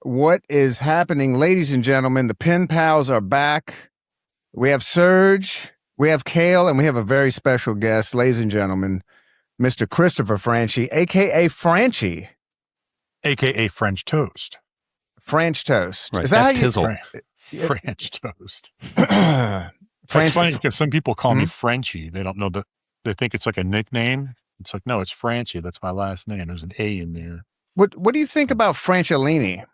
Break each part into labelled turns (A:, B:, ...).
A: What is happening, ladies and gentlemen? The Pinpals are back. We have Serge, we have Cale, and we have a very special guest, ladies and gentlemen, Mr. Christopher Franchi, a.k.a. Franchi.
B: A.k.a. French toast.
A: French toast.
C: Right.
A: Is that how you...
C: Tizzle.
B: French toast.
A: French...
B: It's funny because some people call me Frenchy. They don't know that. They think it's like a nickname. It's like, no, it's Franchi. That's my last name. There's an A in there.
A: What do you think about Franciolini?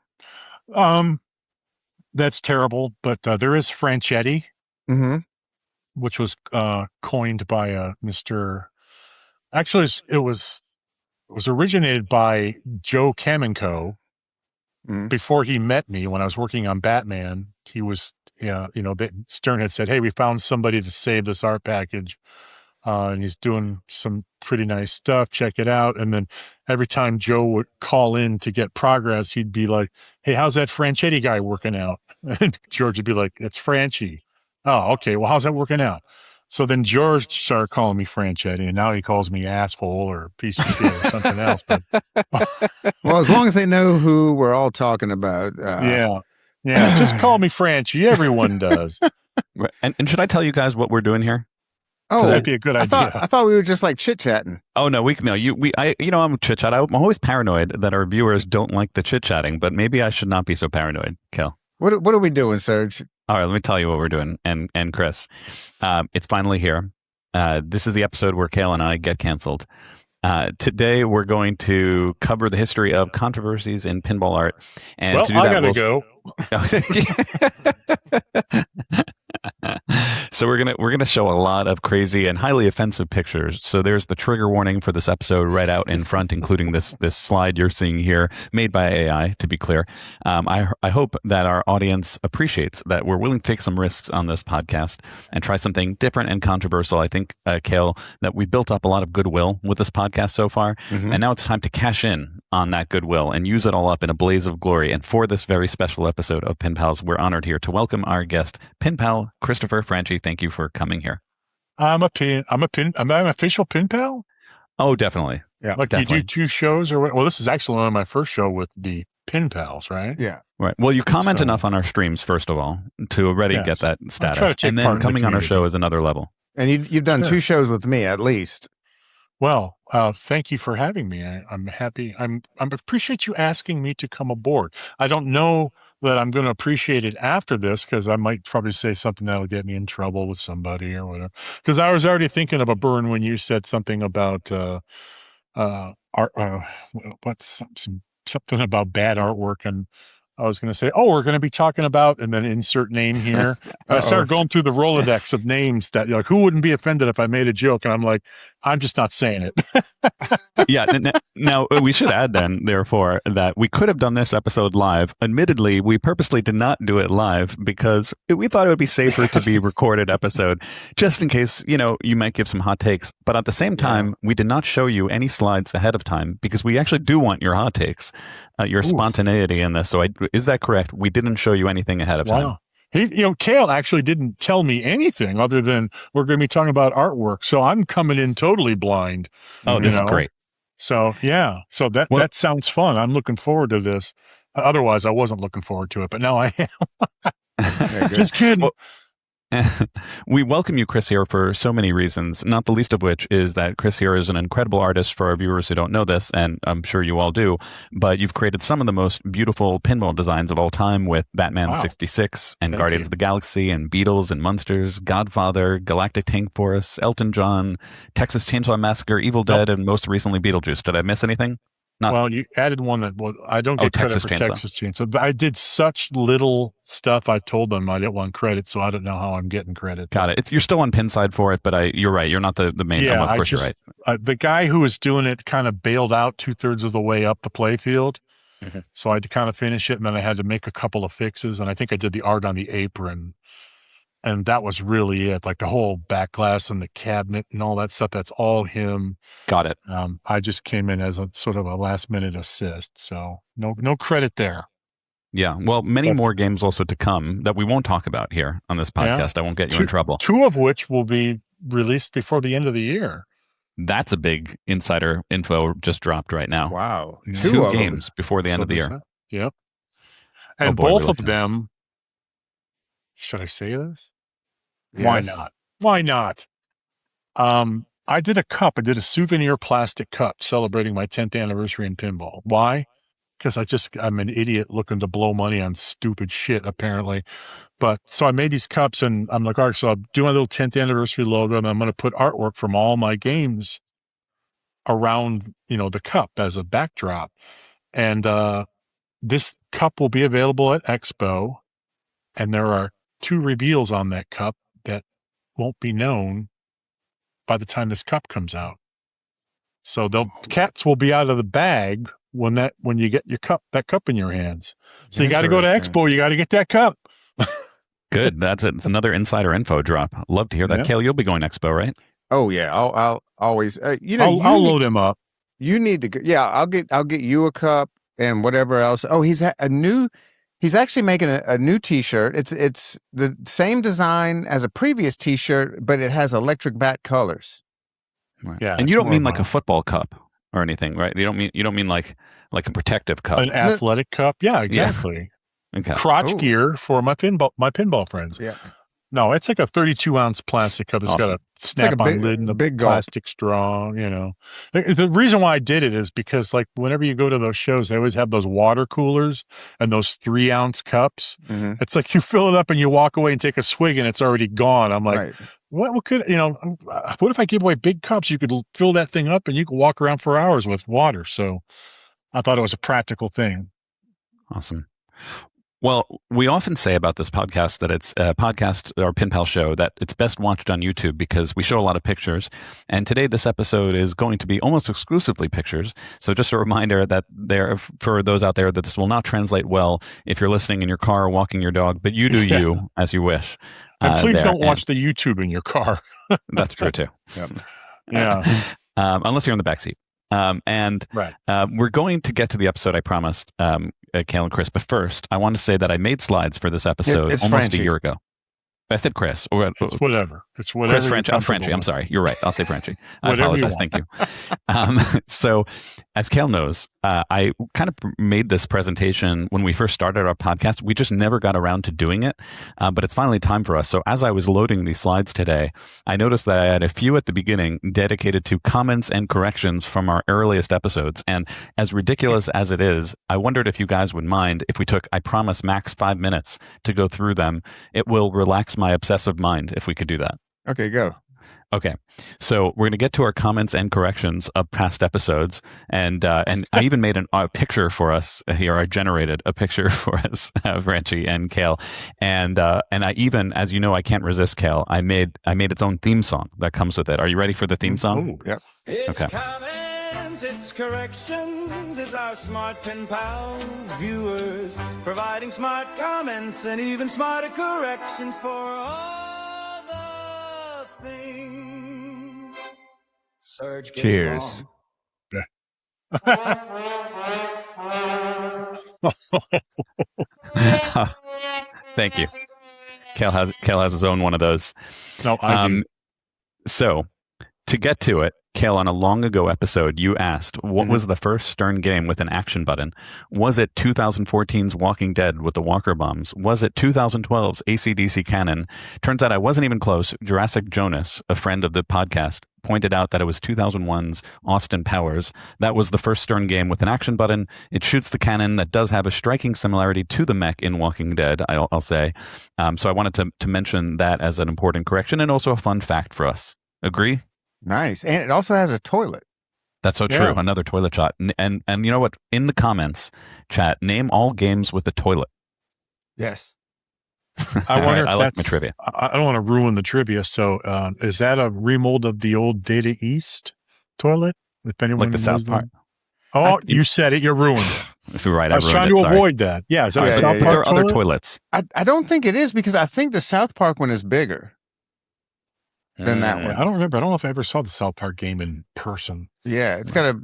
B: That's terrible, but there is Franchetti, which was coined by Mr. Actually, it was originated by Joe Kamenko. Before he met me, when I was working on Batman, he was, Stern had said, "Hey, we found somebody to save this art package, and he's doing some pretty nice stuff. Check it out." And then every time Joe would call in to get progress, he'd be like, "Hey, how's that Franchetti guy working out?" And George would be like, "It's Franchi." "Oh, okay. Well, how's that working out?" So then George started calling me Franchetti, and now he calls me asshole or piece of shit or something else. But
A: well, as long as they know who we're all talking about.
B: Yeah. Just call me Franchi. Everyone does.
C: And should I tell you guys what we're doing here?
A: Oh,
B: that'd be a good idea.
A: I thought we were just like chit chatting.
C: Oh no, I'm chit chat. I'm always paranoid that our viewers don't like the chit chatting, but maybe I should not be so paranoid. Kel,
A: what are we doing, Serge?
C: All right, let me tell you what we're doing. And Chris, it's finally here. This is the episode where Cale and I get canceled. Today we're going to cover the history of controversies in pinball art. And
B: well,
C: to do that,
B: I gotta go.
C: So we're gonna show a lot of crazy and highly offensive pictures. So there's the trigger warning for this episode right out in front, including this slide you're seeing here, made by AI. To be clear, I hope that our audience appreciates that we're willing to take some risks on this podcast and try something different and controversial. I think, Cale, that we built up a lot of goodwill with this podcast so far, and now it's time to cash in on that goodwill and use it all up in a blaze of glory. And for this very special episode of Pinpals, we're honored here to welcome our guest, Pinpal Christopher Franchi. Thank you for coming here.
B: I'm an official Pinpal?
C: Oh, definitely.
B: Yeah. Like definitely. You do 2 shows or what? Well, this is actually on my first show with the Pinpals, right?
A: Yeah.
C: Right. Well, you comment enough on our streams, first of all, to already get that status. And then coming on our show is another level.
A: And you've done 2 shows with me, at least.
B: Well, thank you for having me. I'm happy. I appreciate you asking me to come aboard. I don't know that I'm going to appreciate it after this, because I might probably say something that'll get me in trouble with somebody or whatever. Because I was already thinking of a burn when you said something about art, something about bad artwork, and I was going to say, we're going to be talking about, and then insert name here. I started going through the Rolodex of names that, like, who wouldn't be offended if I made a joke? And I'm like, I'm just not saying it.
C: Yeah. Now, we should add then, therefore, that we could have done this episode live. Admittedly, we purposely did not do it live because we thought it would be safer to be recorded episode, just in case, you might give some hot takes. But at the same time, we did not show you any slides ahead of time because we actually do want your hot takes, your spontaneity in this. So is that correct? We didn't show you anything ahead of time.
B: Cale actually didn't tell me anything other than we're going to be talking about artwork. So I'm coming in totally blind.
C: Oh, this is great.
B: So, yeah. So that sounds fun. I'm looking forward to this. Otherwise, I wasn't looking forward to it, but now I am. Just kidding.
C: Well, we welcome you, Chris, here for so many reasons, not the least of which is that Chris here is an incredible artist for our viewers who don't know this, and I'm sure you all do, but you've created some of the most beautiful pinball designs of all time with Batman 66 and Guardians of the Galaxy and Beatles and Munsters, Godfather, Galactic Tank Force, Elton John, Texas Chainsaw Massacre, Evil Dead, and most recently Beetlejuice. Did I miss anything?
B: Well, you added one that I don't get credit for Texas Chainsaw. I did such little stuff. I told them I didn't want credit, so I don't know how I'm getting credit.
C: Got it. You're still on Pinside for it, but you're right. You're not the main.
B: Yeah,
C: of course you're right.
B: The guy who was doing it kind of bailed out 2/3 of the way up the playfield, so I had to kind of finish it, and then I had to make a couple of fixes, and I think I did the art on the apron. And that was really it, like the whole backglass and the cabinet and all that stuff. That's all him.
C: Got it.
B: I just came in as a sort of a last minute assist. So no credit there.
C: Yeah. Well, many more games also to come that we won't talk about here on this podcast. I won't get you in trouble.
B: 2 of which will be released before the end of the year.
C: That's a big insider info just dropped right now.
A: Wow.
C: 2 games before the end of the year.
B: Yep. And
C: boy,
B: both of them, should I say this?
A: Yes.
B: Why not? Why not? I did a cup. I did a souvenir plastic cup celebrating my 10th anniversary in pinball. Why? Because I'm an idiot looking to blow money on stupid shit, apparently. But so I made these cups and I'm like, all right, so I'll do my little 10th anniversary logo and I'm going to put artwork from all my games around, the cup as a backdrop. And this cup will be available at Expo. And there are 2 reveals on that cup that won't be known by the time this cup comes out. So the cats will be out of the bag when you get that cup in your hands. So you got to go to Expo. You got to get that cup.
C: Good. It's another insider info drop. Love to hear that.
B: Yeah.
C: Kale, you'll be going Expo, right?
A: Oh yeah, I'll always.
B: I'll load him up.
A: You need to. Yeah, I'll get you a cup and whatever else. Oh, he's actually making a new T-shirt. It's the same design as a previous T-shirt, but it has electric back colors.
C: Right.
B: Yeah,
C: and you don't mean like a football cup or anything, right? You don't mean like a protective cup,
B: an athletic cup. Yeah, exactly.
C: Yeah. Okay.
B: Crotch gear for my pinball friends.
A: Yeah.
B: No, it's like a 32-ounce plastic cup. It's got a snap-on lid and a
A: big
B: plastic straw, The reason why I did it is because, like, whenever you go to those shows, they always have those water coolers and those 3-ounce cups.
A: Mm-hmm.
B: It's like you fill it up and you walk away and take a swig and it's already gone. I'm like,
A: right.
B: what if I give away big cups? You could fill that thing up and you could walk around for hours with water. So I thought it was a practical thing.
C: Awesome. Well, we often say about this podcast that it's a podcast or Pinpal show that it's best watched on YouTube because we show a lot of pictures. And today, this episode is going to be almost exclusively pictures. So just a reminder that for those out there that this will not translate well if you're listening in your car or walking your dog, but you do you as you wish.
B: And please don't watch the YouTube in your car.
C: That's true too.
A: Yep.
B: Yeah.
C: Unless you're in the backseat. We're going to get to the episode I promised, Cale and Chris. But first, I want to say that I made slides for this episode almost
A: Franchi.
C: a year ago. I said Chris.
B: It's whatever. It's whatever.
C: Chris Franchi. Franchi. I'm sorry. You're right. I'll say Franchi. I apologize. Thank you. So, as Cale knows, I kind of made this presentation when we first started our podcast. We just never got around to doing it, but it's finally time for us. So, as I was loading these slides today, I noticed that I had a few at the beginning dedicated to comments and corrections from our earliest episodes. And as ridiculous as it is, I wondered if you guys would mind if we took, I promise, max 5 minutes to go through them. It will relax my obsessive mind if we could do that.
A: Okay, go.
C: Okay, so we're going to get to our comments and corrections of past episodes, and I even made a picture for us here. I generated a picture for us, Franchi and Cale, and I even, as you know, I can't resist Cale. I made its own theme song that comes with it. Are you ready for the theme song?
A: Oh, yep.
D: It's
C: Okay.
D: comments, it's corrections, it's our smart pen pals, viewers, providing smart comments and even smarter corrections for all the things. Serge gets
A: Cheers.
D: wrong.
C: Thank you. Cale has his own one of those.
B: No, I do.
C: So, to get to it, Cale, on a long ago episode, you asked, what was the first Stern game with an action button? Was it 2014's Walking Dead with the Walker Bombs? Was it 2012's AC/DC Cannon? Turns out I wasn't even close. Jurassic Jonas, a friend of the podcast, pointed out that it was 2001's Austin Powers. That was the first Stern game with an action button. It shoots the cannon that does have a striking similarity to the mech in Walking Dead, I'll say. So I wanted to mention that as an important correction and also a fun fact for us. Agree?
A: Nice. And it also has a toilet.
C: That's so true.
B: Yeah.
C: Another toilet shot. And you know what? In the comments, chat, name all games with a toilet.
A: Yes.
B: I wonder if
C: I like
B: that's
C: my trivia.
B: I don't want to ruin the trivia. So is that a remold of the old Data East toilet? If anyone
C: Like the
B: knows
C: South
B: them?
C: Park.
B: Oh, you said it. You're ruined.
C: Right,
B: I was trying to avoid that. Yeah, is that
A: Yeah,
B: a South
A: yeah,
B: Park
C: There are other
B: toilet?
C: toilets.
A: I don't think it is because I think the South Park one is bigger than that
B: Yeah,
A: one.
B: I don't remember. I don't know if I ever saw the South Park game in person.
A: Yeah, it's got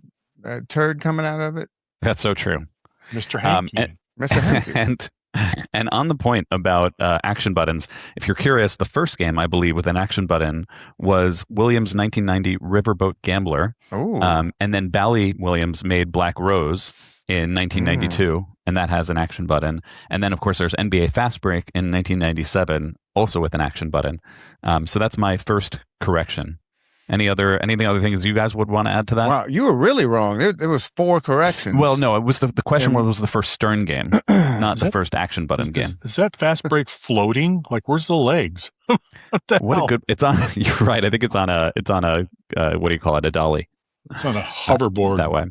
A: a turd coming out of it.
C: That's so true.
B: Mr. Hanky.
A: Mr. Hanky.
C: And on the point about action buttons, if you're curious, the first game, I believe, with an action button was Williams' 1990 Riverboat Gambler.
A: Oh.
C: And then Bally Williams made Black Rose in 1992. and that has an action button. And then, of course, there's NBA Fast Break in 1997, also with an action button. So that's my first correction. Anything other things you guys would want to add to that?
A: Wow, you were really wrong. There was 4 corrections.
C: Well, no, it was the question was the first Stern game, not the first action button game.
B: Is that Fast Break floating? Like, where's the legs? What
C: a good! It's on. You're right. I think it's on a what do you call it? A dolly.
B: It's on a hoverboard
C: that way.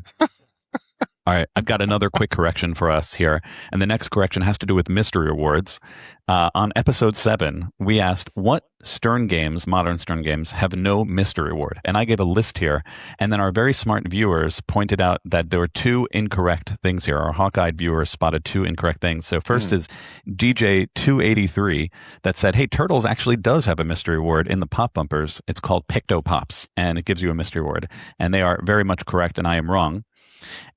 C: All right, I've got another quick correction for us here. And the next correction has to do with mystery awards. On episode 7, we asked what Stern games, modern Stern games, have no mystery award. And I gave a list here. And then our very smart viewers pointed out that there were 2 incorrect things here. Our hawk-eyed viewers spotted 2 incorrect things. So first is DJ283 that said, hey, Turtles actually does have a mystery award in the pop bumpers. It's called Picto Pops, and it gives you a mystery award. And they are very much correct, and I am wrong.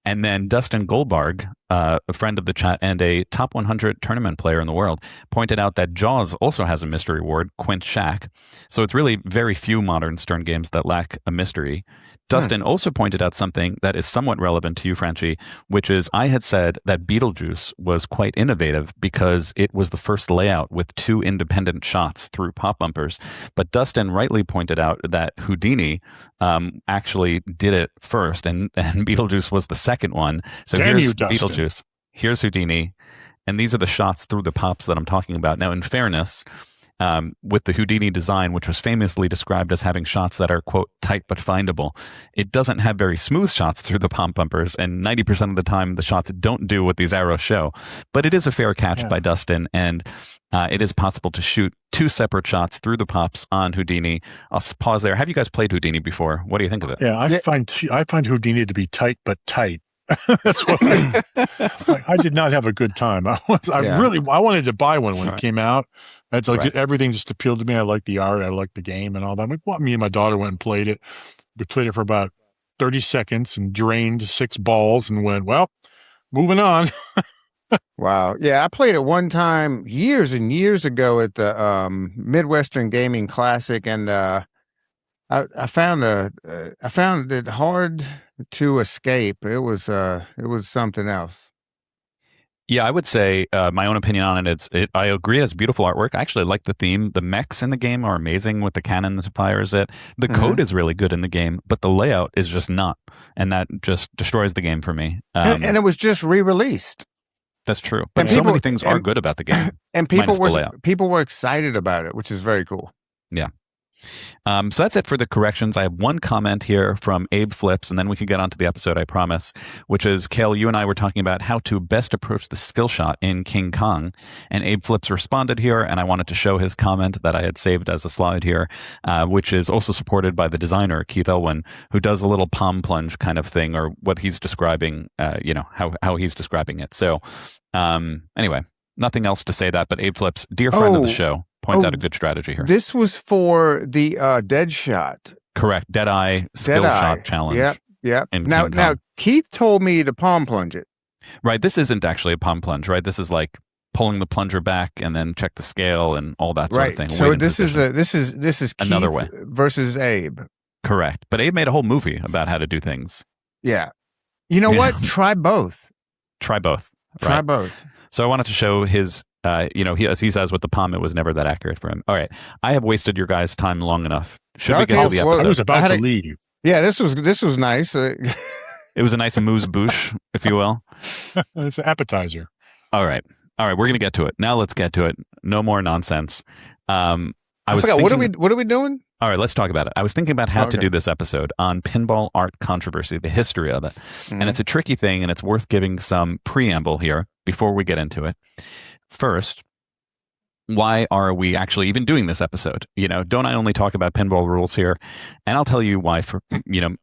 C: And then Dustin Goldberg, a friend of the chat and a top 100 tournament player in the world, pointed out that Jaws also has a mystery award, Quint Shack. So it's really very few modern Stern games that lack a mystery. Dustin also pointed out something that is somewhat relevant to you, Franchi, which is I had said that Beetlejuice was quite innovative because it was the first layout with 2 independent shots through pop bumpers. But Dustin rightly pointed out that Houdini actually did it first, and Beetlejuice was the second one. So here's Beetlejuice, here's Houdini, and these are the shots through the pops that I'm talking about. Now, in fairness, with the Houdini design, which was famously described as having shots that are, quote, tight but findable, it doesn't have very smooth shots through the pop bumpers, and 90% of the time the shots don't do what these arrows show. But it is a fair catch by Dustin, and it is possible to shoot 2 separate shots through the pops on Houdini. I'll pause there. Have you guys played Houdini before? What do you think of it?
B: Yeah, I find Houdini to be tight but tight. That's what I did not have a good time. I wanted to buy one when it came out. It's like everything just appealed to me. I liked the art, I liked the game and all that. Me and my daughter went and played it. We played it for about 30 seconds and drained 6 balls and went, well, moving on.
A: Wow. Yeah, I played it one time years and years ago at the Midwestern Gaming Classic, and I found it hard to escape. It was something else.
C: Yeah, I would say my own opinion on it. I agree, it's beautiful artwork. I actually like the theme. The mechs in the game are amazing with the cannon that fires it. The code is really good in the game, but the layout is just not, and that just destroys the game for me.
A: And it was just re-released.
C: That's true, but so many things are good about the game.
A: And people were excited about it, which is very cool.
C: Yeah. So that's it for the corrections. I have one comment here from Abe Flips, and then we can get on to the episode, I promise, which is, Cale, you and I were talking about how to best approach the skill shot in King Kong, and Abe Flips responded here, and I wanted to show his comment that I had saved as a slide here, which is also supported by the designer, Keith Elwin, who does a little palm plunge kind of thing, or what he's describing, how he's describing it. So anyway, nothing else to say that, but Abe Flips, dear friend of the show, points out a good strategy here.
A: This was for the dead shot.
C: Correct. Deadeye skill shot challenge.
A: Yep. Now Keith told me to palm plunge it.
C: Right. This isn't actually a palm plunge, right? This is like pulling the plunger back and then check the scale and all that sort of thing.
A: So this is Keith
C: another way
A: versus Abe.
C: Correct. But Abe made a whole movie about how to do things.
A: Yeah. You know what? Try both.
C: Try both.
A: Try both.
C: So I wanted to show his as he says with the palm, it was never that accurate for him. All right. I have wasted your guys' time long enough. Should we get to the episode?
B: I was about to leave.
A: Yeah, this was nice.
C: It was a nice amuse-bouche, if you will.
B: It's an appetizer.
C: All right. We're going to get to it. Now let's get to it. No more nonsense.
A: I forgot, what are we doing?
C: All right, let's talk about it. I was thinking about how to do this episode on pinball art controversy, the history of it. Mm-hmm. And it's a tricky thing, and it's worth giving some preamble here before we get into it. First, why are we actually even doing this episode? Don't I only talk about pinball rules here? And I'll tell you why,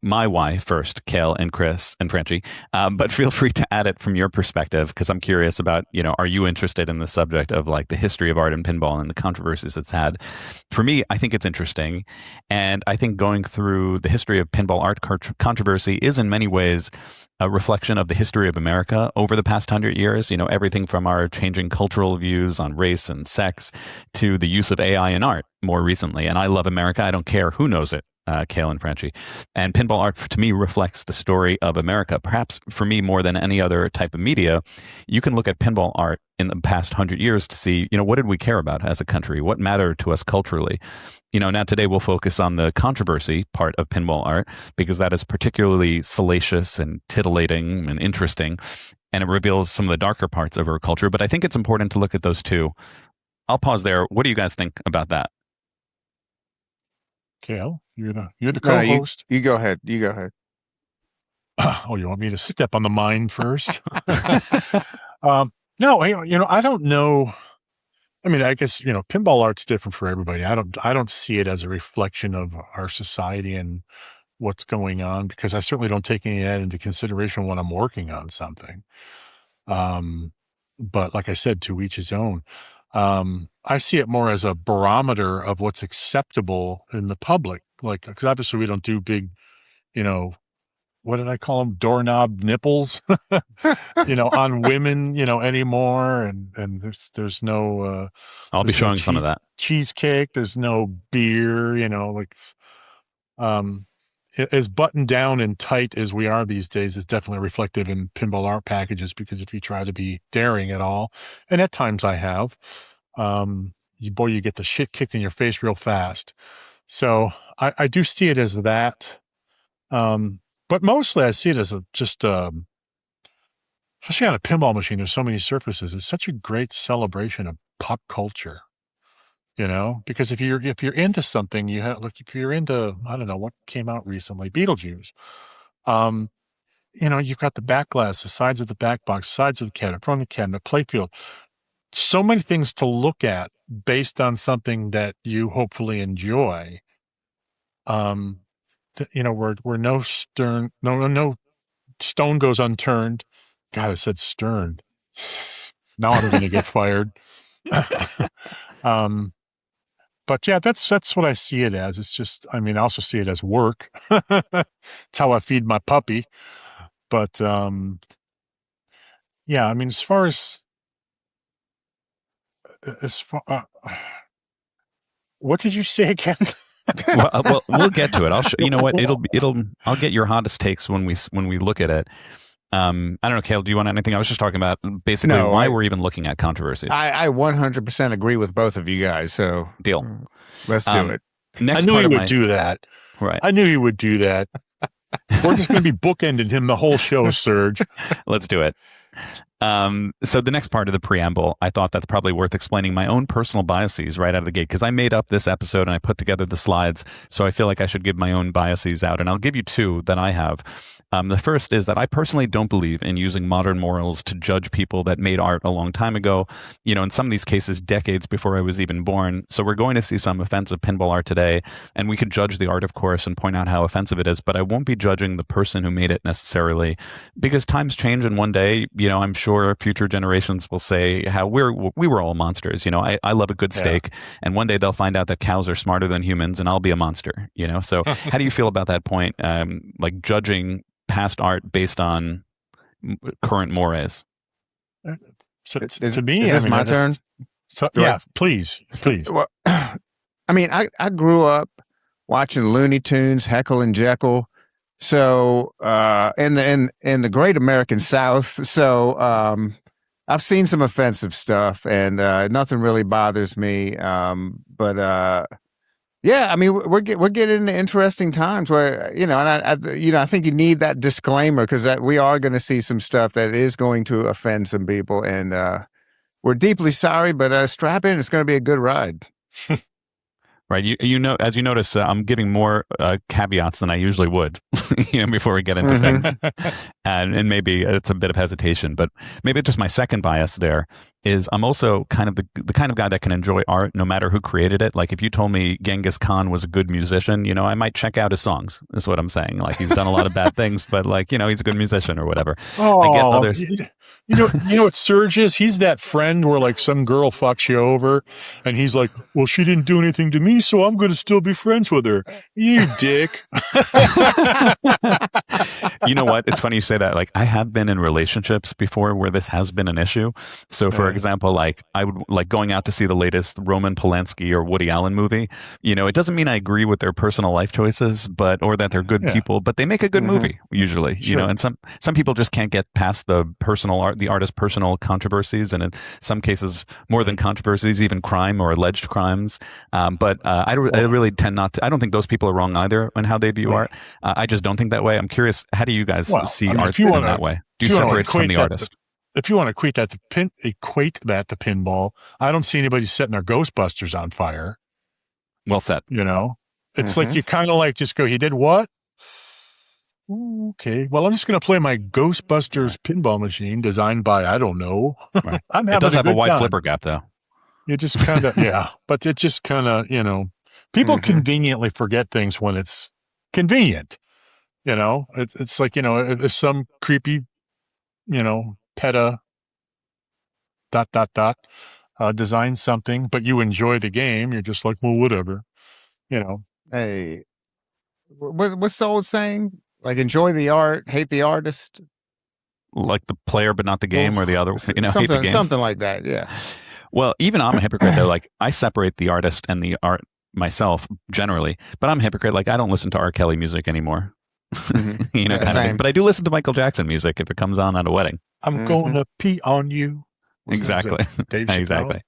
C: my why first, Cale and Chris and Franchi. But feel free to add it from your perspective, because I'm curious about, are you interested in the subject of like the history of art in pinball and the controversies it's had? For me, I think it's interesting. And I think going through the history of pinball art controversy is in many ways a reflection of the history of America over the past 100 years. Everything from our changing cultural views on race and sex to the use of AI in art more recently. And I love America. I don't care who knows it. Cale and Franchi. And pinball art, to me, reflects the story of America. Perhaps for me, more than any other type of media, you can look at pinball art in the past 100 years to see, what did we care about as a country? What mattered to us culturally? Now today we'll focus on the controversy part of pinball art because that is particularly salacious and titillating and interesting, and it reveals some of the darker parts of our culture. But I think it's important to look at those two. I'll pause there. What do you guys think about that?
B: Cale, you're the co-host.
A: No, you go ahead. You go ahead.
B: Oh, you want me to step on the mine first? No, I don't know. I mean, I guess, pinball art's different for everybody. I don't see it as a reflection of our society and what's going on, because I certainly don't take any of that into consideration when I'm working on something. But like I said, to each his own. I see it more as a barometer of what's acceptable in the public. Like, because obviously we don't do big, what did I call them? Doorknob nipples, on women, anymore. And there's no,
C: I'll be showing some of that
B: cheesecake. There's no beer, as buttoned down and tight as we are these days is definitely reflected in pinball art packages, because if you try to be daring at all, and at times I have, you get the shit kicked in your face real fast. So I do see it as that. But mostly I see it as especially on a pinball machine, there's so many surfaces. It's such a great celebration of pop culture, because if you're into something, if you're into, I don't know, what came out recently, Beetlejuice, you've got the backglasses, the sides of the back box, sides of the cabinet, front of the cabinet, playfield, so many things to look at based on something that you hopefully enjoy. Where no stone goes unturned. God, I said stern. Now I'm going to get fired. But yeah, that's what I see it as. It's just, I also see it as work. It's how I feed my puppy. But yeah, as far what did you say again?
C: well, we'll get to it. I'll show, I'll get your hottest takes when we look at it. I don't know, Cale, do you want anything? I was just talking about basically why we're even looking at controversies.
A: I 100% agree with both of you guys. So
C: deal.
A: Let's do it.
B: I knew he would do that.
C: Right.
B: I knew he would do that. We're just going to be bookending him the whole show, Serge.
C: Let's do it. So the next part of the preamble, I thought that's probably worth explaining my own personal biases right out of the gate, because I made up this episode and I put together the slides, so I feel like I should give my own biases out, and I'll give you two that I have. The first is that I personally don't believe in using modern morals to judge people that made art a long time ago, in some of these cases decades before I was even born. So we're going to see some offensive pinball art today, and we could judge the art, of course, and point out how offensive it is, but I won't be judging the person who made it necessarily, because times change, and one day, I'm sure future generations will say how we were all monsters. I love a good steak, and one day they'll find out that cows are smarter than humans, and I'll be a monster. So how do you feel about that point? Like judging past art based on current mores?
B: So to me,
A: is this my turn?
B: So, yeah, please.
A: Well, I grew up watching Looney Tunes, Heckle and Jekyll. So, in the great American South. So, I've seen some offensive stuff, and nothing really bothers me. But yeah, we're getting into interesting times where and I think you need that disclaimer, because we are going to see some stuff that is going to offend some people, and we're deeply sorry. But strap in; it's going to be a good ride.
C: Right. As you notice, I'm giving more caveats than I usually would, before we get into things. And maybe it's a bit of hesitation, but maybe just my second bias there is I'm also kind of the kind of guy that can enjoy art no matter who created it. Like if you told me Genghis Khan was a good musician, I might check out his songs. Is what I'm saying. Like he's done a lot of bad things, but he's a good musician or whatever.
B: Oh,
C: I get others.
B: You know what Serge is? He's that friend where like some girl fucks you over and he's like, well, she didn't do anything to me, so I'm going to still be friends with her. You dick.
C: You know what? It's funny you say that. Like, I have been in relationships before where this has been an issue. So, for example, like I would like going out to see the latest Roman Polanski or Woody Allen movie. You know, it doesn't mean I agree with their personal life choices, or that they're good people, but they make a good movie usually. Sure. You know, and some people just can't get past the artist's personal controversies, and in some cases, more than controversies, even crime or alleged crimes. But I really tend not to. I don't think those people are wrong either in how they view art. I just don't think that way. I'm curious, how do you guys see art in that way? Do you separate from the artist?
B: If you want to equate that to pinball, I don't see anybody setting their Ghostbusters on fire.
C: Well said.
B: You know, it's like you kind of like just go, he did what? Okay, well, I'm just going to play my Ghostbusters pinball machine designed by, I don't know.
C: Right. It does have a wide flipper gap, though.
B: You just kind of, but it just kind of, you know, people conveniently forget things when it's convenient. You know, it's like, you know, if some creepy, you know, PETA ... design something, but you enjoy the game, you're just like, well, whatever, you know.
A: Hey, what's the old saying? Like, enjoy the art, hate the artist.
C: Like the player, but not the game, or the other, you know, hate the game.
A: Something like that, yeah.
C: Well, even I'm a hypocrite, though. Like, I separate the artist and the art myself, generally, but I'm a hypocrite. Like, I don't listen to R. Kelly music anymore. You know, kind of thing. But I do listen to Michael Jackson music if it comes on at a wedding.
B: I'm going to pee on you.
C: Exactly. Exactly.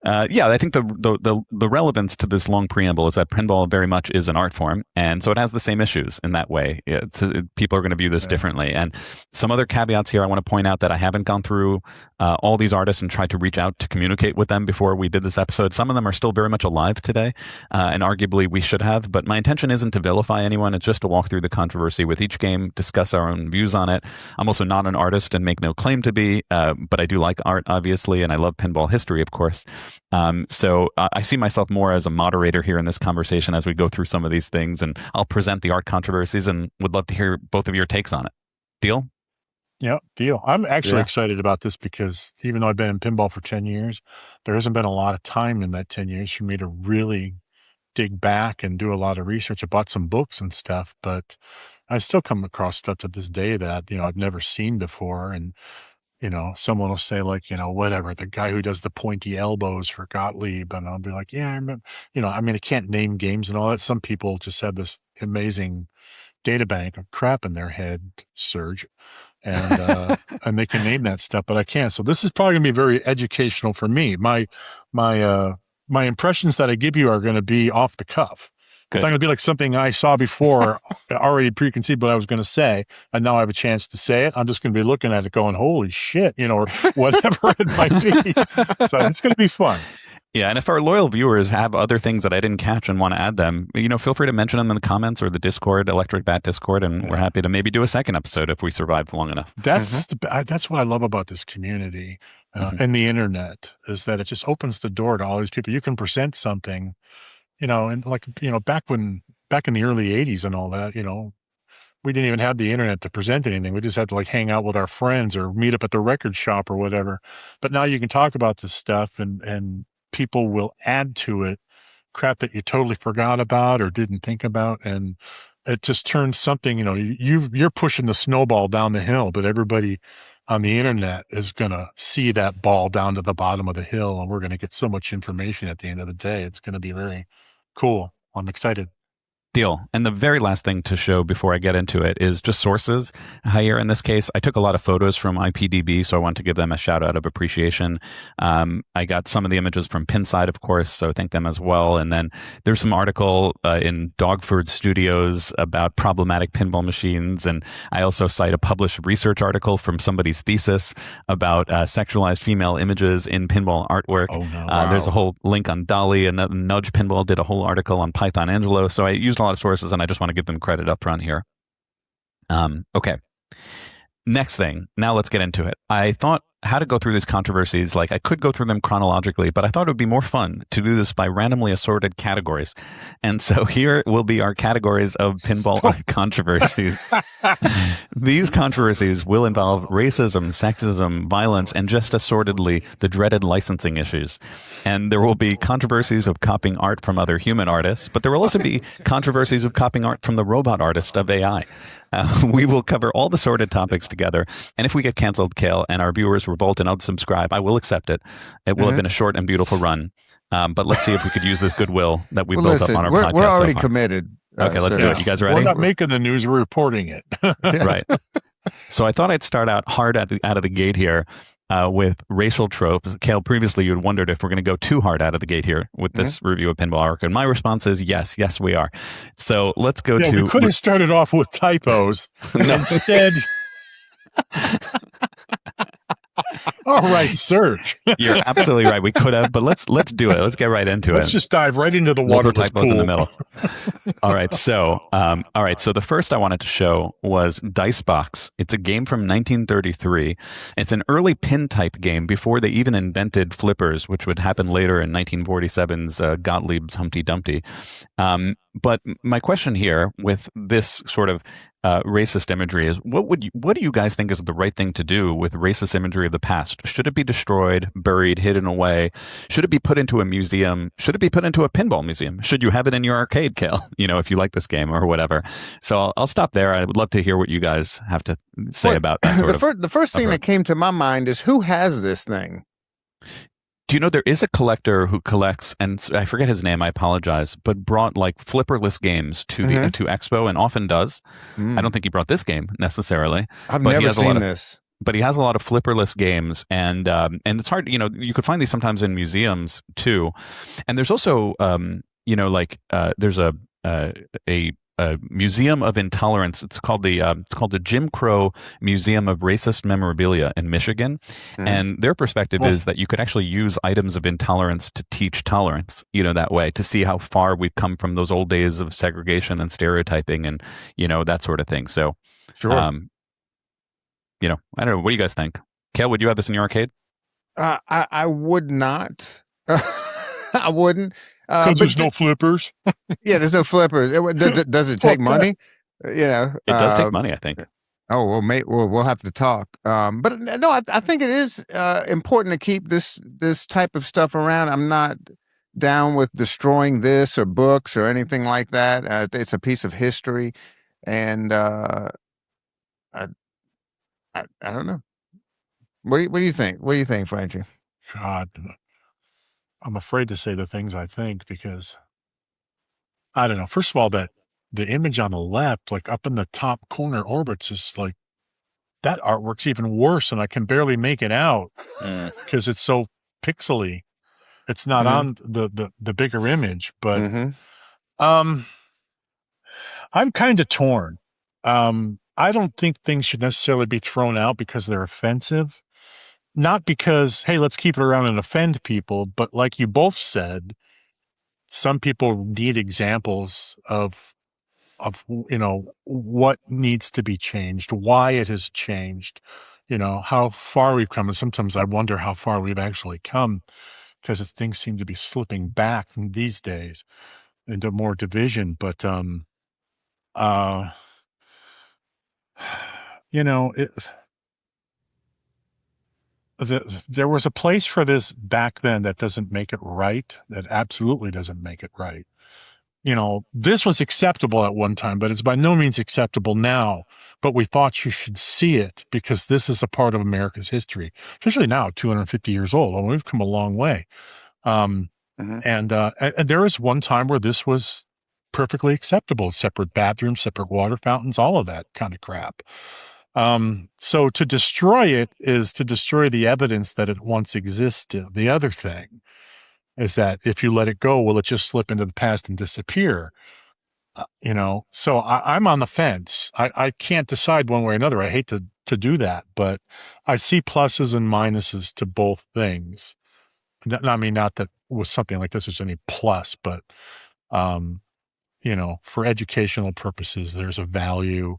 C: I think the relevance to this long preamble is that pinball very much is an art form, and so it has the same issues in that way. People are going to view this differently. And some other caveats here, I want to point out that I haven't gone through all these artists and tried to reach out to communicate with them before we did this episode. Some of them are still very much alive today, and arguably we should have. But my intention isn't to vilify anyone. It's just to walk through the controversy with each game, discuss our own views on it. I'm also not an artist and make no claim to be, but I do like art, obviously, and I love pinball history, of course. So I see myself more as a moderator here in this conversation as we go through some of these things, and I'll present the art controversies and would love to hear both of your takes on it. Deal?
B: Yeah, deal. I'm actually excited about this because even though I've been in pinball for 10 years, there hasn't been a lot of time in that 10 years for me to really dig back and do a lot of research. I bought some books and stuff, but I still come across stuff to this day that, you know, I've never seen before. And you know, someone will say like, you know, whatever, the guy who does the pointy elbows for Gottlieb. And I'll be like, yeah, I remember, you know, I mean, I can't name games and all that. Some people just have this amazing data bank of crap in their head, Serge. And, and they can name that stuff, but I can't. So this is probably gonna be very educational for me. My impressions that I give you are going to be off the cuff. It's not going to be like something I saw before, already preconceived what I was going to say, and now I have a chance to say it. I'm just going to be looking at it going, holy shit, you know, or whatever it might be. So it's going to be fun.
C: Yeah, and if our loyal viewers have other things that I didn't catch and want to add them, you know, feel free to mention them in the comments or the Discord, Electric Bat Discord, and we're happy to maybe do a second episode if we survive long enough.
B: That's what I love about this community and the internet, is that it just opens the door to all these people. You can present something, you know, and like, you know, back in the early 80s and all that, you know, we didn't even have the internet to present anything. We just had to like hang out with our friends or meet up at the record shop or whatever. But now you can talk about this stuff and people will add to it crap that you totally forgot about or didn't think about. And it just turns something, you know, you're pushing the snowball down the hill, but everybody on the internet is going to see that ball down to the bottom of the hill. And we're going to get so much information at the end of the day. It's going to be very cool. I'm excited.
C: Deal. And the very last thing to show before I get into it is just sources. Here in this case, I took a lot of photos from IPDB, so I want to give them a shout out of appreciation. I got some of the images from Pinside, of course, so thank them as well. And then there's some article in Dogford Studios about problematic pinball machines. And I also cite a published research article from somebody's thesis about sexualized female images in pinball artwork. Oh, no. Wow. There's a whole link on Dolly, and Nudge Pinball did a whole article on Python Angelo. So I used a lot of sources, and I just want to give them credit up front here. Okay. Next thing. Now let's get into it. I thought how to go through these controversies. Like, I could go through them chronologically, but I thought it would be more fun to do this by randomly assorted categories. And so here will be our categories of pinball controversies. These controversies will involve racism, sexism, violence, and just assortedly the dreaded licensing issues. And there will be controversies of copying art from other human artists, but there will also be controversies of copying art from the robot artist of AI. We will cover all the sorted topics together. And if we get canceled, Cale, and our viewers revolt and unsubscribe, I will accept it. It will have been a short and beautiful run. But let's see if we could use this goodwill that we built up on our podcast.
A: We're already
C: so
A: committed.
C: Okay, let's do it. You guys ready?
B: We're not making the news, we're reporting it.
C: Right. So I thought I'd start out hard out of the gate here with racial tropes. Cale, previously you had wondered if we're going to go too hard out of the gate here with this review of Pinball Arc. And my response is yes, we are. So let's go to...
B: We could have started off with typos. Instead... All right, Serge.
C: You're absolutely right. We could have, but let's do it. Let's get right into it.
B: Let's just dive right into the waterless pool.
C: In the middle. All right. So the first I wanted to show was Dicebox. It's a game from 1933. It's an early pin type game before they even invented flippers, which would happen later in 1947's Gottlieb's Humpty Dumpty. But my question here with this sort of racist imagery is what do you guys think is the right thing to do with racist imagery of the past? Should it be destroyed, buried, hidden away? Should it be put into a museum? Should it be put into a pinball museum? Should you have it in your arcade, Cale? If you like this game or whatever. So I'll stop there. I would love to hear what you guys have to say about that
A: the first thing that came to my mind is who has this thing?
C: Do you know there is a collector who collects, and I forget his name, I apologize, but brought like flipperless games to the to Expo and often does. I don't think he brought this game necessarily.
A: I've never seen this.
C: But he has a lot of flipperless games, and it's hard. You could find these sometimes in museums too. And there's also there's a museum of intolerance. It's called the Jim Crow Museum of Racist Memorabilia in Michigan, and their perspective is that you could actually use items of intolerance to teach tolerance. That way to see how far we've come from those old days of segregation and stereotyping and that sort of thing. So,
A: sure.
C: I don't know. What do you guys think? Cale, would you have this in your arcade?
A: I would not. I wouldn't.
B: Because there's no flippers.
A: Yeah, there's no flippers. Does it take money?
C: It does take money, I think.
A: Oh, well, we'll have to talk. But no, I think it is important to keep this type of stuff around. I'm not down with destroying this or books or anything like that. It's a piece of history, and I don't know. What do you think? What do you think, Franchi?
B: God, I'm afraid to say the things I think because I don't know. First of all, that the image on the left, like up in the top corner orbits, is like that artwork's even worse, and I can barely make it out because it's so pixely. It's not on the bigger image, but I'm kind of torn. I don't think things should necessarily be thrown out because they're offensive. Not because, hey, let's keep it around and offend people, but like you both said, some people need examples of what needs to be changed, why it has changed, how far we've come. And sometimes I wonder how far we've actually come because things seem to be slipping back these days into more division. But, there was a place for this back then that doesn't make it right, that absolutely doesn't make it right. This was acceptable at one time, but it's by no means acceptable now. But we thought you should see it because this is a part of America's history, especially now, 250 years old. Well, we've come a long way. And there was one time where this was perfectly acceptable, separate bathrooms, separate water fountains, all of that kind of crap. So to destroy it is to destroy the evidence that it once existed. The other thing is that if you let it go, will it just slip into the past and disappear? So I'm on the fence. I can't decide one way or another. I hate to do that, but I see pluses and minuses to both things. I mean, not that with something like this there's any plus, but, for educational purposes, there's a value.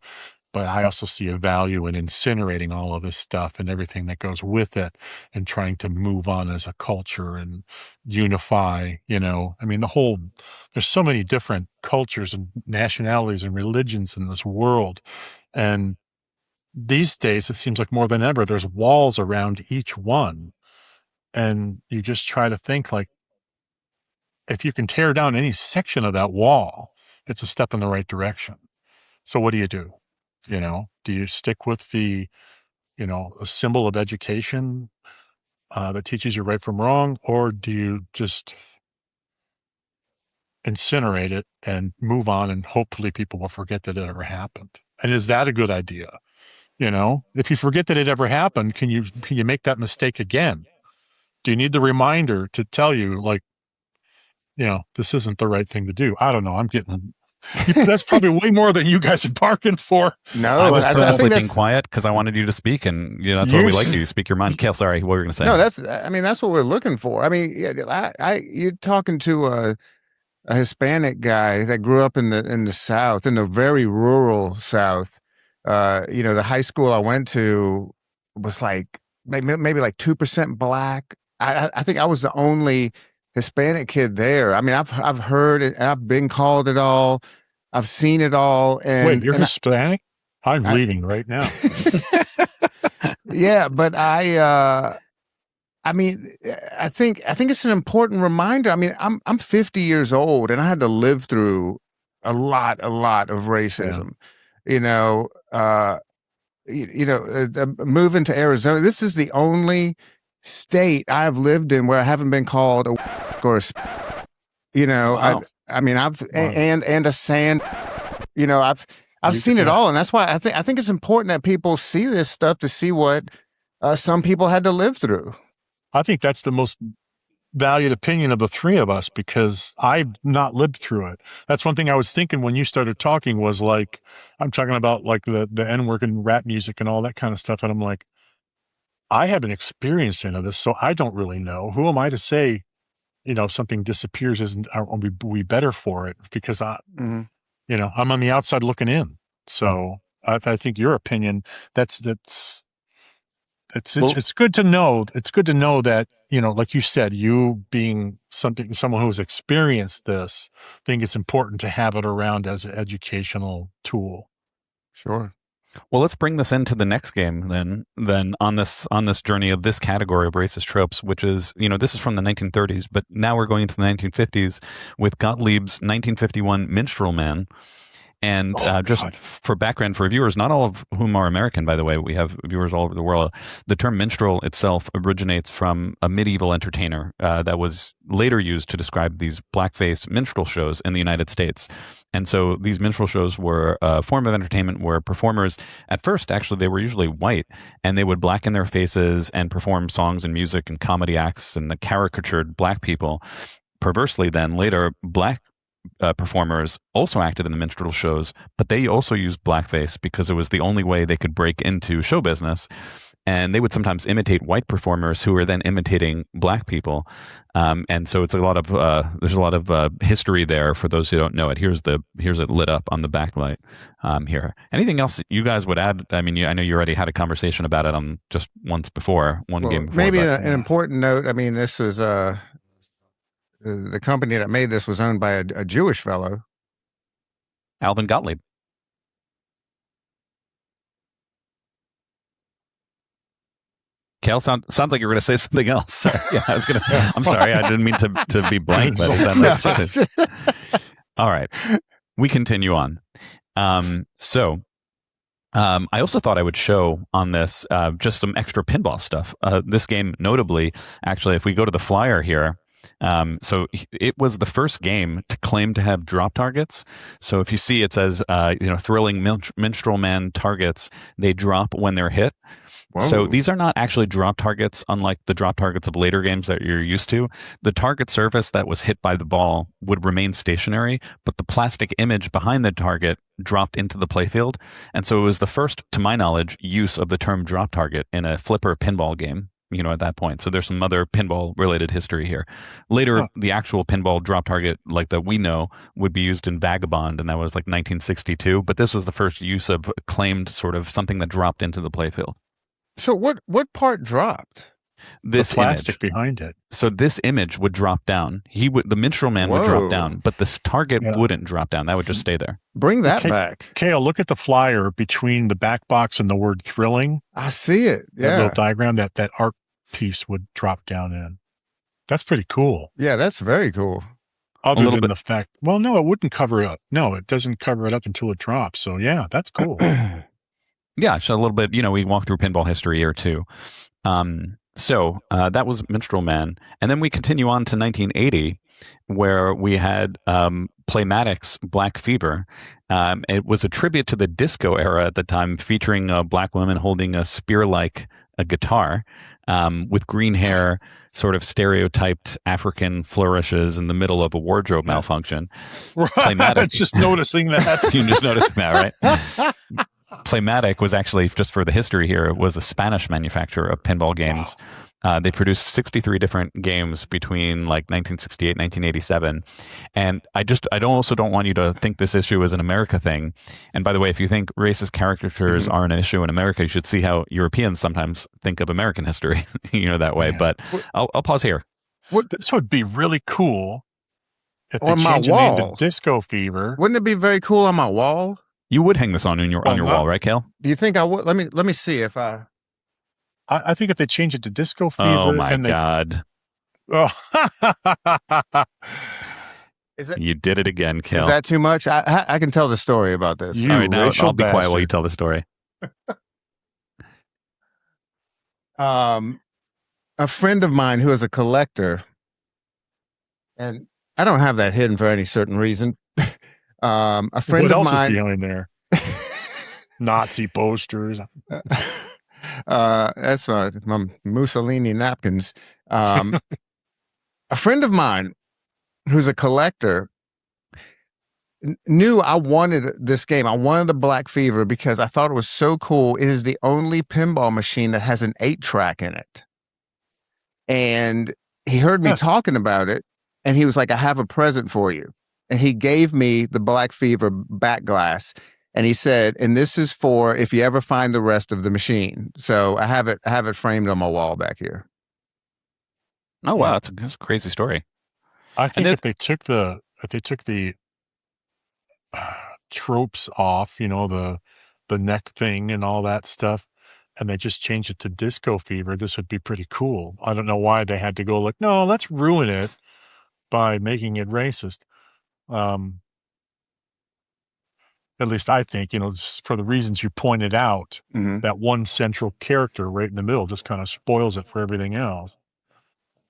B: but I also see a value in incinerating all of this stuff and everything that goes with it and trying to move on as a culture and unify, I mean, there's so many different cultures and nationalities and religions in this world. And these days, it seems like more than ever, there's walls around each one. And you just try to think like, if you can tear down any section of that wall, it's a step in the right direction. So what do you do? Do you stick with the, a symbol of education that teaches you right from wrong, or do you just incinerate it and move on and hopefully people will forget that it ever happened? And is that a good idea? If you forget that it ever happened, can you make that mistake again? Do you need the reminder to tell you, like, this isn't the right thing to do? I don't know. I'm getting... That's probably way more than you guys are barking for.
C: No, I was purposely being quiet because I wanted you to speak, and that's what we like to do. Speak your mind. Cale, sorry, what were you going to say?
A: No, that's what we're looking for. I mean, you're talking to a Hispanic guy that grew up in the South, in the very rural South. The high school I went to was like maybe like 2% black. I think I was the only Hispanic kid there. I mean, I've heard it. I've been called it all. I've seen it all. And
B: wait, you're Hispanic? I'm leaving right now.
A: Yeah, but I mean, I think it's an important reminder. I mean, I'm 50 years old, and I had to live through a lot of racism. Yeah. Moving to Arizona, this is the only state I've lived in where I haven't been called a or a, wow. And a sand, I've seen it all. And that's why I think it's important that people see this stuff to see what some people had to live through.
B: I think that's the most valued opinion of the three of us, because I've not lived through it. That's one thing I was thinking when you started talking was like, I'm talking about like the N-word and rap music and all that kind of stuff. And I'm like, I haven't experienced any of this, so I don't really know. Who am I to say, if something disappears, are we better for it? Because I'm on the outside looking in. So I think your opinion, it's good to know. It's good to know that, like you said, you being someone who's experienced this, think it's important to have it around as an educational tool.
A: Sure.
C: Well, let's bring this into the next game then on this journey of this category of racist tropes, which is, this is from the 1930s, but now we're going into the 1950s with Gottlieb's 1951 Minstrel Man. And for background for viewers, not all of whom are American, by the way, we have viewers all over the world. The term minstrel itself originates from a medieval entertainer that was later used to describe these blackface minstrel shows in the United States. And so these minstrel shows were a form of entertainment where performers, at first, actually, they were usually white, and they would blacken their faces and perform songs and music and comedy acts and the caricatured black people. Perversely, then, later, black performers also acted in the minstrel shows, but they also used blackface because it was the only way they could break into show business. And they would sometimes imitate white performers who were then imitating black people. And so it's there's a lot of history there for those who don't know it. Here's it lit up on the backlight here. Anything else you guys would add? I mean, I know you already had a conversation about it on just once before, game before.
A: Maybe an important note. I mean, this was the company that made this was owned by a Jewish fellow,
C: Alvin Gottlieb. Cale, sounds like you were going to say something else. I'm sorry. I didn't mean to be blank, but all right. We continue on. I also thought I would show on this just some extra pinball stuff. This game, notably, actually, if we go to the flyer here, so it was the first game to claim to have drop targets. So if you see, it says, thrilling minstrel man targets, they drop when they're hit. Whoa. So these are not actually drop targets, unlike the drop targets of later games that you're used to. The target surface that was hit by the ball would remain stationary, but the plastic image behind the target dropped into the playfield. And so it was the first, to my knowledge, use of the term drop target in a flipper pinball game. at that point. So there's some other pinball related history here. Later, the actual pinball drop target, like that we know, would be used in Vagabond, and that was like 1962. But this was the first use of claimed sort of something that dropped into the playfield.
A: So what part dropped?
B: The plastic behind it.
C: So this image would drop down. The minstrel man would drop down, but this target wouldn't drop down. That would just stay there.
A: Bring that back.
B: Cale, look at the flyer between the back box and the word thrilling.
A: I see it. Yeah.
B: That little diagram that art piece would drop down in. That's pretty cool.
A: Yeah, that's very cool.
B: Other than the fact, well, no, it wouldn't cover it up. No, it doesn't cover it up until it drops. So yeah, that's cool.
C: Yeah, so a little bit, we walk through pinball history here too. So that was Minstrel Man. And then we continue on to 1980, where we had Playmatic's Black Fever. It was a tribute to the disco era at the time, featuring a black woman holding a spear-like guitar with green hair, sort of stereotyped African flourishes in the middle of a wardrobe malfunction.
B: Right. Just noticing that.
C: You just noticing that, right? Playmatic was actually, just for the history here, was a Spanish manufacturer of pinball games. Wow. They produced 63 different games between like 1968 and 1987. And I also don't want you to think this issue is an America thing. And by the way, if you think racist caricatures are an issue in America, you should see how Europeans sometimes think of American history, that way. Yeah. But I'll pause here.
B: This would be really cool if they
A: on my
B: changed the
A: wall.
B: name to Disco Fever.
A: Wouldn't it be very cool on my wall?
C: You would hang this on your wall, right, Cale?
A: Do you think I would? Let me see if I
B: think if they change it to Disco Fever.
C: Oh my God! You did it again, Cale.
A: Is that too much? I can tell the story about this.
C: All right, now I'll be quiet while you tell the story.
A: A friend of mine who is a collector, and I don't have that hidden for any certain reason. A friend of mine.
B: What else is behind there? Nazi posters.
A: That's my Mussolini napkins. A friend of mine who's a collector knew I wanted this game. I wanted the Black Fever because I thought it was so cool. It is the only pinball machine that has an 8-track in it. And he heard me talking about it, and he was like, I have a present for you. And he gave me the Black Fever back glass. And he said, and this is for if you ever find the rest of the machine. So I have it framed on my wall back here.
C: Oh, wow. That's a crazy story.
B: I think if they took the tropes off, the neck thing and all that stuff, and they just changed it to Disco Fever, this would be pretty cool. I don't know why they had to go like, no, let's ruin it by making it racist. At least I think, just for the reasons you pointed out, that one central character right in the middle just kind of spoils it for everything else.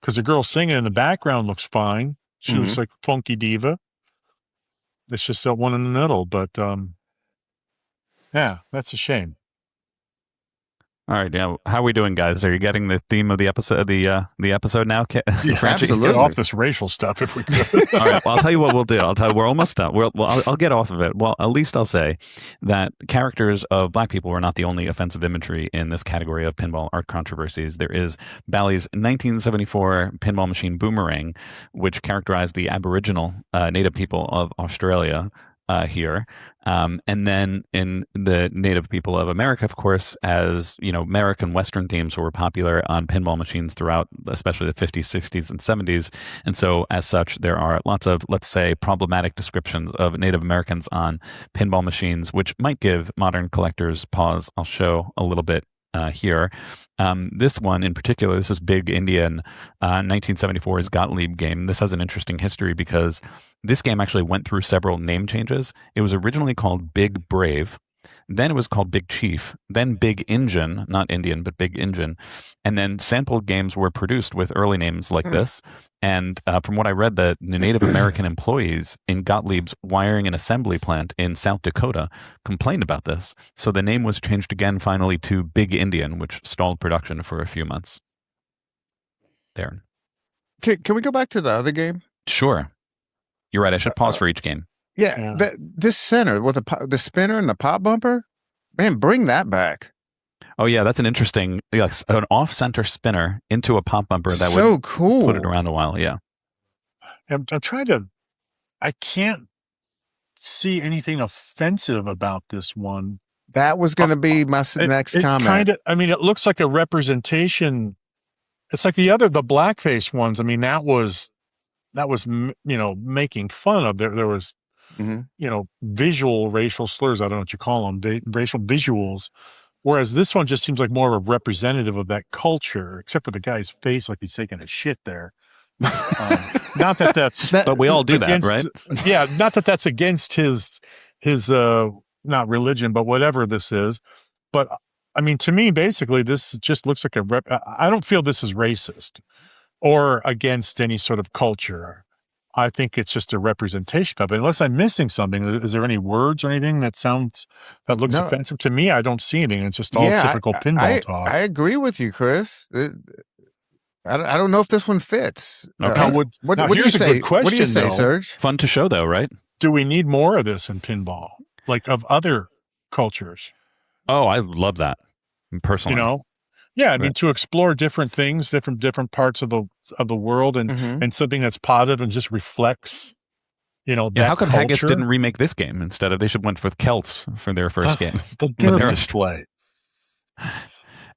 B: Because the girl singing in the background looks fine. She looks like a funky diva. It's just that one in the middle. But, yeah, that's a shame.
C: All right, yeah. How are we doing, guys? Are you getting the theme of the episode? The episode now,
A: absolutely.
B: Get off this racial stuff if we could.
C: All right. Well, I'll tell you what we'll do. We're almost done. I'll get off of it. Well, at least I'll say that characters of black people were not the only offensive imagery in this category of pinball art controversies. There is Bally's 1974 pinball machine Boomerang, which characterized the Aboriginal native people of Australia. Here. And then in the native people of America, of course, as American Western themes were popular on pinball machines throughout, especially the 50s, 60s, and 70s. And so as such, there are lots of, let's say, problematic descriptions of Native Americans on pinball machines, which might give modern collectors pause. I'll show a little bit here. This one in particular, this is Big Indian, 1974's Gottlieb game. This has an interesting history because this game actually went through several name changes. It was originally called Big Brave. Then it was called Big Chief, then Big Engine, not Indian, but Big Engine. And then sampled games were produced with early names like this. And from what I read, the Native American employees in Gottlieb's wiring and assembly plant in South Dakota complained about this. So the name was changed again finally to Big Indian, which stalled production for a few months. Darren.
A: Can we go back to the other game?
C: Sure. You're right. I should pause for each game.
A: Yeah. This center with the spinner and the pop bumper, man, bring that back.
C: Oh yeah, that's an interesting, an off-center spinner into a pop bumper that
A: so
C: would
A: cool.
C: put it around a while. Yeah.
B: I'm trying to. I can't see anything offensive about this one.
A: That was going to be my next comment.
B: It looks like a representation. It's like the blackface ones. I mean, that was making fun of. There was, visual racial slurs. I don't know what you call them, racial visuals. Whereas this one just seems like more of a representative of that culture, except for the guy's face, like he's taking a shit there. Not that that's,
C: but we all do
B: against,
C: that, right?
B: Yeah, not that that's against his not religion, but whatever this is. But I mean, to me, basically, this just looks like I don't feel this is racist or against any sort of culture. I think it's just a representation of it. Unless I'm missing something, is there any words or anything that looks offensive to me? I don't see anything. It's just all typical pinball talk.
A: I agree with you, Chris. I don't know if this one fits.
C: Okay.
A: What do you say?
B: Question,
A: what do you say, Serge?
C: Fun to show, though, right?
B: Do we need more of this in pinball, like of other cultures?
C: Oh, I love that personally.
B: Yeah, I mean, to explore different things, different parts of the world, and something that's positive and just reflects, that
C: how come
B: culture?
C: Haggis didn't remake this game instead of they should went with Celts for their first game?
B: The nerve display.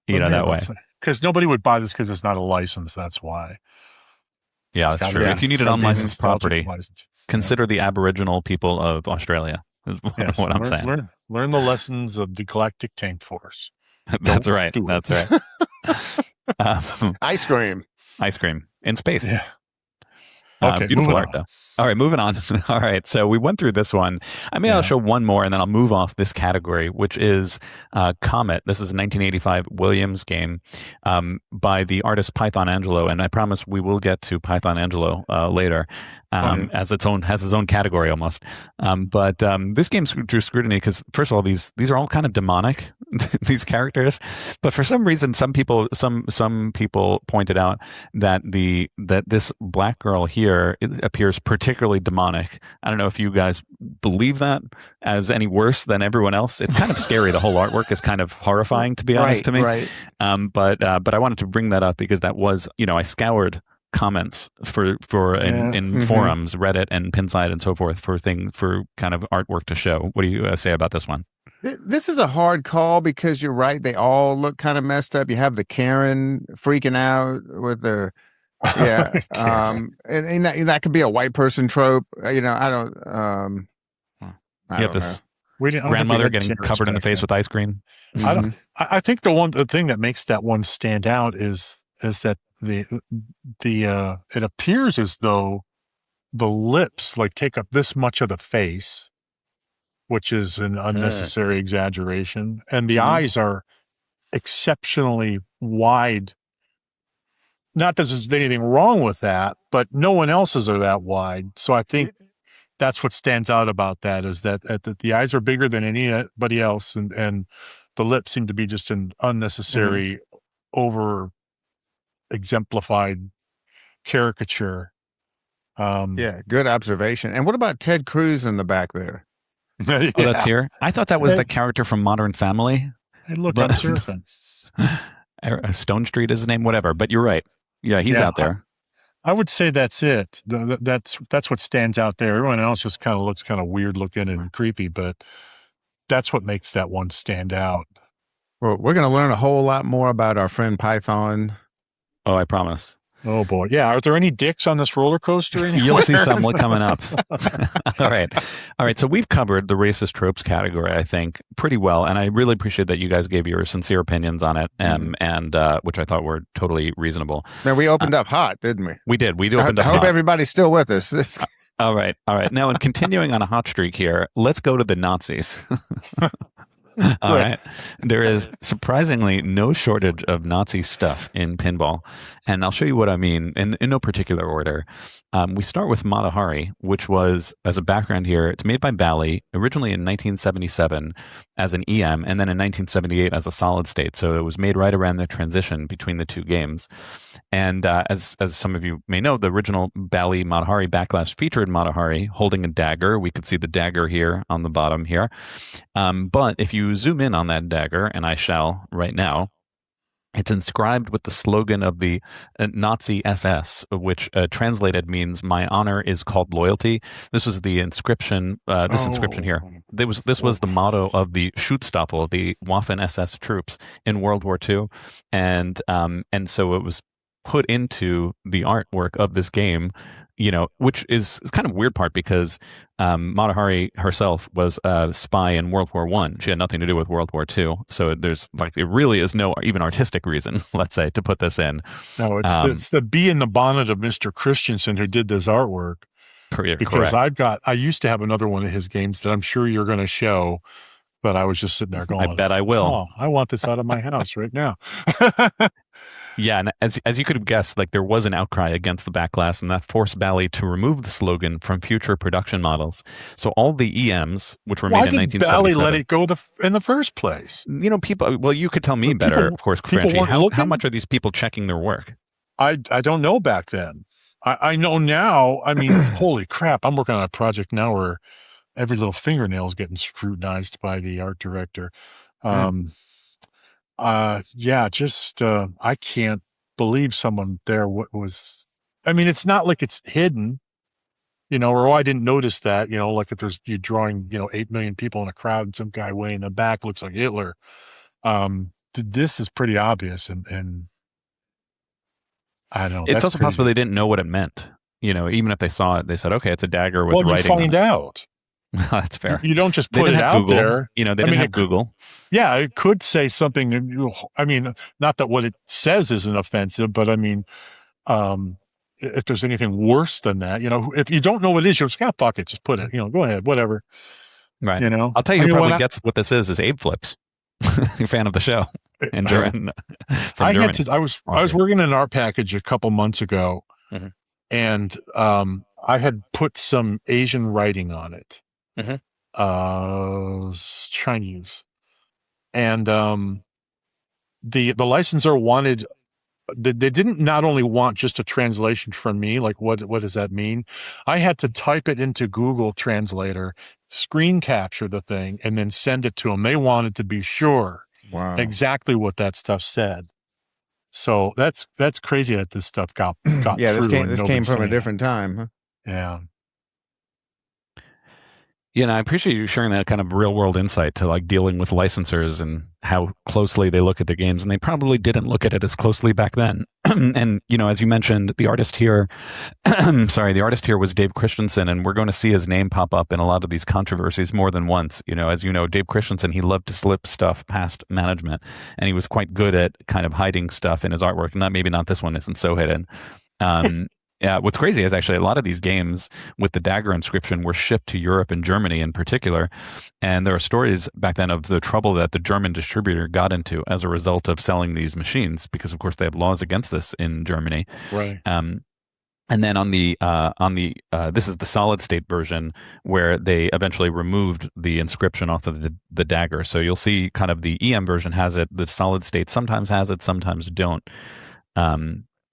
C: That way.
B: Because nobody would buy this because it's not a license. That's why.
C: Yeah, that's true. If you need an unlicensed property, consider the Aboriginal people of Australia. Is what I'm saying.
B: Learn the lessons of the Galactic Tank Force.
C: That's right. That's right.
A: Ice cream
C: in space.
B: Yeah. Okay,
C: beautiful art, though. All right, moving on. All right, so we went through this one. I'll show one more, and then I'll move off this category, which is Comet. This is a 1985 Williams game by the artist Python Angelo, and I promise we will get to Python Angelo later, as has its own category almost. But this game drew scrutiny because, first of all, these are all kind of demonic, these characters. But for some reason, some people pointed out that this black girl here appears particularly demonic. I don't know if you guys believe that as any worse than everyone else. It's kind of scary. The whole artwork is kind of horrifying, to be honest, to me.
A: Right.
C: But I wanted to bring that up because that was, I scoured comments in forums, Reddit and Pinside and so forth for kind of artwork to show. What do you say about this one?
A: This is a hard call because you're right. They all look kind of messed up. You have the Karen freaking out with their, and that could be a white person trope. I don't
C: this grandmother getting covered in the face with ice cream.
B: I think the thing that makes that one stand out is that it appears as though the lips take up this much of the face, which is an unnecessary exaggeration, and the eyes are exceptionally wide. Not that there's anything wrong with that, but no one else's are that wide. So I think that's what stands out about that is that the eyes are bigger than anybody else, and the lips seem to be just an unnecessary, over exemplified caricature.
A: Good observation. And what about Ted Cruz in the back there?
C: Oh, that's here. I thought that was the character from Modern Family.
B: Hey, look, I'm surfing.
C: Stone Street is his name, whatever. But you're right. Yeah, he's out there.
B: I would say that's it. That's what stands out there. Everyone else just kind of looks kind of weird looking and creepy, but that's what makes that one stand out.
A: Well, we're going to learn a whole lot more about our friend Python.
C: Oh, I promise.
B: Oh boy. Yeah. Are there any dicks on this roller coaster anywhere?
C: You'll see some coming up. All right. So we've covered the racist tropes category, I think, pretty well. And I really appreciate that you guys gave your sincere opinions on it, and which I thought were totally reasonable.
A: Man, we opened up hot, didn't we?
C: We did. We opened up hot.
A: I hope everybody's still with us.
C: All right. Now, in continuing on a hot streak here, let's go to the Nazis. All right. There is surprisingly no shortage of Nazi stuff in pinball. And I'll show you what I mean in no particular order. We start with Mata Hari, which was, as a background here, it's made by Bally, originally in 1977 as an EM, and then in 1978 as a solid state. So it was made right around the transition between the two games. And as some of you may know, the original Bally Mata Hari backlash featured Mata Hari holding a dagger. We could see the dagger here on the bottom here. But if you you zoom in on that dagger, and I shall right now, it's inscribed with the slogan of the Nazi SS, which translated means "My honor is called loyalty." This was the inscription. Inscription here. This was the motto of the Schutzstaffel, the Waffen SS troops in World War II, and so it was put into the artwork of this game. Which is kind of weird part because Mata Hari herself was a spy in World War I. She had nothing to do with World War II. So there's it really is no even artistic reason, let's say, to put this in.
B: No, it's the bee in the bonnet of Mr. Christensen who did this artwork. Because
C: correct.
B: I used to have another one of his games that I'm sure you're going to show, but I was just sitting there going,
C: I bet I will.
B: Oh, I want this out of my house right now.
C: Yeah, and as you could have guessed, there was an outcry against the backglass, and that forced Bally to remove the slogan from future production models. So all the EMs, which were made in 1977,
B: Bally let it go in the first place?
C: People. Well, you could tell me better, of course, Franchi. How much are these people checking their work?
B: I don't know back then. I know now. I mean, holy crap! I'm working on a project now where every little fingernail is getting scrutinized by the art director. I can't believe someone there was. I mean, it's not like it's hidden, or I didn't notice that, like if you're drawing, 8 million people in a crowd and some guy way in the back looks like Hitler. This is pretty obvious, and I don't know.
C: It's also possible they didn't know what it meant. Even if they saw it, they said, "Okay, it's a dagger with writing."
B: Well, you find out.
C: That's fair.
B: You don't just put it out
C: Google.
B: there.
C: They didn't have Google.
B: Yeah, it could say something. I mean, not that what it says isn't offensive, but I mean, if there's anything worse than that, if you don't know what it is, you're just, fuck it, just put it. Go ahead, whatever.
C: Right. I'll tell you who probably gets what this is Abe Flips. You're a fan of the show. And
B: I was working in an art package a couple months ago, and I had put some Asian writing on it. Chinese, and the licensor wanted. They didn't not only want just a translation from me, like what does that mean? I had to type it into Google Translator, screen capture the thing, and then send it to them. They wanted to be sure exactly what that stuff said. So that's crazy that this stuff got
A: yeah.
B: Through
A: This came from a different time. Huh?
B: Yeah.
C: Yeah, and I appreciate you sharing that kind of real world insight to dealing with licensors and how closely they look at their games. And they probably didn't look at it as closely back then. And, as you mentioned, the artist here, the artist here was Dave Christensen, and we're going to see his name pop up in a lot of these controversies more than once. As you know, Dave Christensen, he loved to slip stuff past management, and he was quite good at kind of hiding stuff in his artwork. Maybe not this one isn't so hidden. Yeah, what's crazy is actually a lot of these games with the dagger inscription were shipped to Europe and Germany in particular. And there are stories back then of the trouble that the German distributor got into as a result of selling these machines, because of course they have laws against this in Germany.
B: Right.
C: And then on the this is the solid state version where they eventually removed the inscription off of the dagger. So you'll see kind of the EM version has it, the solid state sometimes has it, sometimes don't.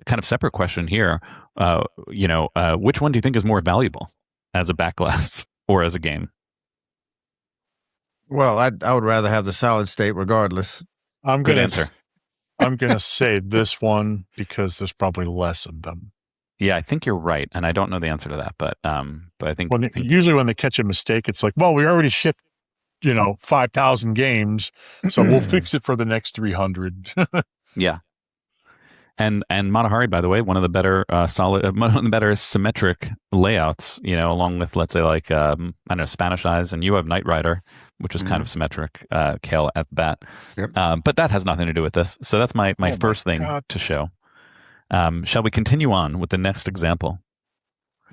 C: Kind of separate question here. Which one do you think is more valuable as a backglass or as a game?
A: Well, I would rather have the solid state regardless.
B: I'm going to say this one because there's probably less of them.
C: Yeah, I think you're right, and I don't know the answer to that, but I think
B: usually when they catch a mistake, it's like, well, we already shipped 5,000 games, so we'll fix it for the next 300.
C: Yeah. And Mata Hari, by the way, one of the better one of the better symmetric layouts, along with, let's say, Spanish Eyes, and you have Knight Rider, which is kind of symmetric, Cale at that. Yep. But that has nothing to do with this. So that's my first thing to show. Shall we continue on with the next example?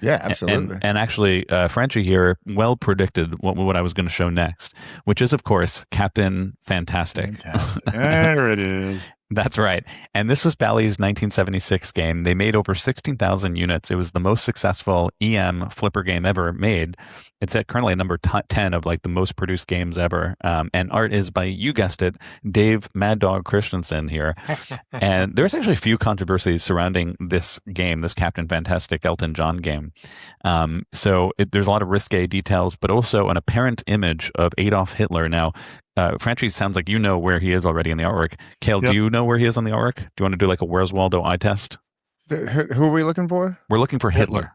A: Yeah, absolutely.
C: And actually, Franchi here well predicted what I was going to show next, which is, of course, Captain Fantastic.
B: There it is.
C: That's right. And this was Bally's 1976 game. They made over 16,000 units. It was the most successful EM flipper game ever made. It's currently at number 10 of the most produced games ever. And art is by, you guessed it, Dave Mad Dog Christensen here. And there's actually a few controversies surrounding this game, this Captain Fantastic Elton John game. So there's a lot of risque details, but also an apparent image of Adolf Hitler. Now, Franchi sounds like you know where he is already in the artwork. Cale,
B: Yep.
C: do you know where he is on the artwork? Do you want to do like a Where's Waldo eye test?
A: Who are we looking for?
C: We're looking for Hitler.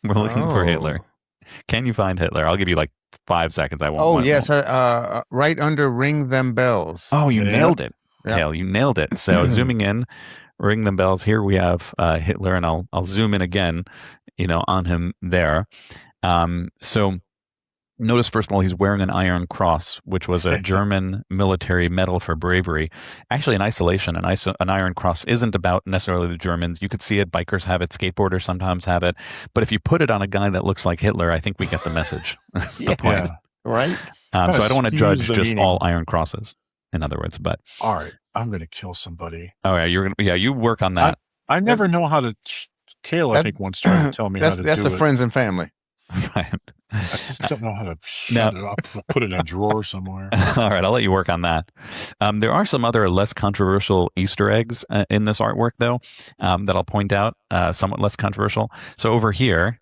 C: We're looking for Hitler. Can you find Hitler? I'll give you like 5 seconds. I won't.
A: Oh, yes. Right under Ring Them Bells.
C: Oh, you nailed it,
A: Yep.
C: Cale. You nailed it. So zooming in, Ring Them Bells. Here we have Hitler, and I'll zoom in again, on him there. So notice, first of all, he's wearing an Iron Cross, which was a German military medal for bravery. Actually, in isolation, an Iron Cross isn't about necessarily the Germans. You could see it. Bikers have it. Skateboarders sometimes have it. But if you put it on a guy that looks like Hitler, I think we get the message. That's the point.
B: Yeah.
A: Right?
C: So I don't want to judge
B: the
C: just
B: meaning.
C: all Iron Crosses, in other words. But
B: All right, I'm going to kill somebody.
C: oh yeah, you work on that.
B: I never know how to. Cale, I think, once tried to tell me how to do it.
A: That's the friends and family.
C: Right.
B: I just don't know how to shut it up. Put it in a drawer somewhere.
C: All right, I'll let you work on that. There are some other less controversial Easter eggs in this artwork, though, that I'll point out, somewhat less controversial. So over here,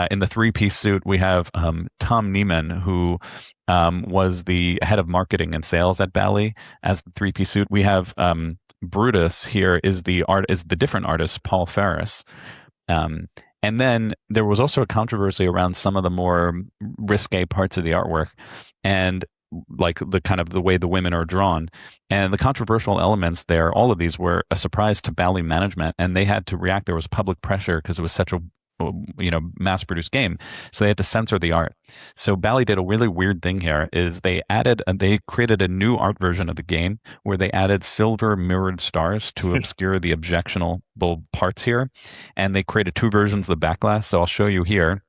C: in the three-piece suit, we have Tom Neiman, who was the head of marketing and sales at Bally as the three-piece suit. We have Brutus here is the different artist, Paul Ferris. And then there was also a controversy around some of the more risque parts of the artwork, and like the way the women are drawn. And the controversial elements there, all of these were a surprise to Bally management, and they had to react. There was public pressure because it was such a mass-produced game, so they had to censor the art. So Bally did a really weird thing here, is they created a new art version of the game where they added silver mirrored stars to obscure the objectionable parts here, and they created two versions of the backglass. So I'll show you here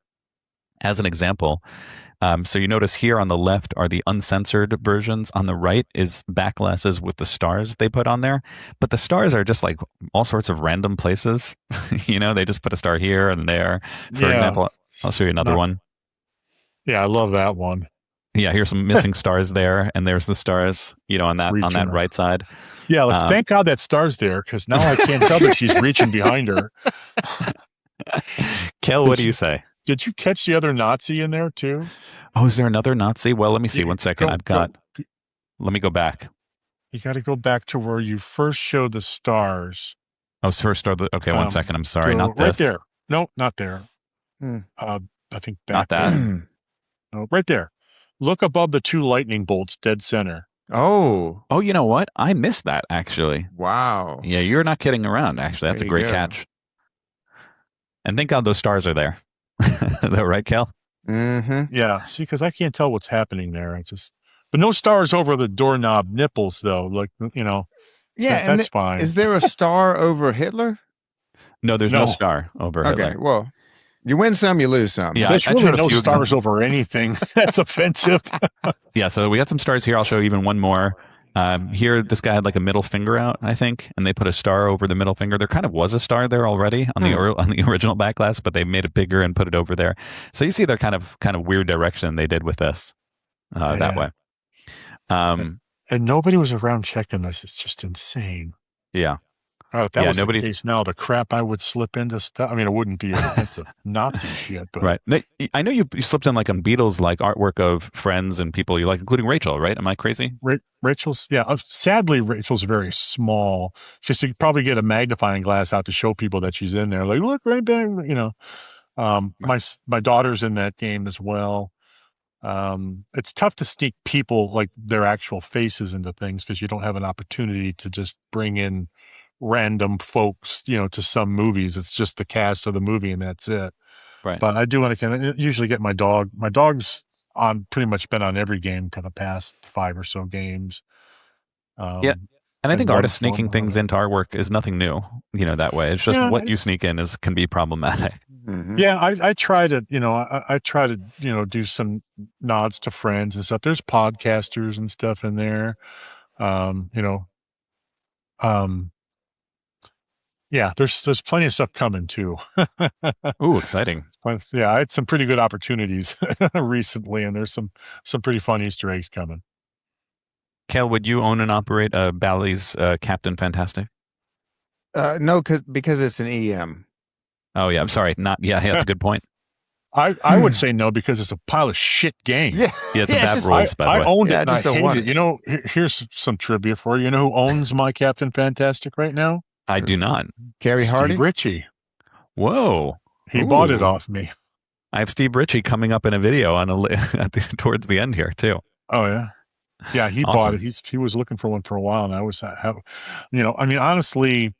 C: as an example. So you notice here on the left are the uncensored versions. On the right is backglasses with the stars they put on there. But the stars are just like all sorts of random places. They just put a star here and there. For example, I'll show you another one.
B: Yeah, I love that one.
C: Yeah, here's some missing stars there, and there's the stars, on that right side.
B: Yeah, thank God that star's there, because now I can't tell that she's reaching behind her.
C: Cale, what do you say?
B: Did you catch the other Nazi in there too?
C: Oh, is there another Nazi? Well, let me see. 1 second. Let me go back.
B: You got to go back to where you first showed the stars.
C: Oh, first star. Okay, 1 second. I'm sorry. Not
B: right
C: this.
B: there. No, not there. I think back.
C: Not that.
B: No, right there. Look above the two lightning bolts, dead center.
A: Oh,
C: you know what? I missed that, actually.
A: wow.
C: Yeah, you're not kidding around, actually. That's a great catch. And thank God those stars are there. That right, Cale?
A: Mm-hmm.
B: Yeah, see, because I can't tell what's happening there. But no stars over the doorknob nipples, though. Like,
A: Yeah,
B: that's fine.
A: Is there a star over Hitler?
C: No, there's no star over Hitler.
A: Okay, well, you win some, you lose some.
B: Yeah, there's really no stars over anything. That's offensive.
C: Yeah, so we got some stars here. I'll show you even one more. Here, this guy had like a middle finger out, I think, and they put a star over the middle finger. There kind of was a star there already on the original backglass, but they made it bigger and put it over there. So you see their kind of weird direction they did with this that way.
B: And nobody was around checking this. It's just insane.
C: Yeah.
B: If that was the case now, the crap I would slip into stuff. I mean, it wouldn't be offensive Nazi shit, but
C: right. I know you slipped in like on Beatles, like artwork of friends and people you like, including Rachel, right? Am I crazy?
B: Rachel's, yeah. Sadly, Rachel's very small. Just to probably get a magnifying glass out to show people that she's in there. Like, look right there. My daughter's in that game as well. It's tough to sneak people like their actual faces into things because you don't have an opportunity to just bring in random folks, to some movies. It's just the cast of the movie and that's it.
C: Right.
B: But I do want to usually get my dog. My dog's pretty much been on every game for the past 5 or so games.
C: Yeah. And I think artists sneaking things into our work is nothing new, that way. It's just what you sneak in can be problematic.
B: Mm-hmm. Yeah. I try to, I try to, do some nods to friends and stuff. There's podcasters and stuff in there. Yeah, there's plenty of stuff coming too.
C: Ooh, exciting!
B: Yeah, I had some pretty good opportunities recently, and there's some pretty fun Easter eggs coming.
C: Cale, would you own and operate Bally's Captain Fantastic?
A: No, because it's an EM.
C: Oh yeah, I'm sorry. Not yeah. That's a good point.
B: I would say no because it's a pile of shit game.
A: Yeah,
C: it's bad rules. By the
B: I
C: way,
B: owned it
A: I
B: and I
A: just don't
B: hated
A: want
B: it. You know, here's some trivia for you. You know who owns my Captain Fantastic right now?
C: I do not.
A: Carrie Hardy.
B: Steve Ritchie.
C: Whoa.
B: He bought it off me.
C: I have Steve Ritchie coming up in a video on towards the end here too.
B: Oh yeah, yeah. He
C: Awesome.
B: bought it. He was looking for one for a while, and I was, I mean, honestly,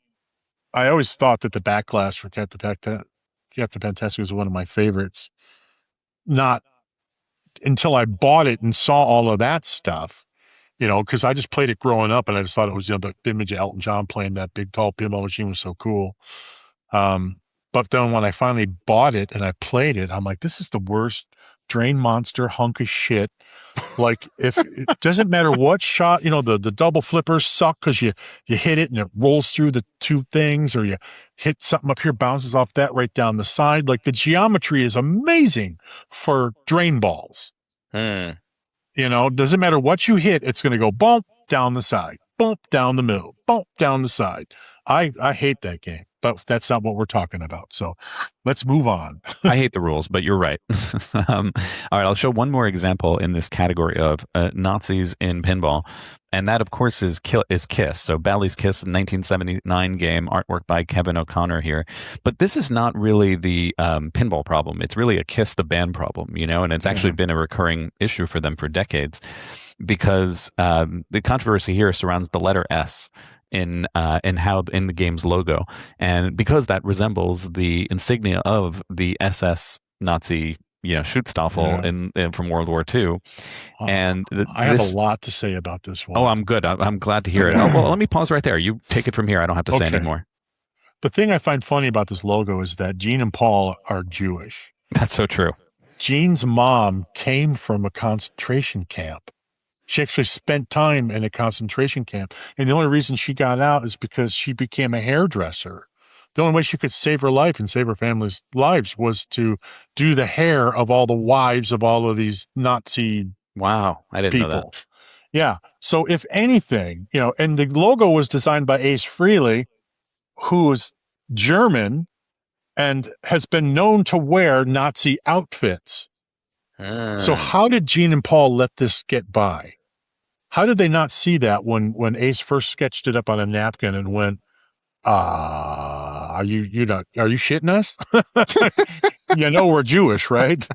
B: I always thought that the backglass for Captain Fantastic was one of my favorites. Not until I bought it and saw all of that stuff, because I just played it growing up, and I just thought it was, the image of Elton John playing that big, tall pinball machine was so cool. But then when I finally bought it and I played it, I'm like, this is the worst drain monster hunk of shit. Like, if it doesn't matter what shot, the double flippers suck because you hit it and it rolls through the two things, or you hit something up here, bounces off that right down the side. Like, the geometry is amazing for drain balls. Doesn't matter what you hit, it's going to go bump down the side, bump down the middle, bump down the side. I hate that game, but that's not what we're talking about. So let's move on.
C: I hate the rules, but you're right. All right, I'll show one more example in this category of Nazis in pinball. And that, of course, is Kiss. So Bally's Kiss, 1979 game, artwork by Kevin O'Connor here. But this is not really the pinball problem. It's really a Kiss the band problem, and it's actually been a recurring issue for them for decades, because the controversy here surrounds the letter S in the game's logo, and because that resembles the insignia of the SS Nazi Schutzstaffel from World War II. And
B: I have a lot to say about this one.
C: Oh, I'm good. I'm glad to hear it. Well, let me pause right there. You take it from here. I don't have to say anymore.
B: The thing I find funny about this logo is that Gene and Paul are Jewish.
C: That's so true.
B: Gene's mom came from a concentration camp. She actually spent time in a concentration camp. And the only reason she got out is because she became a hairdresser. The only way she could save her life and save her family's lives was to do the hair of all the wives of all of these Nazi
C: Wow, I didn't know that.
B: Yeah. So if anything, and the logo was designed by Ace Frehley, who is German and has been known to wear Nazi outfits. So how did Gene and Paul let this get by? How did they not see that when Ace first sketched it up on a napkin and went, are you shitting us? We're Jewish, right?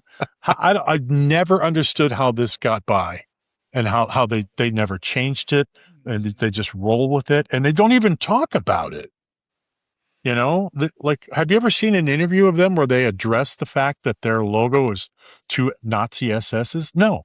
B: I never understood how this got by, and how they never changed it, and they just roll with it, and they don't even talk about it. Like, have you ever seen an interview of them where they address the fact that their logo is two Nazi SS's? No.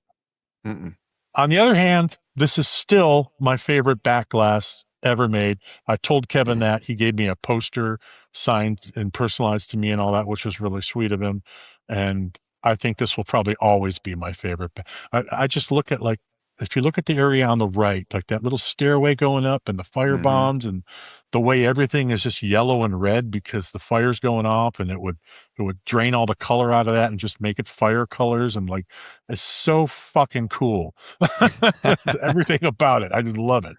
A: Mm-mm.
B: On the other hand, this is still my favorite backglass ever made. I told Kevin that. He gave me a poster signed and personalized to me and all that, which was really sweet of him. And I think this will probably always be my favorite. I just look at, like, if you look at the area on the right, like that little stairway going up and the fire bombs and the way everything is just yellow and red because the fire's going off, and it would drain all the color out of that and just make it fire colors. And like, it's so fucking cool. Everything about it. I just love it.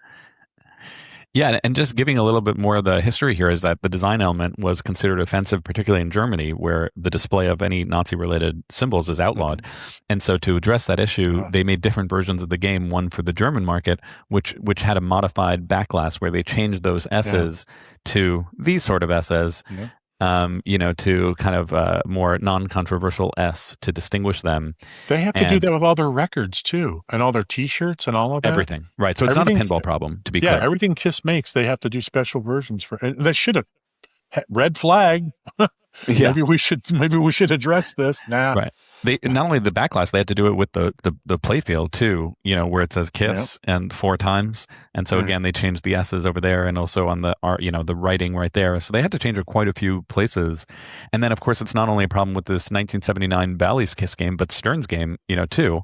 C: Yeah, and just giving a little bit more of the history here is that the design element was considered offensive, particularly in Germany, where the display of any Nazi-related symbols is outlawed. And so to address that issue, they made different versions of the game, one for the German market, which had a modified backglass where they changed those S's to these sort of S's, to kind of more non-controversial S to distinguish them.
B: They have to do that with all their records too, and all their T-shirts and all of that.
C: Everything, right? So it's not a pinball problem, to be clear.
B: Yeah, everything Kiss makes, they have to do special versions for. And they should have red flag.
C: Yeah.
B: Maybe we should address this. Nah.
C: Right. They not only the backglass, they had to do it with the playfield too, where it says Kiss and 4 times. And so again, they changed the S's over there and also on the the writing right there. So they had to change it quite a few places. And then of course it's not only a problem with this 1979 Bally's Kiss game, but Stern's game, too.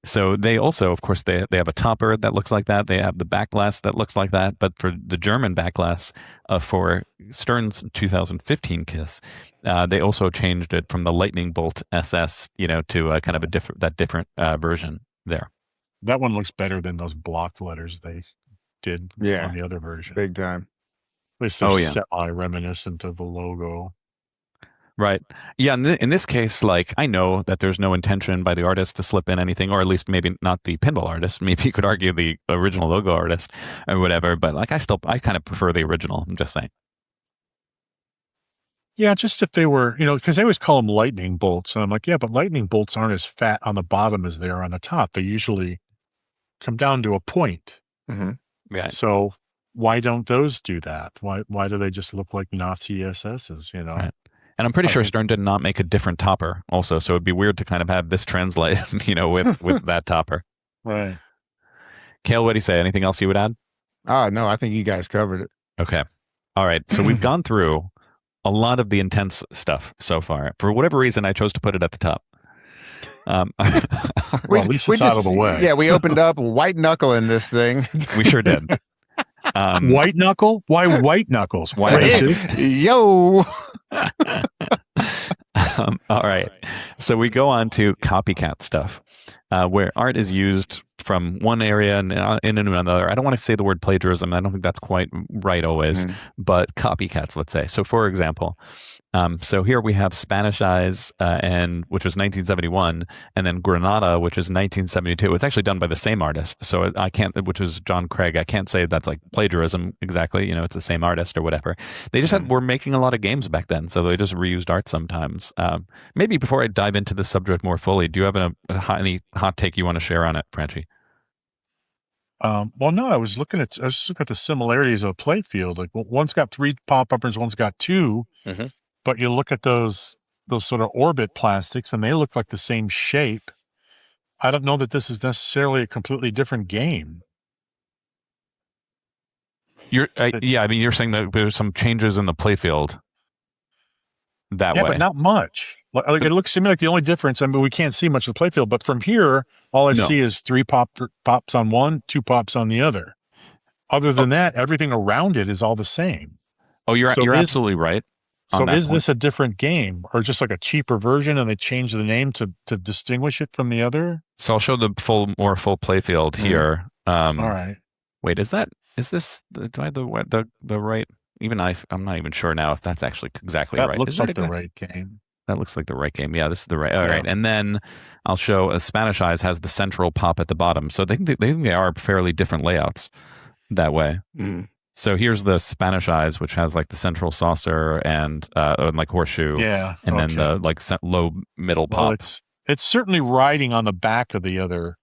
C: So they also, of course, they have a topper that looks like that. They have the backglass that looks like that. But for the German backglass for Stern's 2015 Kiss, they also changed it from the lightning bolt SS, to kind of a different version there.
B: That one looks better than those blocked letters they did on the other version.
A: Big time.
B: At least they're semi-reminiscent of the logo.
C: Right. Yeah. In this case, like, I know that there's no intention by the artist to slip in anything, or at least maybe not the pinball artist. Maybe you could argue the original logo artist or whatever. But like, I kind of prefer the original. I'm just saying.
B: Yeah, just if they were, because they always call them lightning bolts. And I'm like, yeah, but lightning bolts aren't as fat on the bottom as they are on the top. They usually come down to a point.
C: Mm-hmm. Yeah.
B: So why don't those do that? Why do they just look like Nazi SSs,
C: Right. And I'm pretty sure Stern did not make a different topper also. So it'd be weird to kind of have this translate, with that topper.
B: Right.
C: Cale, what do you say? Anything else you would add?
A: Oh, no, I think you guys covered it.
C: Okay. All right. So we've gone through a lot of the intense stuff so far. For whatever reason, I chose to put it at the top.
B: Well, at least it's out of the way.
A: Yeah, we opened up white knuckle in this thing.
C: We sure did.
B: White knuckle? Why white knuckles?
C: Why
B: racist?
A: Yo.
C: All right. So we go on to copycat stuff, where art is used from one area and into another. I don't want to say the word plagiarism. I don't think that's quite right always, but copycats, let's say. So for example, so here we have Spanish Eyes, which was 1971, and then Granada, which is 1972. It's actually done by the same artist. So which was John Craig. I can't say that's like plagiarism exactly. It's the same artist or whatever. They just were making a lot of games back then. So they just reused art sometimes. Maybe before I dive into this subject more fully, do you have any hot take you want to share on it, Franchi?
B: Well, no, I was just looking at the similarities of a playfield. Like one's got 3 pop-uppers, one's got 2. Mm-hmm. But you look at those sort of orbit plastics, and they look like the same shape. I don't know that this is necessarily a completely different game.
C: You're saying that there's some changes in the playfield that way.
B: Yeah, but not much. Like it looks to me like the only difference. I mean, we can't see much of the playfield, but from here, all I see is 3 pops on one, 2 pops on the other. Other than that, everything around it is all the same.
C: Oh, you're absolutely right.
B: So is this a different game, or just like a cheaper version, and they changed the name to distinguish it from the other?
C: So I'll show the more full playfield here.
B: All right.
C: Wait, do I have the right? Even I'm not even sure now if that's actually exactly right.
B: That looks like the right game.
C: That looks like the right game. Yeah, this is the right. All right, and then I'll show Spanish Eyes has the central pop at the bottom. So they think they are fairly different layouts that way. Mm. So here's the Spanish Eyes, which has like the central saucer and like horseshoe.
B: Yeah.
C: And then the like low middle pop.
B: Well, it's certainly riding on the back of the other.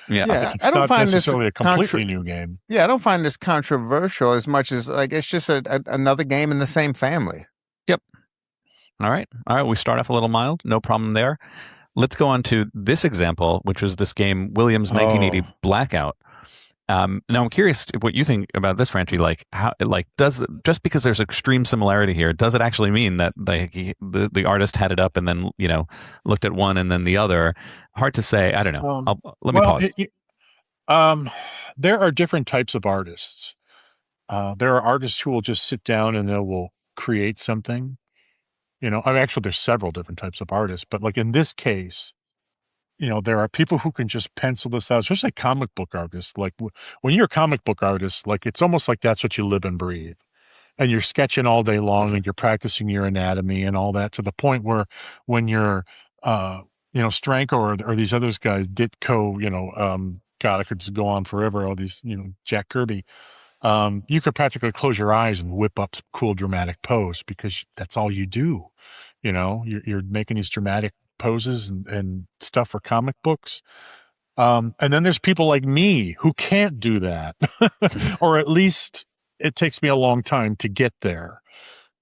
A: Yeah.
B: I don't find this a completely new game.
A: Yeah, I don't find this controversial as much as like it's just another game in the same family.
C: Yep. All right. We start off a little mild. No problem there. Let's go on to this example, which is this game, Williams 1980 Blackout. Now I'm curious what you think about this, Franchi. Like, just because there's extreme similarity here, does it actually mean that the artist had it up and then looked at one and then the other? Hard to say. I don't know. Let me
B: pause. There are different types of artists. There are artists who will just sit down and they will create something. Actually, there's several different types of artists, but like in this case, there are people who can just pencil this out, especially comic book artists. Like when you're a comic book artist, like it's almost like that's what you live and breathe. And you're sketching all day long and you're practicing your anatomy and all that, to the point where when you're, Stranko or these other guys, Ditko, God, I could just go on forever. All these, Jack Kirby, you could practically close your eyes and whip up some cool dramatic pose because that's all you do. You're making these dramatic poses and stuff for comic books. And then there's people like me who can't do that, or at least it takes me a long time to get there.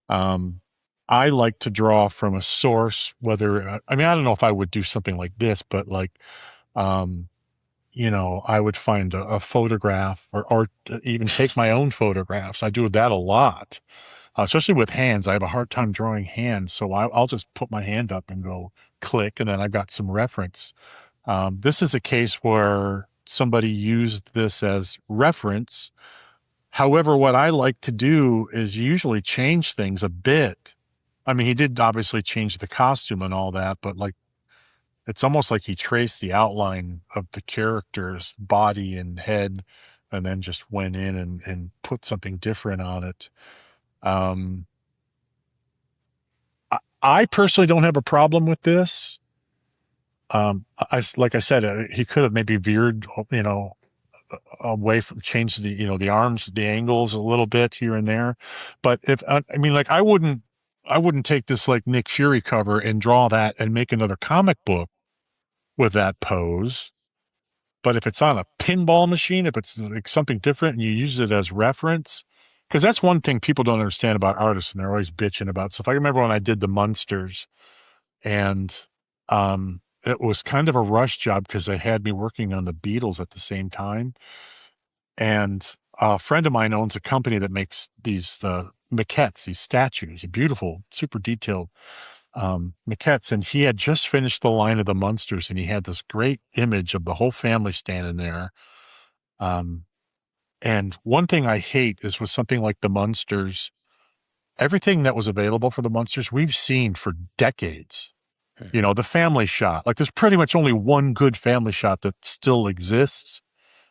B: I like to draw from a source, I don't know if I would do something like this, but like, I would find a photograph or even take my own photographs. I do that a lot. Especially with hands. I have a hard time drawing hands, so I'll just put my hand up and go click, and then I've got some reference. This is a case where somebody used this as reference. However, what I like to do is usually change things a bit. I mean, he did obviously change the costume and all that, but like it's almost like he traced the outline of the character's body and head and then just went in and put something different on it. I personally don't have a problem with this. Like I said, he could have maybe veered, away from, changed the arms, the angles a little bit here and there. But I wouldn't take this like Nick Fury cover and draw that and make another comic book with that pose. But if it's on a pinball machine, if it's like something different and you use it as reference, because that's one thing people don't understand about artists, and they're always bitching about stuff. I remember when I did the Munsters, and it was kind of a rush job because they had me working on the Beatles at the same time. And a friend of mine owns a company that makes these maquettes, these statues, beautiful, super detailed maquettes. And he had just finished the line of the Munsters, and he had this great image of the whole family standing there. And one thing I hate is with something like the Munsters, everything that was available for the Munsters, we've seen for decades. The family shot, like there's pretty much only one good family shot that still exists.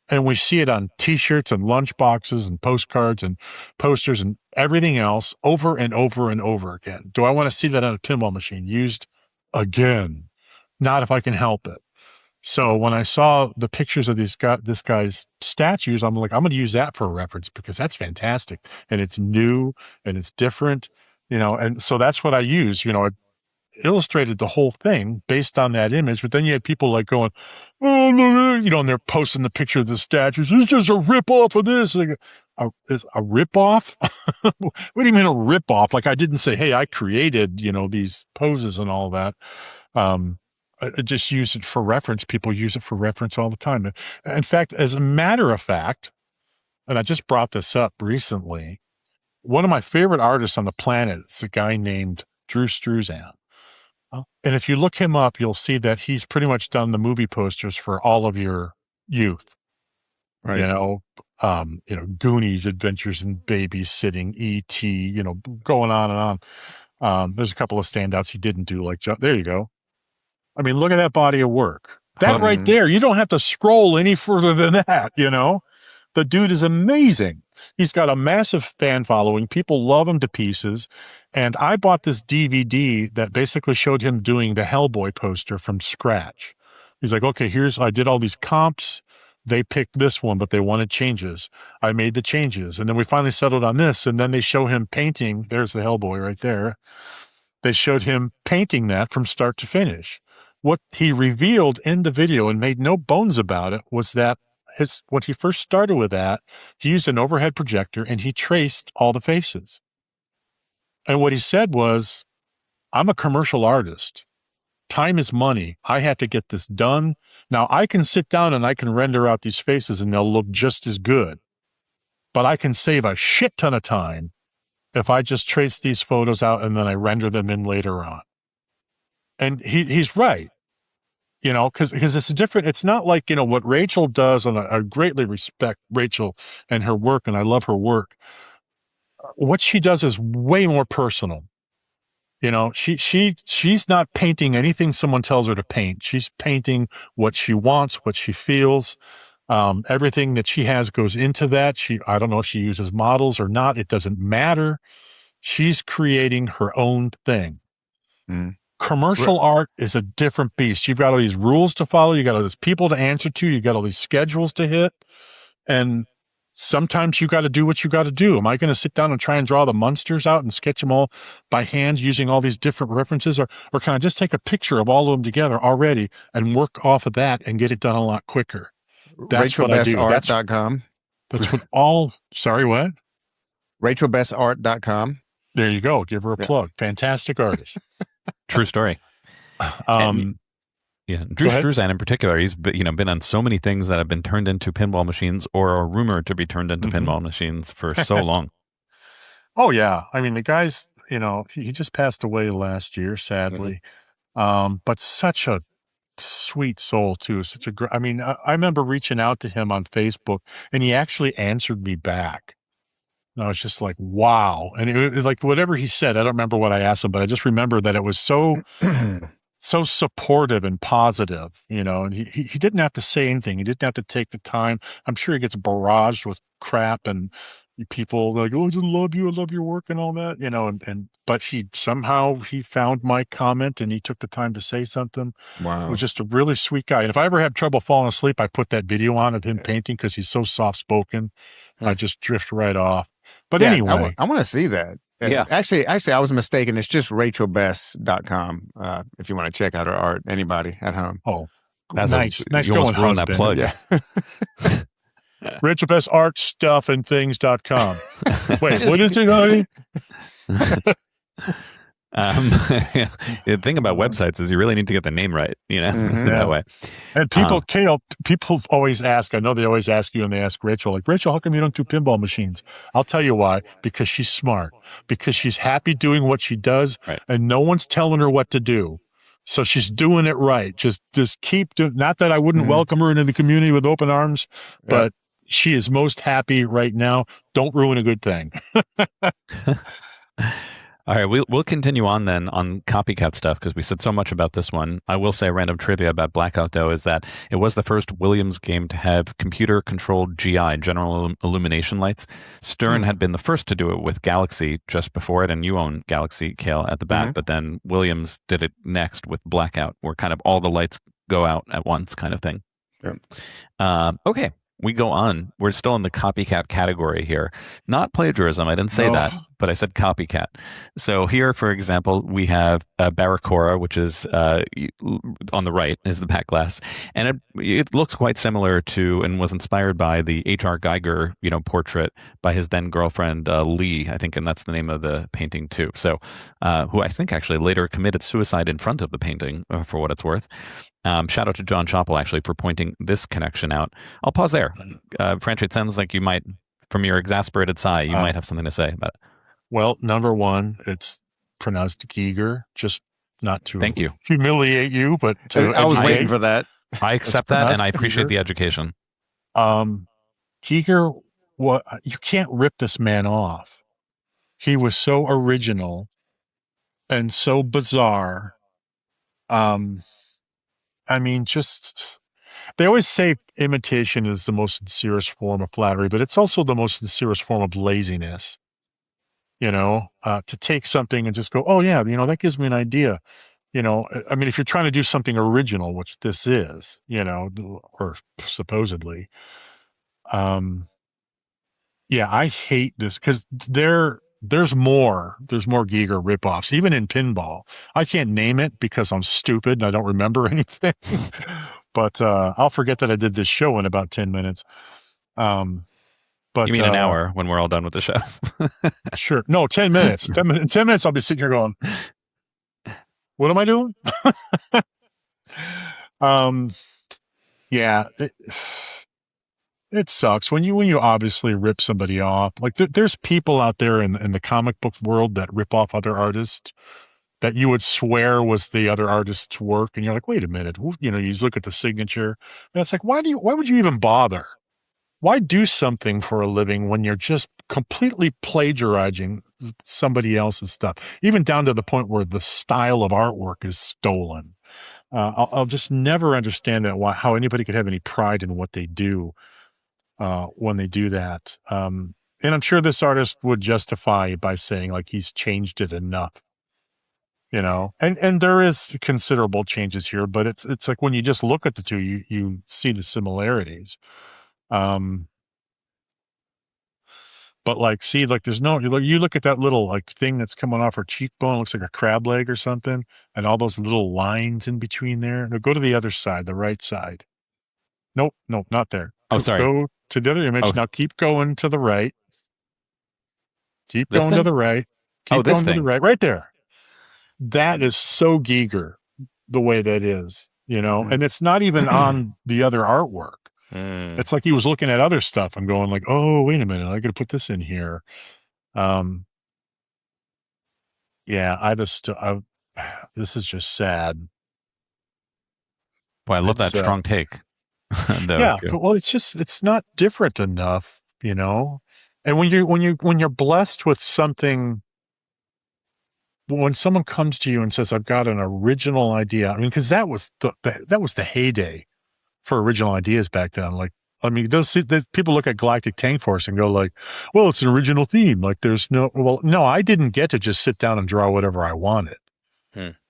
B: And we see it on t-shirts and lunch boxes and postcards and posters and everything else over and over and over again. Do I want to see that on a pinball machine used again? Not if I can help it. So when I saw the pictures of this guy's statues, I'm like, I'm going to use that for a reference because that's fantastic. And it's new and it's different, and so that's what I use. I illustrated the whole thing based on that image, but then you had people like going, oh, and they're posting the picture of the statues. It's just a rip off of this. Like, a rip off? What do you mean a rip off? Like I didn't say, hey, I created, these poses and all that. I just use it for reference. People use it for reference all the time. In fact, as a matter of fact, and I just brought this up recently, one of my favorite artists on the planet is a guy named Drew Struzan. And if you look him up, you'll see that he's pretty much done the movie posters for all of your youth. Right. Goonies, Adventures in Babysitting, E.T., going on and on. There's a couple of standouts he didn't do, like, there you go. I mean, look at that body of work. That right there, you don't have to scroll any further than that, The dude is amazing. He's got a massive fan following. People love him to pieces. And I bought this DVD that basically showed him doing the Hellboy poster from scratch. He's like, okay, I did all these comps. They picked this one, but they wanted changes. I made the changes. And then we finally settled on this. And then they show him painting. There's the Hellboy right there. They showed him painting that from start to finish. What he revealed in the video and made no bones about it was that when he first started with that, he used an overhead projector and he traced all the faces. And what he said was, I'm a commercial artist. Time is money. I have to get this done. Now I can sit down and I can render out these faces and they'll look just as good. But I can save a shit ton of time if I just trace these photos out and then I render them in later on. And he's right. Because it's different. It's not like, what Rachel does, and I greatly respect Rachel and her work, and I love her work. What she does is way more personal. She's not painting anything someone tells her to paint. She's painting what she wants, what she feels. Everything that she has goes into that. I don't know if she uses models or not. It doesn't matter. She's creating her own thing. Mm. Commercial art is a different beast. You've got all these rules to follow. You got all these people to answer to. You got all these schedules to hit. And sometimes you got to do what you got to do. Am I going to sit down and try and draw the Munsters out and sketch them all by hand using all these different references? Or can I just take a picture of all of them together already and work off of that and get it done a lot quicker? That's what I do.
A: RachelBestArt.com.
B: That's what all, sorry, what?
A: RachelBestArt.com.
B: There you go. Give her a plug. Fantastic artist.
C: True story. Drew Struzan in particular, he's been on so many things that have been turned into pinball machines or are rumored to be turned into pinball machines for so long.
B: Oh yeah, I mean the guy's, he just passed away last year, sadly, but such a sweet soul too. Such a great. I mean, I remember reaching out to him on Facebook, and he actually answered me back. And I was just like, wow. And it was like whatever he said, I don't remember what I asked him, but I just remember that it was so supportive and positive, and he didn't have to say anything. He didn't have to take the time. I'm sure he gets barraged with crap and, people like, oh, I love you, I love your work and all that, but he found my comment and he took the time to say something.
A: Wow.
B: He was just a really sweet guy. And if I ever have trouble falling asleep, I put that video on of him painting because he's so soft spoken. I just drift right off. But anyway,
A: I want to see that.
C: Yeah.
A: Actually, I was mistaken. It's just rachelbest.com. If you want to check out her art, anybody at home.
B: Oh,
C: That's
B: nice
C: you almost
B: going,
C: ruined that
B: husband.
C: plug.
A: Yeah.
B: Rachel Best Art Stuff and Things.com. Wait, what is it, honey?
C: The thing about websites is you really need to get the name right, that way.
B: And people always ask, I know they always ask you and they ask Rachel, like, Rachel, how come you don't do pinball machines? I'll tell you why. Because she's smart. Because she's happy doing what she does,
C: right.
B: And no one's telling her what to do. So she's doing it right. Just keep doing, not that I wouldn't welcome her into the community with open arms, but she is most happy right now. Don't ruin a good thing.
C: All right, we'll continue on then on Copycat stuff because we said so much about this one. I will say random trivia about Blackout, though, is that it was the first Williams game to have computer-controlled GI, general illumination lights. Stern had been the first to do it with Galaxy just before it, and you own Galaxy, Cale, at the back, but then Williams did it next with Blackout, where kind of all the lights go out at once kind of thing.
A: Yeah.
C: Okay. We go on. We're still in the copycat category here. Not plagiarism. I didn't say that, but I said copycat. So here, for example, we have Barracora, which is on the right is the backglass. And it looks quite similar to and was inspired by the H.R. Geiger, portrait by his then girlfriend, Lee, I think. And that's the name of the painting too. So who I think actually later committed suicide in front of the painting for what it's worth. Shout out to John Choppel, actually, for pointing this connection out. I'll pause there. Franchi, it sounds like you might, from your exasperated sigh, you might have something to say about it.
B: Well, number one, it's pronounced Geiger, just not to
C: Thank you.
B: humiliate you, but to
A: I was waiting for that.
C: I accept that, and I appreciate the education.
B: Geiger, you can't rip this man off. He was so original and so bizarre. They always say imitation is the most sincerest form of flattery, but it's also the most sincerest form of laziness. To take something and just go, oh yeah, that gives me an idea. If you're trying to do something original, which this is, or supposedly, I hate this because there's more Geiger ripoffs, even in Pinball. I can't name it because I'm stupid and I don't remember anything, but I'll forget that I did this show in about 10 minutes. But
C: you mean an hour when we're all done with the show?
B: Sure. No, 10 minutes. 10 minutes, I'll be sitting here going, what am I doing? It sucks when you obviously rip somebody off. Like there's people out there in the comic book world that rip off other artists that you would swear was the other artist's work, and you're like, wait a minute, you just look at the signature, and it's like, why would you even bother? Why do something for a living when you're just completely plagiarizing somebody else's stuff, even down to the point where the style of artwork is stolen? I'll just never understand that how anybody could have any pride in what they do. When they do that. And I'm sure this artist would justify by saying like he's changed it enough, and there is considerable changes here, but it's like when you just look at the two, you see the similarities. But there's no, you look at that little thing that's coming off her cheekbone, looks like a crab leg or something, and all those little lines in between there. Now go to the other side, the right side. Nope, not there.
C: Oh, sorry.
B: Go to the other image.
C: Oh.
B: Now keep going to the right. Keep
C: This
B: going
C: thing?
B: to the right. Keep
C: this
B: going to
C: thing.
B: the right. Right there. That is so Geiger, the way that is, and it's not even on the other artwork. It's like he was looking at other stuff and going like, oh, wait a minute, I got to put this in here. This is just sad.
C: Well, I love that strong take.
B: Well, it's not different enough, and when you're blessed with something, when someone comes to you and says, I've got an original idea, because that was the heyday for original ideas back then. Like I mean, people look at Galactic Tank Force and go like, well, it's an original theme. Like no, I didn't get to just sit down and draw whatever I wanted.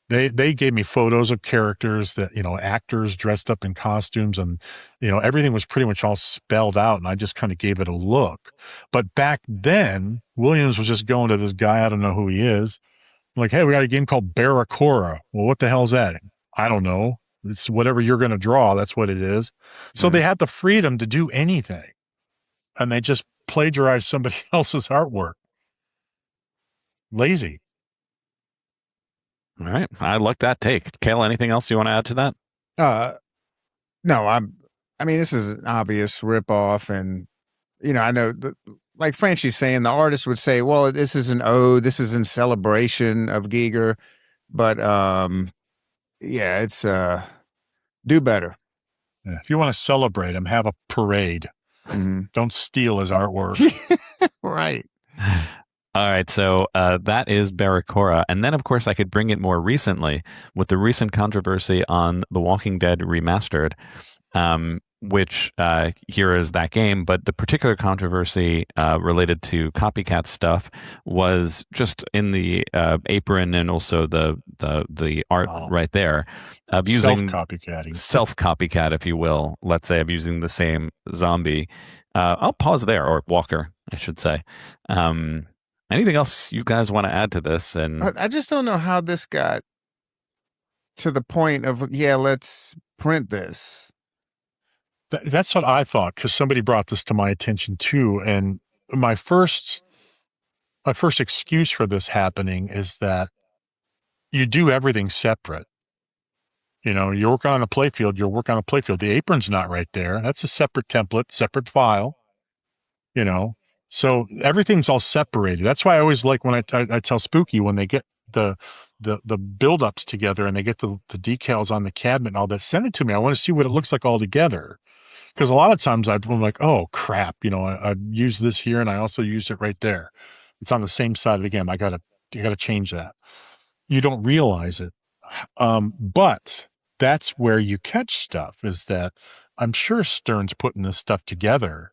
B: They gave me photos of characters that, actors dressed up in costumes, and, everything was pretty much all spelled out, and I just kind of gave it a look. But back then, Williams was just going to this guy, I don't know who he is, like, hey, we got a game called Barracuda. Well, what the hell's that? I don't know. It's whatever you're going to draw. That's what it is. So they had the freedom to do anything, and they just plagiarized somebody else's artwork. Lazy.
C: All right. I like that take. Cale, anything else you want to add to that?
A: No, I mean, this is an obvious ripoff, and, I know, like Franchi's saying, the artist would say, well, this is an ode, this is in celebration of Giger, but, yeah, it's, do better.
B: Yeah, if you want to celebrate him, have a parade. Don't steal his artwork.
A: Right.
C: All right, so that is Barracuda. And then, of course, I could bring it more recently with the recent controversy on The Walking Dead Remastered, which here is that game. But the particular controversy related to Copycat stuff was just in the apron and also the art right there of using self-copycat, if you will. Let's say of using the same zombie. I'll pause there, or Walker, I should say. Anything else you guys want to add to this? And
A: I just don't know how this got to the point of, let's print this.
B: That's what I thought, because somebody brought this to my attention too. And my first excuse for this happening is that you do everything separate. You work on a playfield, you'll work on a playfield. The apron's not right there. That's a separate template, separate file, So everything's all separated. That's why I always like when I tell Spooky, when they get the build-ups together and they get the decals on the cabinet and all that, send it to me. I want to see what it looks like all together. Because a lot of times I'm like, oh, crap, I used this here and I also used it right there. It's on the same side of the game. I gotta change that. You don't realize it. But that's where you catch stuff, is that I'm sure Stern's putting this stuff together,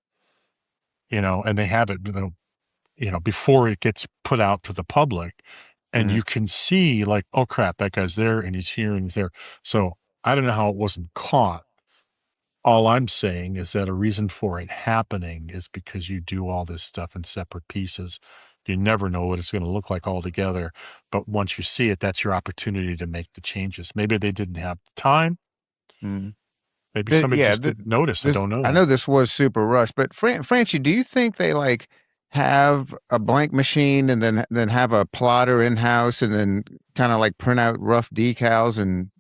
B: and they have it, before it gets put out to the public, and you can see like, oh crap, that guy's there and he's here and he's there. So I don't know how it wasn't caught. All I'm saying is that a reason for it happening is because you do all this stuff in separate pieces. You never know what it's going to look like all together. But once you see it, that's your opportunity to make the changes. Maybe they didn't have the time. Maybe somebody just didn't notice. I don't know.
A: I know this was super rushed, but Franchi, do you think they like have a blank machine and then have a plotter in house and then kind of like print out rough decals and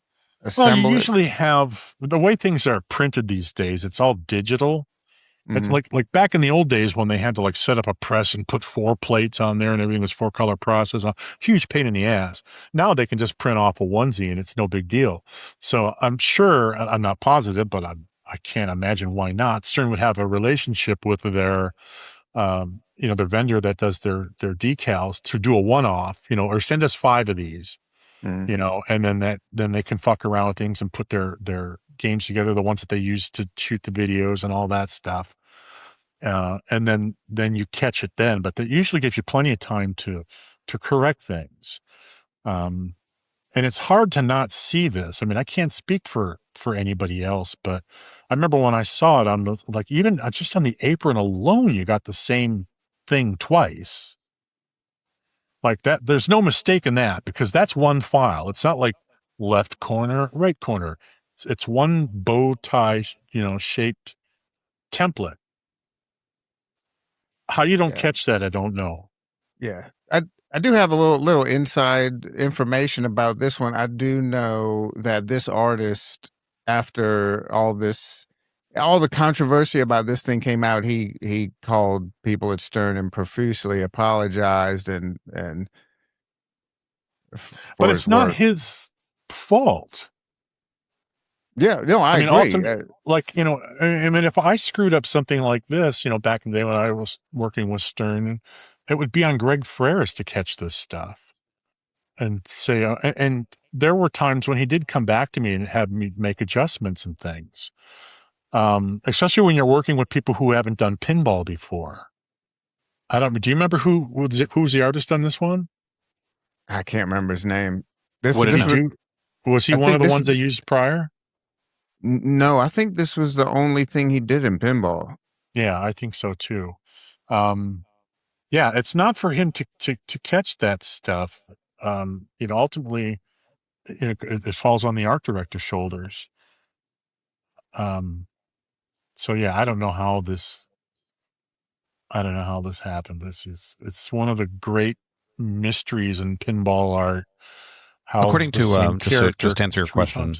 A: assemble
B: Well, you usually have, the way things are printed these days, it's all digital. It's like back in the old days when they had to like set up a press and put 4 plates on there and everything was 4-color process, a huge pain in the ass. Now they can just print off a onesie and it's no big deal. So I'm sure, I'm not positive, but I can't imagine why not. Stern would have a relationship with their, their vendor that does their decals to do a one-off, or send us 5 of these, and then they can fuck around with things and put their games together, the ones that they use to shoot the videos and all that stuff. And then you catch it then, but that usually gives you plenty of time to correct things. And it's hard to not see this. I mean, I can't speak for anybody else, but I remember when I saw it on the, like, even just on the apron alone, you got the same thing twice. Like that, there's no mistake in that, because that's one file. It's not like left corner, right corner. It's one bow tie, shaped template. How you don't catch that, I don't know.
A: Yeah. I do have a little inside information about this one. I do know that this artist, after all the controversy about this thing came out, he called people at Stern and profusely apologized and
B: but it's not his fault.
A: Yeah, no, I agree.
B: I mean, if I screwed up something like this, back in the day when I was working with Stern, it would be on Greg Freres to catch this stuff and say, and there were times when he did come back to me and have me make adjustments and things. especially when you're working with people who haven't done pinball before. Do you remember who was the artist on this one?
A: I can't remember his name.
B: Was he one of the ones they used prior?
A: No, I think this was the only thing he did in pinball.
B: Yeah, I think so too. Yeah, it's not for him to catch that stuff. Ultimately, it falls on the art director's shoulders. So yeah, I don't know how this happened. It's one of the great mysteries in pinball art. How
C: according to just to answer your question,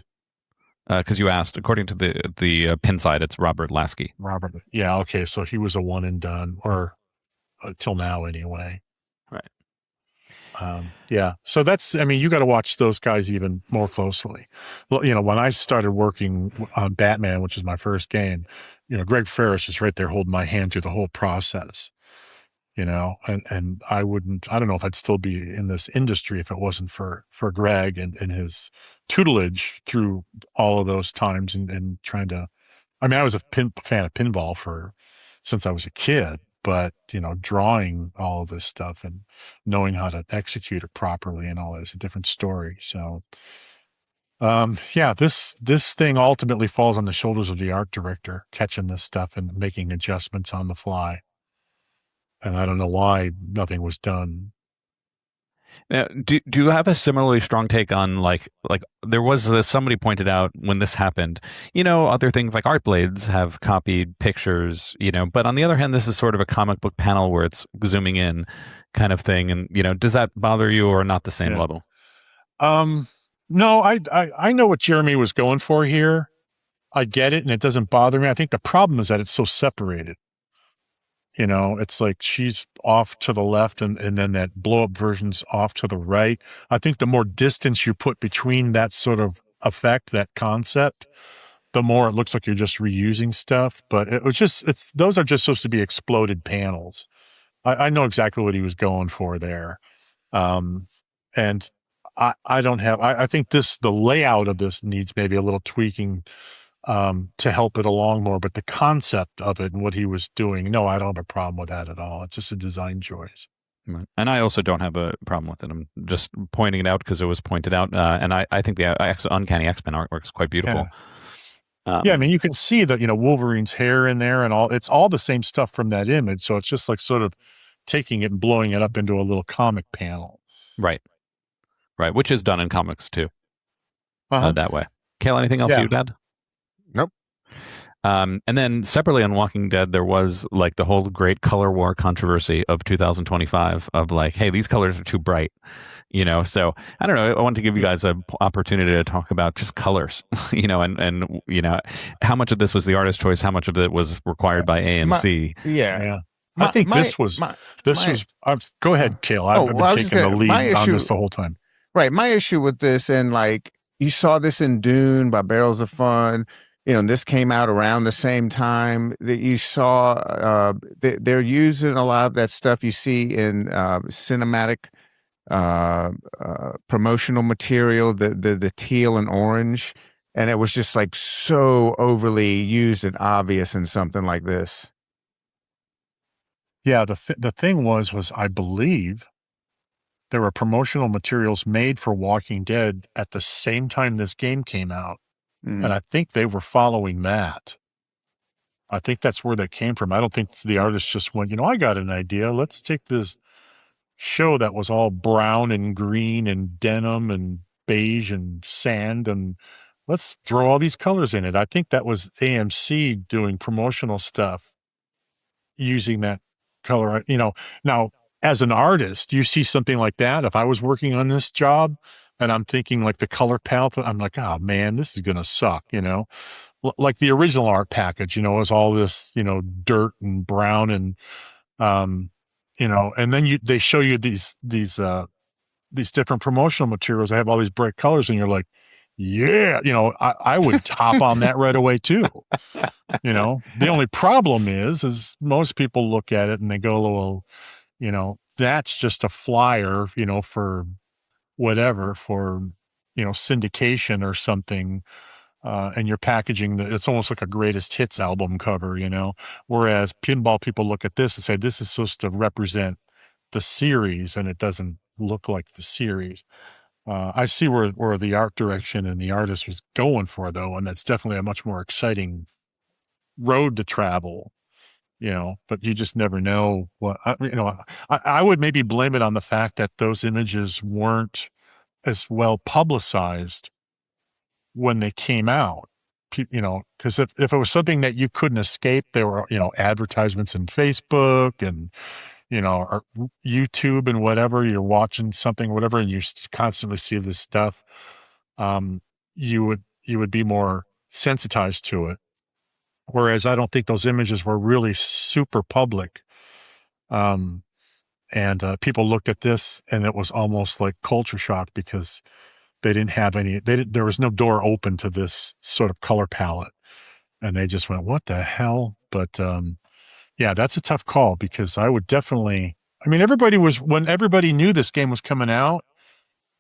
C: because you asked, according to the pin side, it's Robert Lasky.
B: Robert, yeah, okay, so he was a one and done, or till now anyway.
C: Right.
B: Yeah. So you got to watch those guys even more closely. Well, when I started working on Batman, which is my first game, Greg Ferris is right there holding my hand through the whole process, and I don't know if I'd still be in this industry if it wasn't for Greg and his tutelage through all of those times and trying to, I was a fan of pinball since I was a kid. But, drawing all of this stuff and knowing how to execute it properly and all that is a different story. So, this thing ultimately falls on the shoulders of the art director, catching this stuff and making adjustments on the fly. And I don't know why nothing was done.
C: Now, do you have a similarly strong take on like there was somebody pointed out when this happened, other things like art blades have copied pictures, but on the other hand, this is sort of a comic book panel where it's zooming in kind of thing. And, does that bother you or not the same level?
B: No, I know what Jeremy was going for here. I get it. And it doesn't bother me. I think the problem is that it's so separated. It's like she's off to the left and then that blow up version's off to the right. I think the more distance you put between that sort of effect, that concept, the more it looks like you're just reusing stuff. But those are just supposed to be exploded panels. I know exactly what he was going for there. And I think the layout of this needs maybe a little tweaking to help it along more, but the concept of it and what he was doing, no, I don't have a problem with that at all. It's just a design choice.
C: And I also don't have a problem with it. I'm just pointing it out because it was pointed out. And I think the Uncanny X-Men artwork is quite beautiful.
B: Yeah. You can see that, Wolverine's hair in there and it's all the same stuff from that image. So it's just like sort of taking it and blowing it up into a little comic panel.
C: Right. Which is done in comics too. That way. Cale, anything else you'd add?
A: Nope.
C: And then separately on Walking Dead, there was like the whole great color war controversy of 2025 of like, hey, these colors are too bright, so I don't know. I want to give you guys an opportunity to talk about just colors, and how much of this was the artist's choice, how much of it was required by AMC.
B: I think this was. Go ahead, Cale. I've been taking the lead on this the whole time.
A: Right. My issue with this, and like you saw this in Dune by Barrels of Fun, this came out around the same time that you saw. They're using a lot of that stuff you see in cinematic promotional material, the teal and orange, and it was just like so overly used and obvious in something like this.
B: Yeah, the thing was I believe there were promotional materials made for Walking Dead at the same time this game came out. And I think they were following that. I think that's where that came from. I don't think the artist just went, I got an idea. Let's take this show that was all brown and green and denim and beige and sand and let's throw all these colors in it. I think that was AMC doing promotional stuff using that color. Now as an artist, you see something like that. If I was working on this job, and I'm thinking like the color palette, I'm like, oh man, this is going to suck, like the original art package, is all this, dirt and brown and, and then they show you these different promotional materials. They have all these bright colors and you're like, yeah, I would hop on that right away too. The only problem is most people look at it and they go, well, that's just a flyer, for whatever, for syndication or something, and you're packaging it's almost like a greatest hits album cover, whereas pinball people look at this and say, this is supposed to represent the series, and it doesn't look like the series. I see where the art direction and the artist was going for, though, and that's definitely a much more exciting road to travel, but you just never know what, I would maybe blame it on the fact that those images weren't as well publicized when they came out, because if it was something that you couldn't escape, there were, advertisements in Facebook and, or YouTube and whatever, you're watching something, whatever, and you constantly see this stuff, you would be more sensitized to it. Whereas I don't think those images were really super public. And people looked at this and it was almost like culture shock because they didn't have there was no door open to this sort of color palette. And they just went, what the hell? But, yeah, that's a tough call because I would definitely, when everybody knew this game was coming out,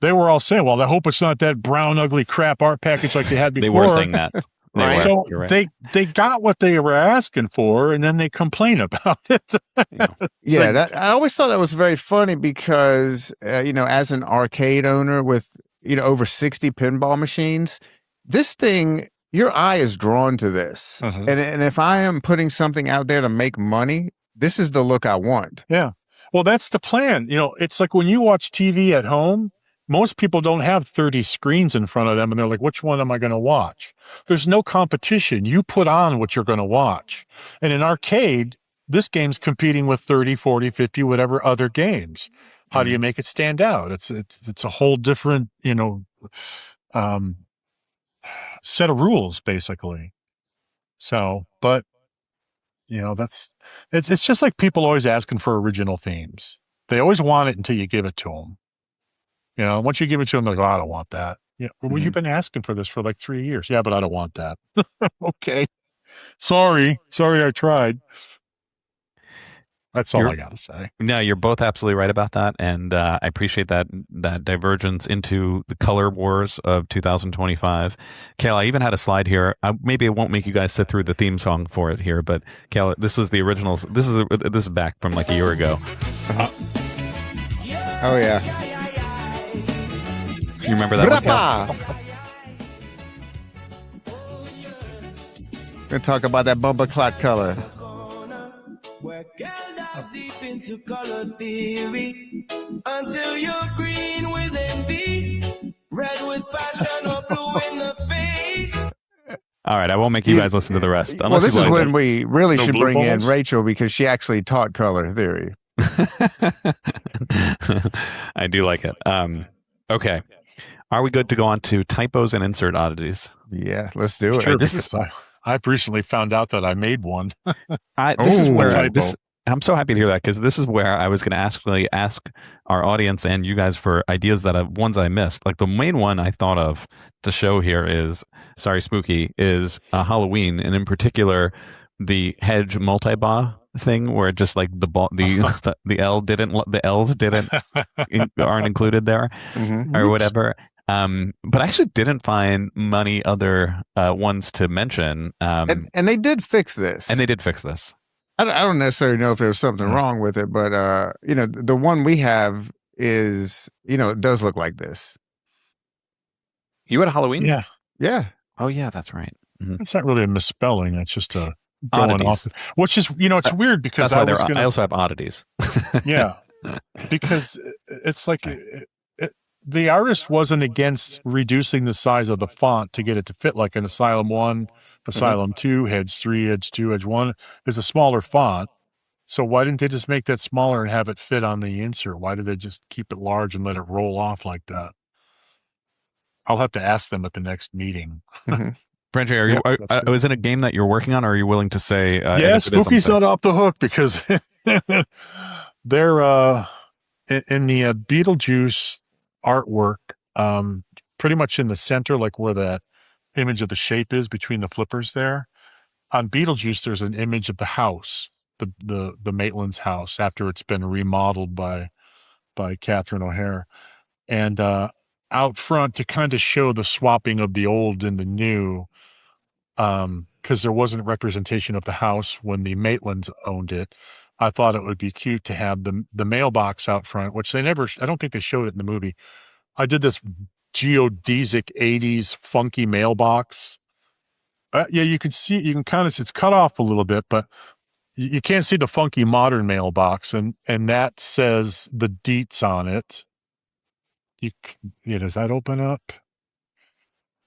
B: they were all saying, well, I hope it's not that brown, ugly crap art package like they had before.
C: They were saying that.
B: So they got what they were asking for, and then they complain about it.
A: Yeah, I always thought that was very funny because, as an arcade owner with, over 60 pinball machines, this thing, your eye is drawn to this. And if I am putting something out there to make money, this is the look I want.
B: Yeah. Well, that's the plan. It's like when you watch TV at home, most people don't have 30 screens in front of them and they're like, which one am I going to watch? There's no competition. You put on what you're going to watch. And in arcade, this game's competing with 30, 40, 50, whatever other games. How do you make it stand out? It's a whole different, set of rules, basically. So, but it's just like people always asking for original themes. They always want it until you give it to them. Once you give it to them, they're like, oh, I don't want that. Yeah, well, you've been asking for this for like 3 years. Yeah, but I don't want that. Okay, sorry, I tried. That's all I got to say.
C: No, you're both absolutely right about that. And I appreciate that divergence into the color wars of 2025. Cale, I even had a slide here. Maybe it won't make you guys sit through the theme song for it here, but Cale, this was the originals. This is back from like a year ago.
A: Oh, yeah.
C: You remember that one, Cale?
A: Gonna talk about that bumper clot color.
D: Where girl dives deep into color theory until you're green with envy, red with passion, or blue in the face.
C: All right, I won't make you guys listen to the rest.
A: Well, this is when we really should bring in Rachel because she actually taught color theory.
C: I do like it. Okay. Are we good to go on to typos and insert oddities?
A: Yeah, let's do it.
B: Sure, I've recently found out that I made one.
C: This is where I'm so happy to hear that because this is where I was going to ask our audience and you guys for ideas ones I missed. Like the main one I thought of to show here is Spooky is Halloween, and in particular the hedge multi-bar thing where just like the L's aren't included there or whatever. But I actually didn't find many other ones to mention.
A: And they did fix this. I don't necessarily know if there was something wrong with it, but the one we have is, it does look like this.
C: You had a Halloween?
B: Yeah.
A: Yeah.
C: Oh yeah, that's right.
B: It's not really a misspelling. It's just a going off, which is, it's weird because
C: I also have oddities.
B: Yeah. Because it's like, the artist wasn't against reducing the size of the font to get it to fit like an Asylum 1, Asylum 2, Edge 3, Edge 2, Edge 1 is a smaller font. So why didn't they just make that smaller and have it fit on the insert? Why did they just keep it large and let it roll off like that? I'll have to ask them at the next meeting.
C: Franchi, is it a game that you're working on, or are you willing to say?
B: Yeah, Spooky's not off the hook because they're in the Beetlejuice artwork, pretty much in the center, like where that image of the shape is between the flippers there. On Beetlejuice, there's an image of the house, the Maitland's house, after it's been remodeled by Catherine O'Hare. And out front, to kind of show the swapping of the old and the new, because there wasn't representation of the house when the Maitlands owned it. I thought it would be cute to have the mailbox out front, which I don't think they showed it in the movie. I did this geodesic 80s funky mailbox. Yeah, you can kind of, it's cut off a little bit, but you can't see the funky modern mailbox, and that says the deets on it. Does that open up?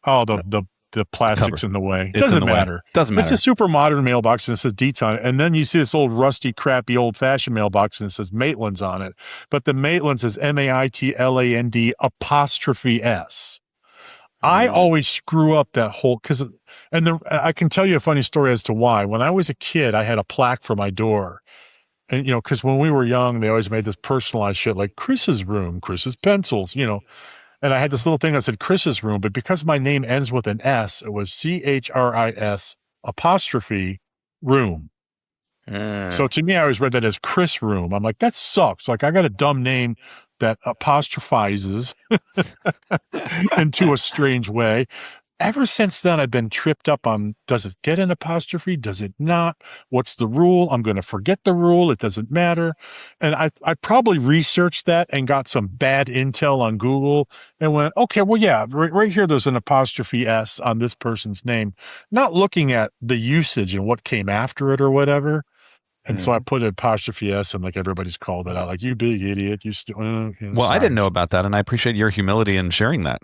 B: Oh, the plastic's in the way. Doesn't matter.
C: Doesn't matter.
B: It's a super modern mailbox and it says deets on it. And then you see this old rusty, crappy, old-fashioned mailbox and it says Maitland's on it. But the Maitland's is MAITLAND 'S. I always screw up that whole, I can tell you a funny story as to why. When I was a kid, I had a plaque for my door. And, because when we were young, they always made this personalized shit like Chris's room, Chris's pencils, And I had this little thing that said Chris's room, but because my name ends with an S, it was CHRIS room. So to me, I always read that as Chris room. I'm like, that sucks. Like, I got a dumb name that apostrophizes into a strange way. Ever since then, I've been tripped up on, does it get an apostrophe? Does it not? What's the rule? I'm going to forget the rule. It doesn't matter. And I probably researched that and got some bad intel on Google and went, okay, well, yeah, right here, there's an apostrophe S on this person's name, not looking at the usage and what came after it or whatever. And so I put an apostrophe S and like everybody's called it out, like, you big idiot.
C: Well, I didn't know about that. And I appreciate your humility in sharing that,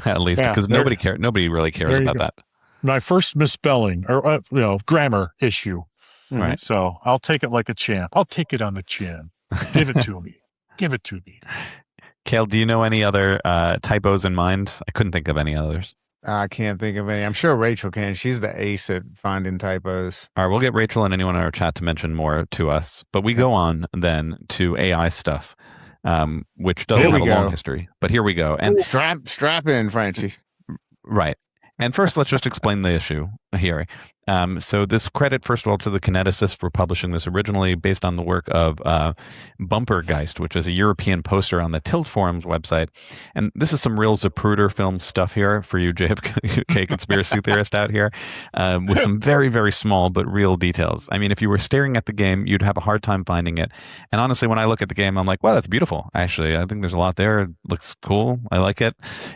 C: at least, because nobody really cares about that.
B: My first misspelling or, grammar issue.
C: Right.
B: So I'll take it like a champ. I'll take it on the chin. Give it to me. Give it to me.
C: Cale, do you know any other typos in mind? I couldn't think of any others.
A: I can't think of any. I'm sure Rachel can. She's the ace at finding typos.
C: All right, we'll get Rachel and anyone in our chat to mention more to us. But we go on then to AI stuff, which doesn't have a long history. But here we go. And
A: strap in, Franchi.
C: Right. And first, let's just explain the issue here. So this credit, first of all, to the Kineticists for publishing this originally based on the work of Bumpergeist, which is a European poster on the Tilt Forums website. And this is some real Zapruder film stuff here for you JFK conspiracy theorist out here, with some very, very small but real details. I mean, if you were staring at the game, you'd have a hard time finding it. And honestly, when I look at the game, I'm like, wow, that's beautiful. Actually, I think there's a lot there. It looks cool. I like it.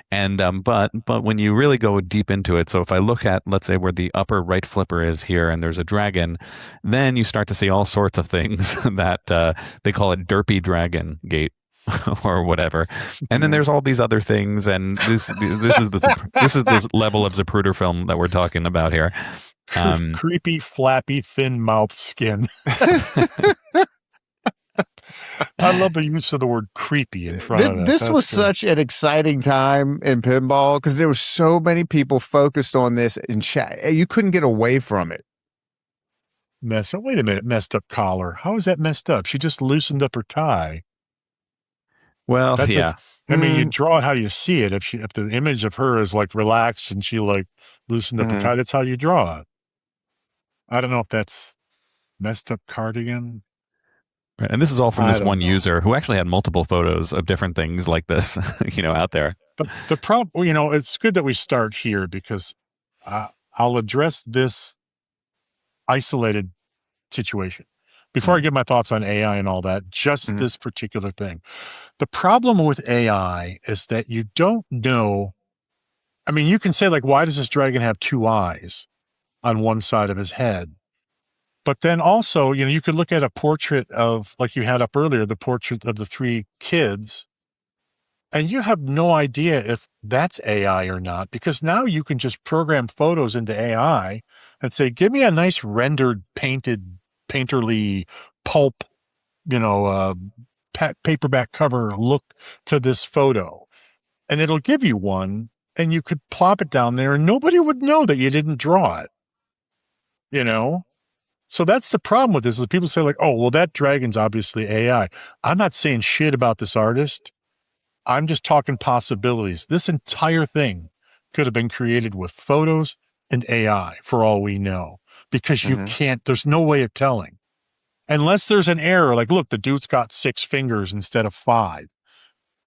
C: And but when you really go deep into it, so if I look at, let's say, where the upper right flipper is here and there's a dragon, then you start to see all sorts of things that they call it derpy dragon gate or whatever. And then there's all these other things, and this is this level of Zapruder film that we're talking about here.
B: Creepy, flappy, thin mouth skin. I love the use of the word creepy in front of that.
A: This was such an exciting time in pinball because there were so many people focused on this in chat. You couldn't get away from it.
B: Wait a minute, messed up collar. How is that messed up? She just loosened up her tie.
C: Well, yeah.
B: I mean, you draw it how you see it. If the image of her is like relaxed and she like loosened up the tie, that's how you draw it. I don't know if that's messed up cardigan.
C: Right. And this is all from this one user who actually had multiple photos of different things like this, out there.
B: But the problem, it's good that we start here because I'll address this isolated situation. Before I give my thoughts on AI and all that, just this particular thing. The problem with AI is that you don't know. I mean, you can say, like, why does this dragon have two eyes on one side of his head? But then also, you could look at a portrait of, like you had up earlier, the portrait of the three kids, and you have no idea if that's AI or not, because now you can just program photos into AI and say, give me a nice rendered, painterly pulp, paperback cover look to this photo. And it'll give you one, and you could plop it down there, and nobody would know that you didn't draw it, So that's the problem with this, is people say, like, oh, well, that dragon's obviously AI. I'm not saying shit about this artist. I'm just talking possibilities. This entire thing could have been created with photos and AI for all we know, because you can't, there's no way of telling. Unless there's an error, like, look, the dude's got 6 fingers instead of 5.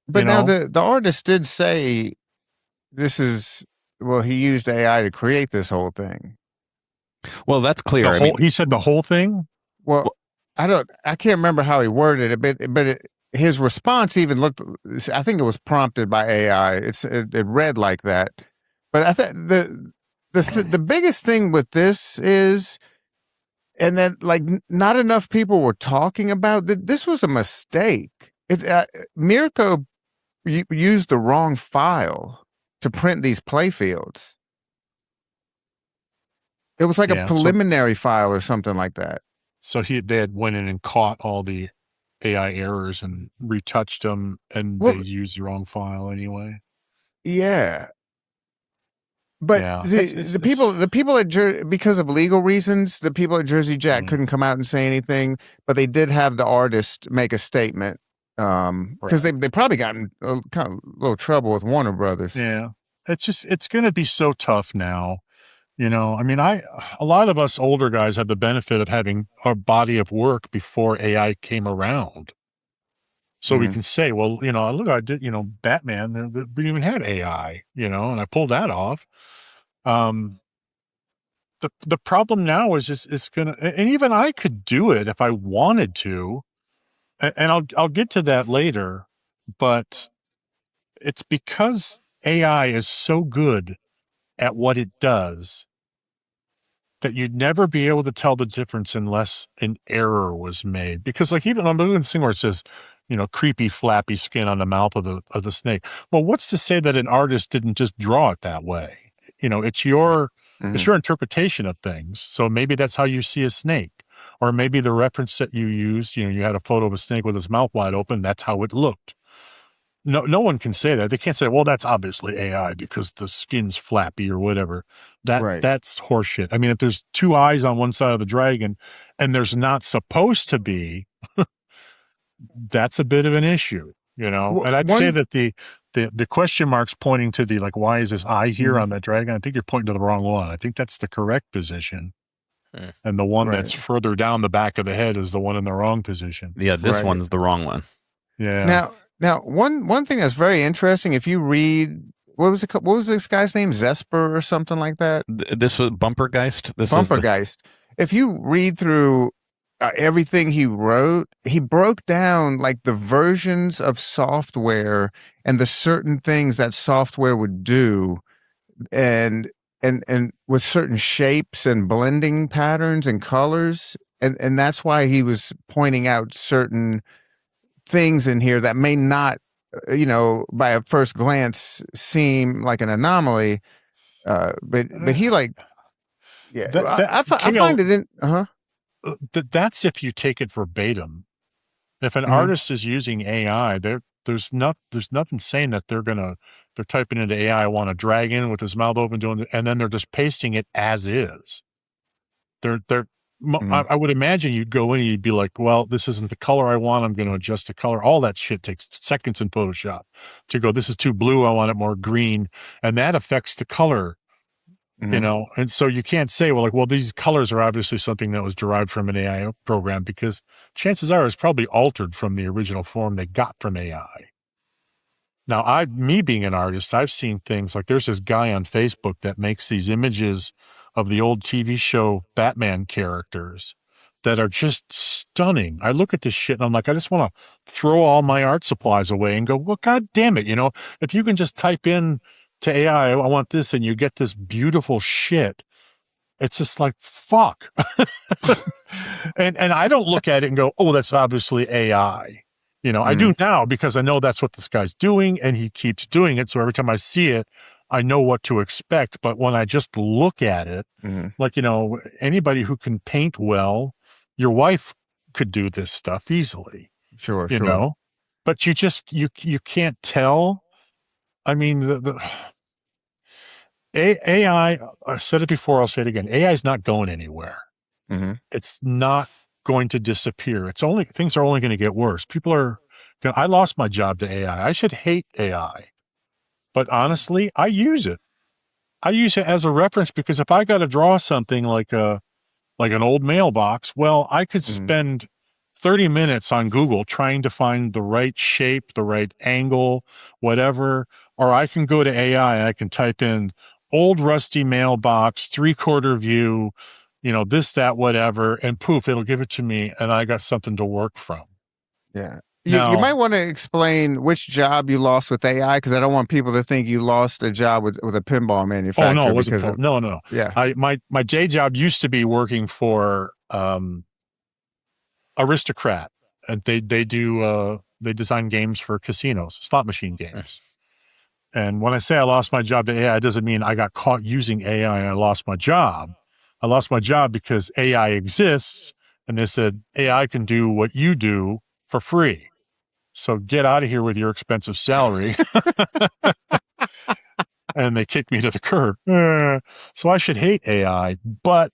A: But now the artist did say he used AI to create this whole thing.
C: Well, that's clear.
B: He said the whole thing.
A: Well, I can't remember how he worded it, but his response even looked. I think it was prompted by AI. It read like that. But I think the biggest thing with this is, and then like not enough people were talking about that. This was a mistake. Mirko used the wrong file to print these playfields. It was like a preliminary file or something like that.
B: So they had went in and caught all the AI errors and retouched them, and they used the wrong file anyway.
A: Yeah. But the people at because of legal reasons, the people at Jersey Jack couldn't come out and say anything, but they did have the artist make a statement because they probably gotten kind of a little trouble with Warner Brothers.
B: Yeah, it's going to be so tough now. You know, I mean, a lot of us older guys have the benefit of having our body of work before AI came around. So we can say, well, you know, look, I did, you know, Batman, we even had AI, you know, and I pulled that off. The problem now is just, it's going to, and even I could do it if I wanted to, and I'll get to that later, but it's because AI is so good at what it does that you'd never be able to tell the difference unless an error was made. Because like even I'm doing this thing where it says, you know, creepy flappy skin on the mouth of the snake. Well, what's to say that an artist didn't just draw it that way? You know, it's your interpretation of things. So maybe that's how you see a snake, or maybe the reference that you used, you know, you had a photo of a snake with its mouth wide open. That's how it looked. No one can say that. They can't say, well, that's obviously AI because the skin's flappy or whatever. That's horseshit. I mean, if there's two eyes on one side of the dragon and there's not supposed to be, that's a bit of an issue, you know? And I'd say that the question marks pointing to the, like, why is this eye here on that dragon? I think you're pointing to the wrong one. I think that's the correct position. And the one that's further down the back of the head is the one in the wrong position.
C: Yeah, this one's the wrong one.
B: Yeah.
A: Now, one thing that's very interesting, if you read, what was this guy's name? Zesper or something like that?
C: This was Bumpergeist.
A: Bumpergeist. If you read through everything he wrote, he broke down like the versions of software and the certain things that software would do, and with certain shapes and blending patterns and colors, and that's why he was pointing out certain things in here that may not, you know, by a first glance seem like an anomaly, but he like, I find it in
B: that's if you take it verbatim. If an artist is using AI, there's nothing saying that they're typing into AI, I want a dragon with his mouth open doing, and then they're just pasting it as is. I would imagine you'd go in and you'd be like, well, this isn't the color I want. I'm going to adjust the color. All that shit takes seconds in Photoshop to go, this is too blue. I want it more green. And that affects the color, you know? And so you can't say, well, these colors are obviously something that was derived from an AI program, because chances are it's probably altered from the original form they got from AI. Now, me being an artist, I've seen things like there's this guy on Facebook that makes these images of the old TV show Batman characters that are just stunning. I look at this shit and I'm like, I just want to throw all my art supplies away and go, well, God damn it. You know, if you can just type in to AI, I want this, and you get this beautiful shit, it's just like, fuck. and I don't look at it and go, oh, that's obviously AI. You know, I do now because I know that's what this guy's doing and he keeps doing it. So every time I see it, I know what to expect. But when I just look at it, like, you know, anybody who can paint well, your wife could do this stuff easily.
A: Sure.
B: You know, but you can't tell. I mean, the AI, I said it before, I'll say it again. AI is not going anywhere. It's not going to disappear. Things are only going to get worse. I lost my job to AI. I should hate AI. But honestly, I use it. I use it as a reference, because if I got to draw something like an old mailbox, well, I could spend 30 minutes on Google trying to find the right shape, the right angle, whatever, or I can go to AI and I can type in old rusty mailbox, 3/4 view, this, that, whatever, and poof, it'll give it to me, and I got something to work from.
A: Yeah. You might want to explain which job you lost with AI, because I don't want people to think you lost a job with a pinball manufacturer.
B: Oh, no, it wasn't. No.
A: Yeah.
B: My day job used to be working for Aristocrat, and they design games for casinos, slot machine games. And when I say I lost my job to AI, it doesn't mean I got caught using AI and I lost my job. I lost my job because AI exists, and they said AI can do what you do for free. So get out of here with your expensive salary. And they kicked me to the curb. So I should hate AI, but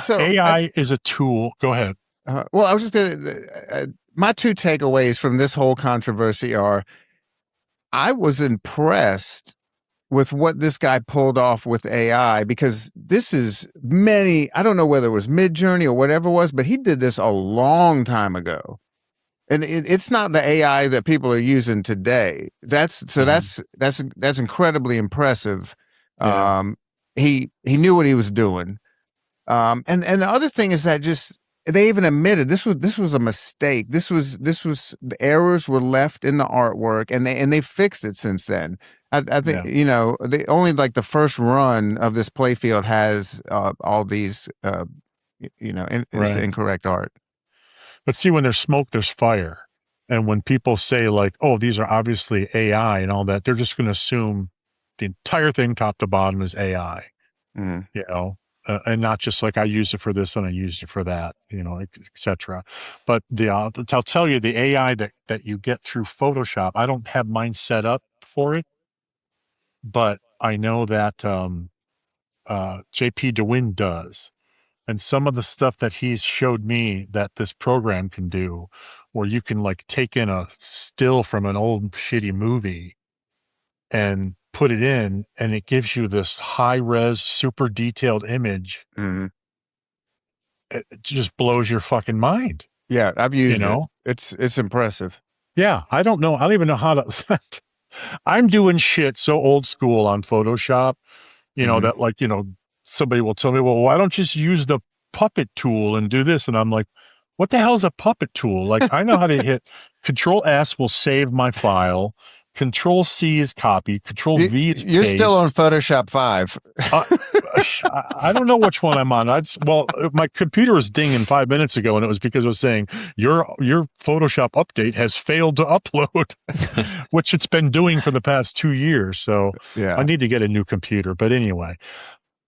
B: so AI is a tool. Go ahead.
A: Well, I was just going to, my two takeaways from this whole controversy are, I was impressed with what this guy pulled off with AI, because this is I don't know whether it was Midjourney or whatever it was, but he did this a long time ago. And it's not the AI that people are using today. That's incredibly impressive.
B: Yeah.
A: He knew what he was doing. And the other thing is that they even admitted this was a mistake. This was the errors were left in the artwork, and they fixed it since then. I think they only the first run of this playfield has all these it's incorrect art.
B: But see, when there's smoke, there's fire, and when people say oh, these are obviously AI and all that, they're just going to assume the entire thing top to bottom is AI.
A: Mm-hmm.
B: And not just I used it for this and I used it for that, etc. But I'll tell you, the AI that you get through Photoshop, I don't have mine set up for it, but I know that JP DeWin does. And some of the stuff that he's showed me that this program can do, where you can take in a still from an old shitty movie and put it in, and it gives you this high-res, super detailed image.
A: Mm-hmm.
B: It just blows your fucking mind.
A: Yeah, I've used it. It's impressive.
B: Yeah, I don't know. I don't even know how to. I'm doing shit so old school on Photoshop, that somebody will tell me, well, why don't you just use the puppet tool and do this? And I'm like, what the hell is a puppet tool? I know how to hit Control S will save my file. Control C is copy. Control V is paste.
A: You're still on Photoshop 5.
B: I don't know which one I'm on. My computer was dinging 5 minutes ago, and it was because it was saying your Photoshop update has failed to upload, which it's been doing for the past 2 years. So
A: yeah.
B: I need to get a new computer. But anyway,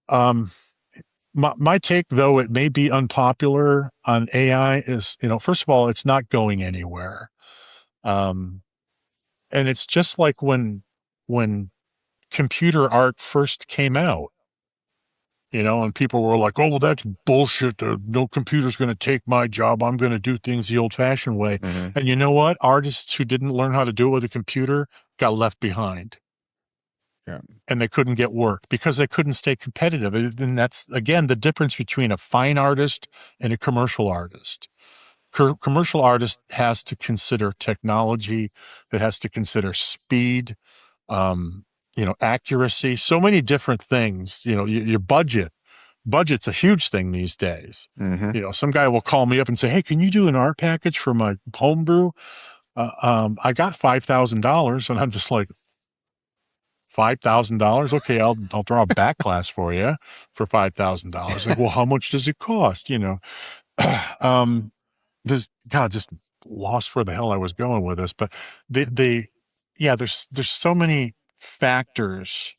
B: my take, though it may be unpopular on AI, is first of all, it's not going anywhere. And it's just like when computer art first came out, and people were like, oh, well, that's bullshit. No computer's going to take my job. I'm going to do things the old-fashioned way.
A: Mm-hmm.
B: And you know what? Artists who didn't learn how to do it with a computer got left behind.
A: Yeah.
B: And they couldn't get work because they couldn't stay competitive. And that's, again, the difference between a fine artist and a commercial artist. Commercial artist has to consider technology. It has to consider speed, accuracy, so many different things. Your budget's a huge thing these days.
A: Mm-hmm.
B: Some guy will call me up and say, hey, can you do an art package for my homebrew? I got $5,000. And I'm just like, $5,000? Okay, I'll draw a backglass for you for $5,000. Like, well, how much does it cost? Just lost where the hell I was going with this, but there's so many factors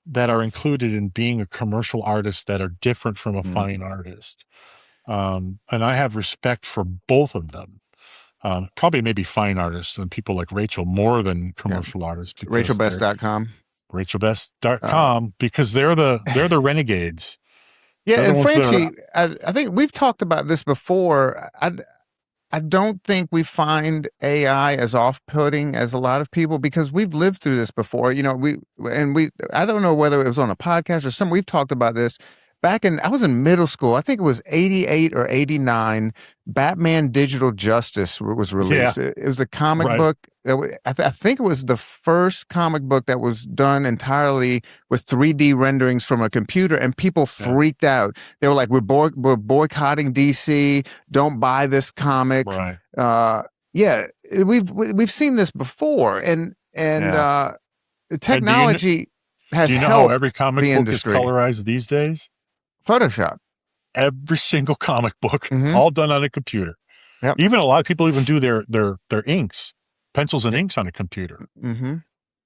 B: that are included in being a commercial artist that are different from a fine artist. And I have respect for both of them. Probably maybe fine artists and people like Rachel more than commercial artists.
A: RachelBest.com.
B: RachelBest.com, because they're the renegades.
A: Yeah, and Franchi, I think we've talked about this before. I don't think we find AI as off-putting as a lot of people, because we've lived through this before. I don't know whether it was on a podcast or something. We've talked about this. I was in middle school. I think it was 88 or 89. Batman Digital Justice was released.
B: Yeah.
A: It was a comic book, I think it was the first comic book that was done entirely with 3D renderings from a computer, and people freaked out. They were like, we're boycotting DC. Don't buy this comic.
B: Right.
A: Yeah, we've seen this before, and technology has
B: do you know
A: helped
B: how every comic
A: the
B: book
A: industry.
B: is colorized these days?
A: Photoshop.
B: Every single comic book, all done on a computer.
A: Yep.
B: Even a lot of people even do their inks, pencils and inks on a computer.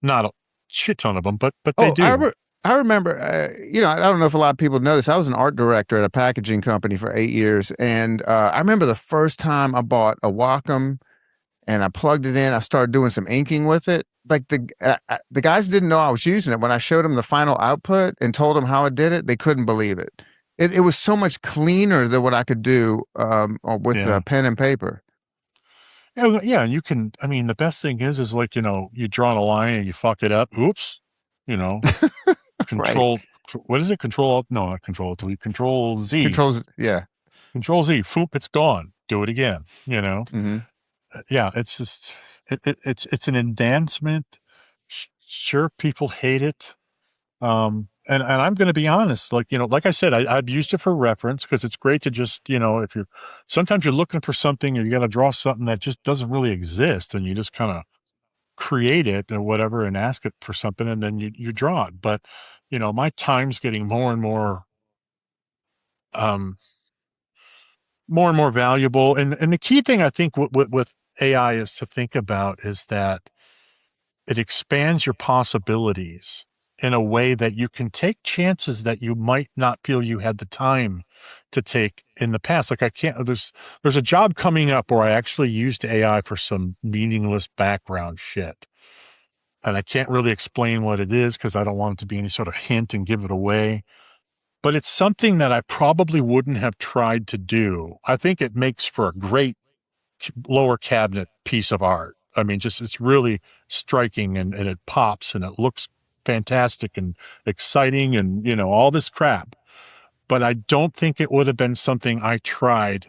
B: Not a shit ton of them, but they do.
A: I remember, I don't know if a lot of people know this. I was an art director at a packaging company for 8 years. And I remember the first time I bought a Wacom and I plugged it in, I started doing some inking with it. Like the guys didn't know I was using it. When I showed them the final output and told them how I did it, they couldn't believe it. It was so much cleaner than what I could do with pen and paper.
B: Yeah, and you can, the best thing is like, you draw on a line and you fuck it up. Oops. Control, what is it? Control, no, not Control, delete, Control Z. Control Z, Foop, it's gone. Do it again, Yeah, it's just, it's an advancement. Sure, people hate it. And I'm going to be honest, like I said, I've used it for reference because it's great to just, if sometimes you're looking for something or you got to draw something that just doesn't really exist and you just kind of create it or whatever and ask it for something and then you draw it. But, my time's getting more and more valuable. And the key thing I think with AI is to think about is that it expands your possibilities in a way that you can take chances that you might not feel you had the time to take in the past. Like there's a job coming up where I actually used AI for some meaningless background shit. And I can't really explain what it is because I don't want it to be any sort of hint and give it away. But it's something that I probably wouldn't have tried to do. I think it makes for a great lower cabinet piece of art. It's really striking and it pops and it looks fantastic and exciting and, all this crap. But I don't think it would have been something I tried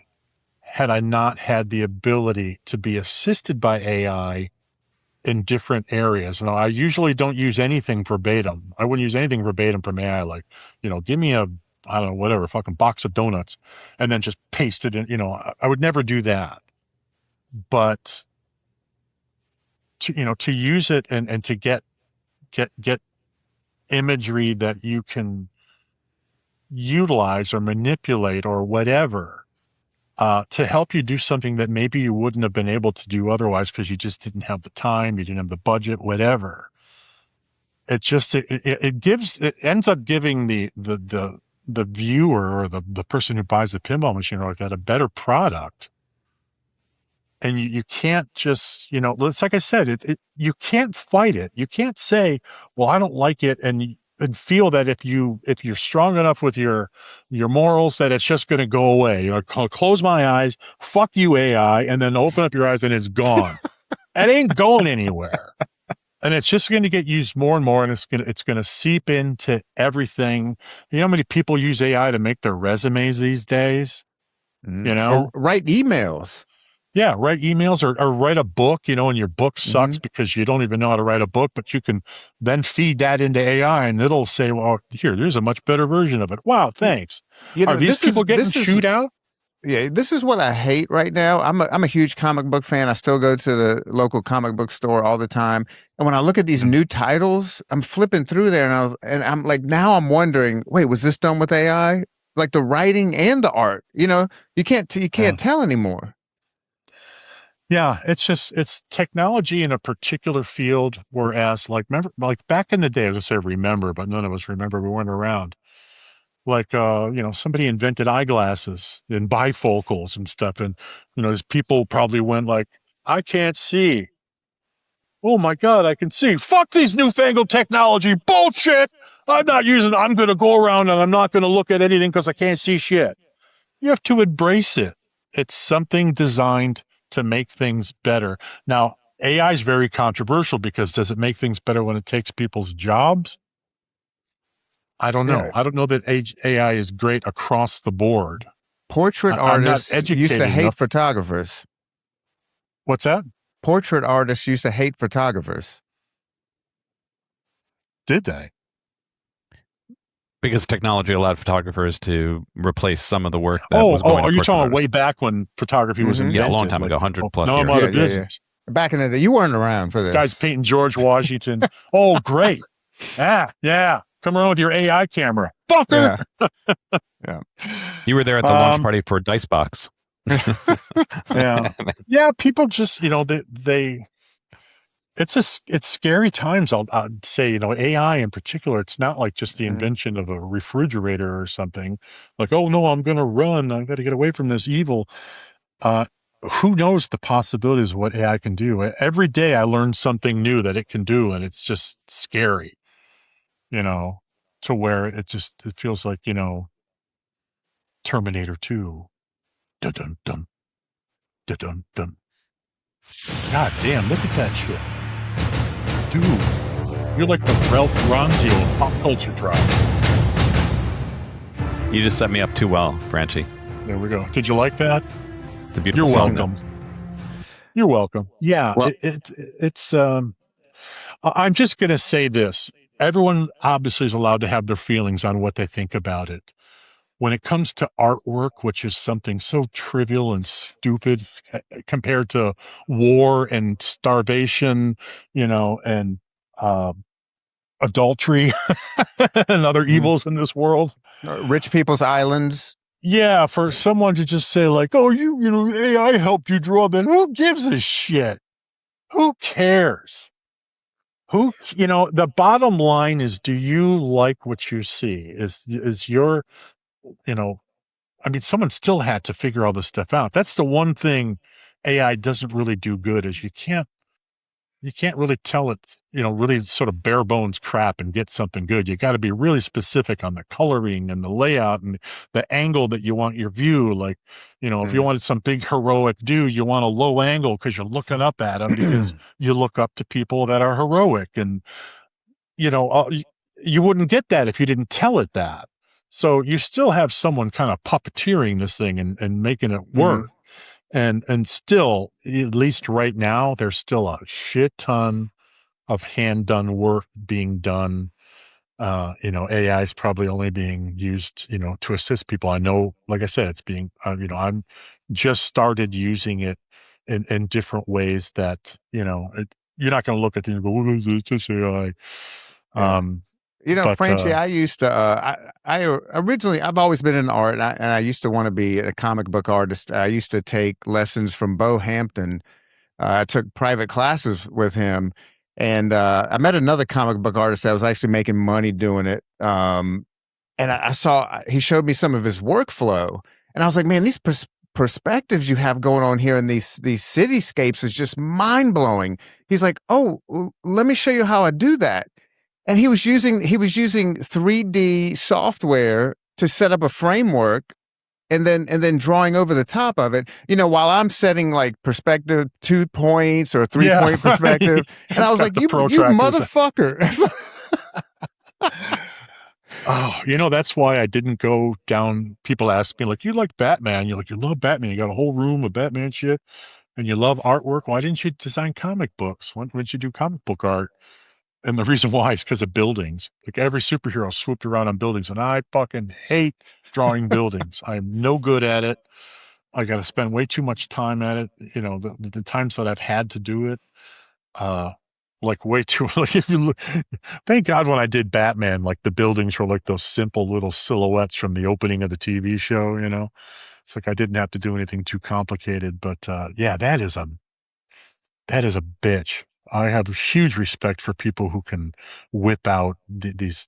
B: had I not had the ability to be assisted by AI in different areas. And I usually don't use anything verbatim. I wouldn't use anything verbatim from AI. Like, give me I don't know, whatever, fucking box of donuts and then just paste it in, I would never do that. But to use it and to get imagery that you can utilize or manipulate or whatever to help you do something that maybe you wouldn't have been able to do otherwise because you just didn't have the time, you didn't have the budget, whatever. It just it ends up giving the viewer or the person who buys the pinball machine or like that a better product. And you can't just, it's like I said, you can't fight it. You can't say, well, I don't like it. And feel that if you're strong enough with your morals, that it's just going to go away. Close my eyes, fuck you AI, and then open up your eyes and it's gone. It ain't going anywhere. And it's just going to get used more and more. And it's going to seep into everything. You know how many people use AI to make their resumes these days?
A: Or write emails.
B: Yeah, write emails or write a book, and your book sucks because you don't even know how to write a book, but you can then feed that into AI and it'll say, well, here's a much better version of it. Wow, thanks. Are these people getting chewed out?
A: Yeah, this is what I hate right now. I'm a huge comic book fan. I still go to the local comic book store all the time. And when I look at these new titles, I'm flipping through there and I'm like, now I'm wondering, wait, was this done with AI? Like the writing and the art, you can't tell anymore.
B: Yeah, it's technology in a particular field. Whereas, remember, back in the day, I was gonna say remember, but none of us remember. We weren't around. Somebody invented eyeglasses and bifocals and stuff, and people probably went like, "I can't see." Oh my God, I can see. Fuck these newfangled technology bullshit. I'm going to go around and I'm not going to look at anything because I can't see shit. You have to embrace it. It's something designed to make things better. Now, AI is very controversial because does it make things better when it takes people's jobs? I don't know. I don't know that AI is great across the board.
A: Portrait artists used to hate photographers.
B: What's that?
A: portrait artists used to hate photographers.
B: Did they?
C: Because technology allowed photographers to replace some of the work that was going to
B: are you talking
C: artists.
B: way back when photography was invented?
C: Yeah, a long time ago, 100 plus
B: no,
C: years.
B: I'm out of business.
A: Back in the day, you weren't around for this.
B: Guys painting George Washington. Oh, great. Yeah. Come around with your AI camera. Fucker.
A: Yeah.
C: You were there at the launch party for Dicebox.
B: Yeah, people just, it's scary times. I'd say, AI in particular, it's not like just the invention of a refrigerator or something like, oh no, I'm going to run. I've got to get away from this evil. Who knows the possibilities of what AI can do? Every day I learn something new that it can do, and it's just scary, to where it feels like, Terminator 2. Dun dun dun. Dun dun dun. God damn, look at that shit. Dude, you're like the Ralph Ronzio of pop culture drive.
C: You just set me up too well, Franchi.
B: There we go. Did you like that?
C: It's a beautiful
B: You're
C: song.
B: welcome. You're welcome. Yeah,
C: well,
B: it's. I'm just going to say this. Everyone obviously is allowed to have their feelings on what they think about it. When it comes to artwork, which is something so trivial and stupid compared to war and starvation, and adultery and other evils in this world.
A: Rich people's islands.
B: Yeah, for someone to just say like, oh, AI helped you draw that. Who gives a shit? Who cares? The bottom line is, do you like what you see? Is your, someone still had to figure all this stuff out. That's the one thing AI doesn't really do good is you can't really tell it, really sort of bare bones crap and get something good. You got to be really specific on the coloring and the layout and the angle that you want your view. Like, if you wanted some big heroic dude, you want a low angle because you're looking up at him because you look up to people that are heroic. And, you wouldn't get that if you didn't tell it that. So you still have someone kind of puppeteering this thing and making it work. And still, at least right now, there's still a shit ton of hand-done work being done. AI is probably only being used, to assist people. I know, like I said, it's being, I'm just started using it in different ways that, you're not going to look at it and go, what is this? It's AI.
A: Franchi, I used to, I originally, I've always been in art, and I used to want to be a comic book artist. I used to take lessons from Bo Hampton. I took private classes with him, and I met another comic book artist that was actually making money doing it. And I saw, he showed me some of his workflow, and I was like, man, these perspectives you have going on here in these cityscapes is just mind blowing. He's like, oh, let me show you how I do that. And he was using 3D software to set up a framework and then drawing over the top of it, while I'm setting like perspective 2 points or 3-point perspective. And I was like, you motherfucker.
B: Oh, that's why I didn't go down. People ask me like, you like Batman? You're like, you love Batman. You got a whole room of Batman shit and you love artwork. Why didn't you design comic books? Why didn't you do comic book art? And the reason why is because of buildings. Like every superhero swooped around on buildings, and I fucking hate drawing buildings. I'm no good at it. I got to spend way too much time at it. The times that I've had to do it, like way too. Like if you look, thank God when I did Batman, like the buildings were like those simple little silhouettes from the opening of the TV show. It's like I didn't have to do anything too complicated. But yeah, that is a bitch. I have huge respect for people who can whip out these,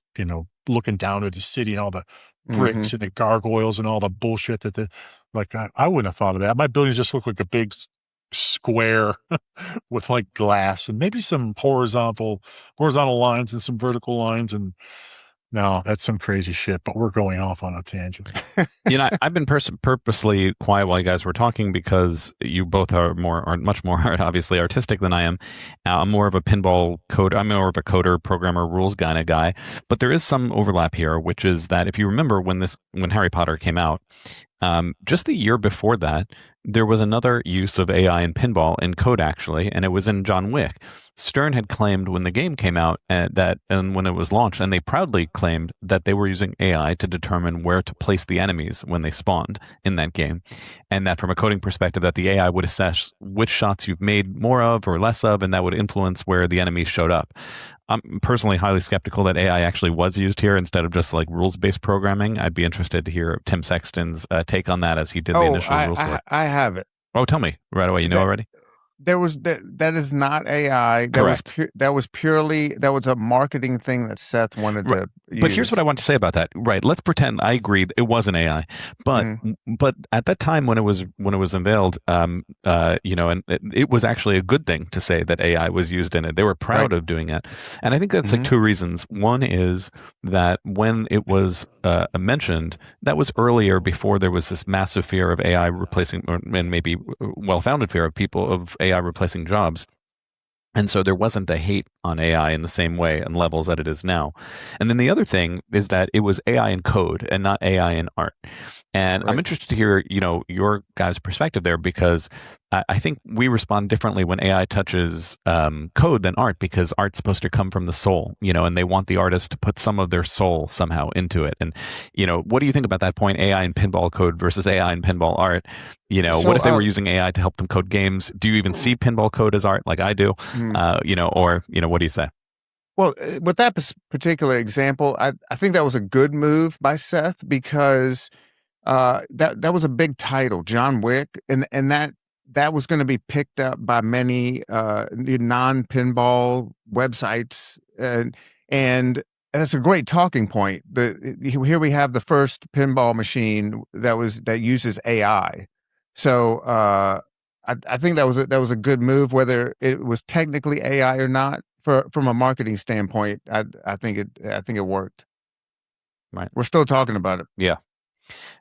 B: looking down at the city and all the bricks and the gargoyles and all the bullshit I wouldn't have thought of that. My buildings just look like a big square with like glass and maybe some horizontal lines and some vertical lines. And no, that's some crazy shit, but we're going off on a tangent.
C: I've been purposely quiet while you guys were talking because you both are much more obviously artistic than I am. I'm more of a pinball coder. I'm more of a coder, programmer, rules kind of guy. But there is some overlap here, which is that if you remember when Harry Potter came out, just the year before that, There was another use of AI in pinball in code, actually, and it was in John Wick. Stern had claimed when the game came out and when it was launched, and they proudly claimed that they were using AI to determine where to place the enemies when they spawned in that game, and that from a coding perspective, that the AI would assess which shots you've made more of or less of, and that would influence where the enemies showed up. I'm personally highly skeptical that AI actually was used here instead of just like rules-based programming. I'd be interested to hear Tim Sexton's take on that as he did the initial rules work.
A: I have it.
C: Oh, tell me right away. You know already?
A: That is not AI.
C: Correct.
A: That was a marketing thing that Seth wanted to use.
C: But here's what I want to say about that. Right. Let's pretend I agree it was an AI. But but at that time when it was unveiled, and it was actually a good thing to say that AI was used in it. They were proud of doing it. And I think that's like two reasons. One is that when it was mentioned, that was earlier, before there was this massive fear of AI replacing, and maybe well-founded fear of AI replacing jobs. And so there wasn't a hate on AI in the same way and levels that it is now. And then the other thing is that it was AI in code and not AI in art. And I'm interested to hear, your guys' perspective there, because I think we respond differently when AI touches code than art, because art's supposed to come from the soul, and they want the artist to put some of their soul somehow into it. And, what do you think about that point, AI in pinball code versus AI in pinball art? What if they were using AI to help them code games? Do you even see pinball code as art like I do? What do you say?
A: Well, with that particular example, I think that was a good move by Seth, because that was a big title, John Wick, and that was going to be picked up by many non-pinball websites, and that's a great talking point. Here we have the first pinball machine that uses AI. So I think that was a good move, whether it was technically AI or not. From a marketing standpoint, I think it worked.
C: Right.
A: We're still talking about it.
C: Yeah.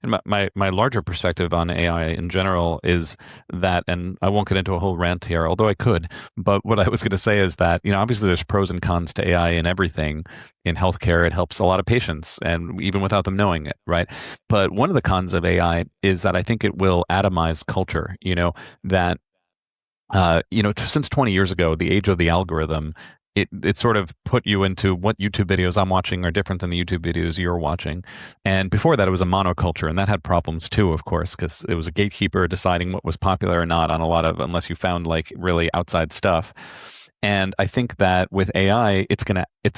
C: And my larger perspective on AI in general is that, and I won't get into a whole rant here, although I could, but what I was going to say is that, obviously there's pros and cons to AI in everything. In healthcare, it helps a lot of patients, and even without them knowing it, right? But one of the cons of AI is that I think it will atomize culture, since 20 years ago, the age of the algorithm, it sort of put you into what YouTube videos I'm watching are different than the YouTube videos you're watching. And before that, it was a monoculture, and that had problems too, of course, because it was a gatekeeper deciding what was popular or not on a lot of, unless you found like really outside stuff. And I think that with AI, it's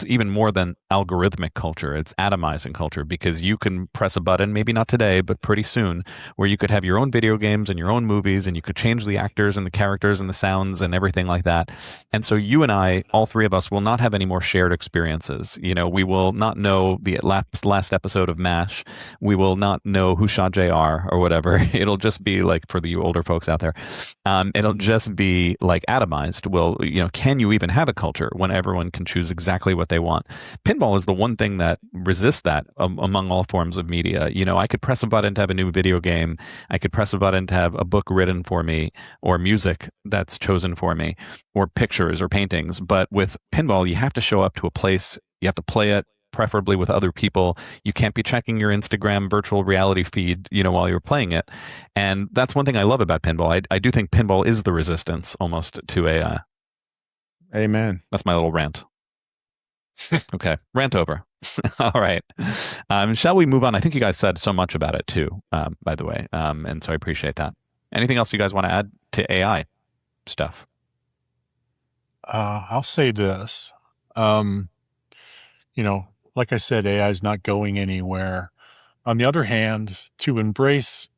C: even more than algorithmic culture. It's atomizing culture, because you can press a button, maybe not today, but pretty soon, where you could have your own video games and your own movies, and you could change the actors and the characters and the sounds and everything like that. And so you and I, all three of us, will not have any more shared experiences. We will not know the last episode of MASH. We will not know who shot JR or whatever. It'll just be like, for the older folks out there, it'll just be like atomized. Well, can you even have a culture when everyone can choose exactly what they want? Pinball is the one thing that resists that among all forms of media. I could press a button to have a new video game. I could press a button to have a book written for me, or music that's chosen for me, or pictures or paintings. But with pinball, you have to show up to a place. You have to play it, preferably with other people. You can't be checking your Instagram virtual reality feed, while you're playing it. And that's one thing I love about pinball. I do think pinball is the resistance almost to AI.
A: Amen.
C: That's my little rant. Okay, rant over. All right. Shall we move on? I think you guys said so much about it too, by the way. And so I appreciate that. Anything else you guys want to add to AI stuff?
B: I'll say this. Like I said, AI is not going anywhere. On the other hand, to embrace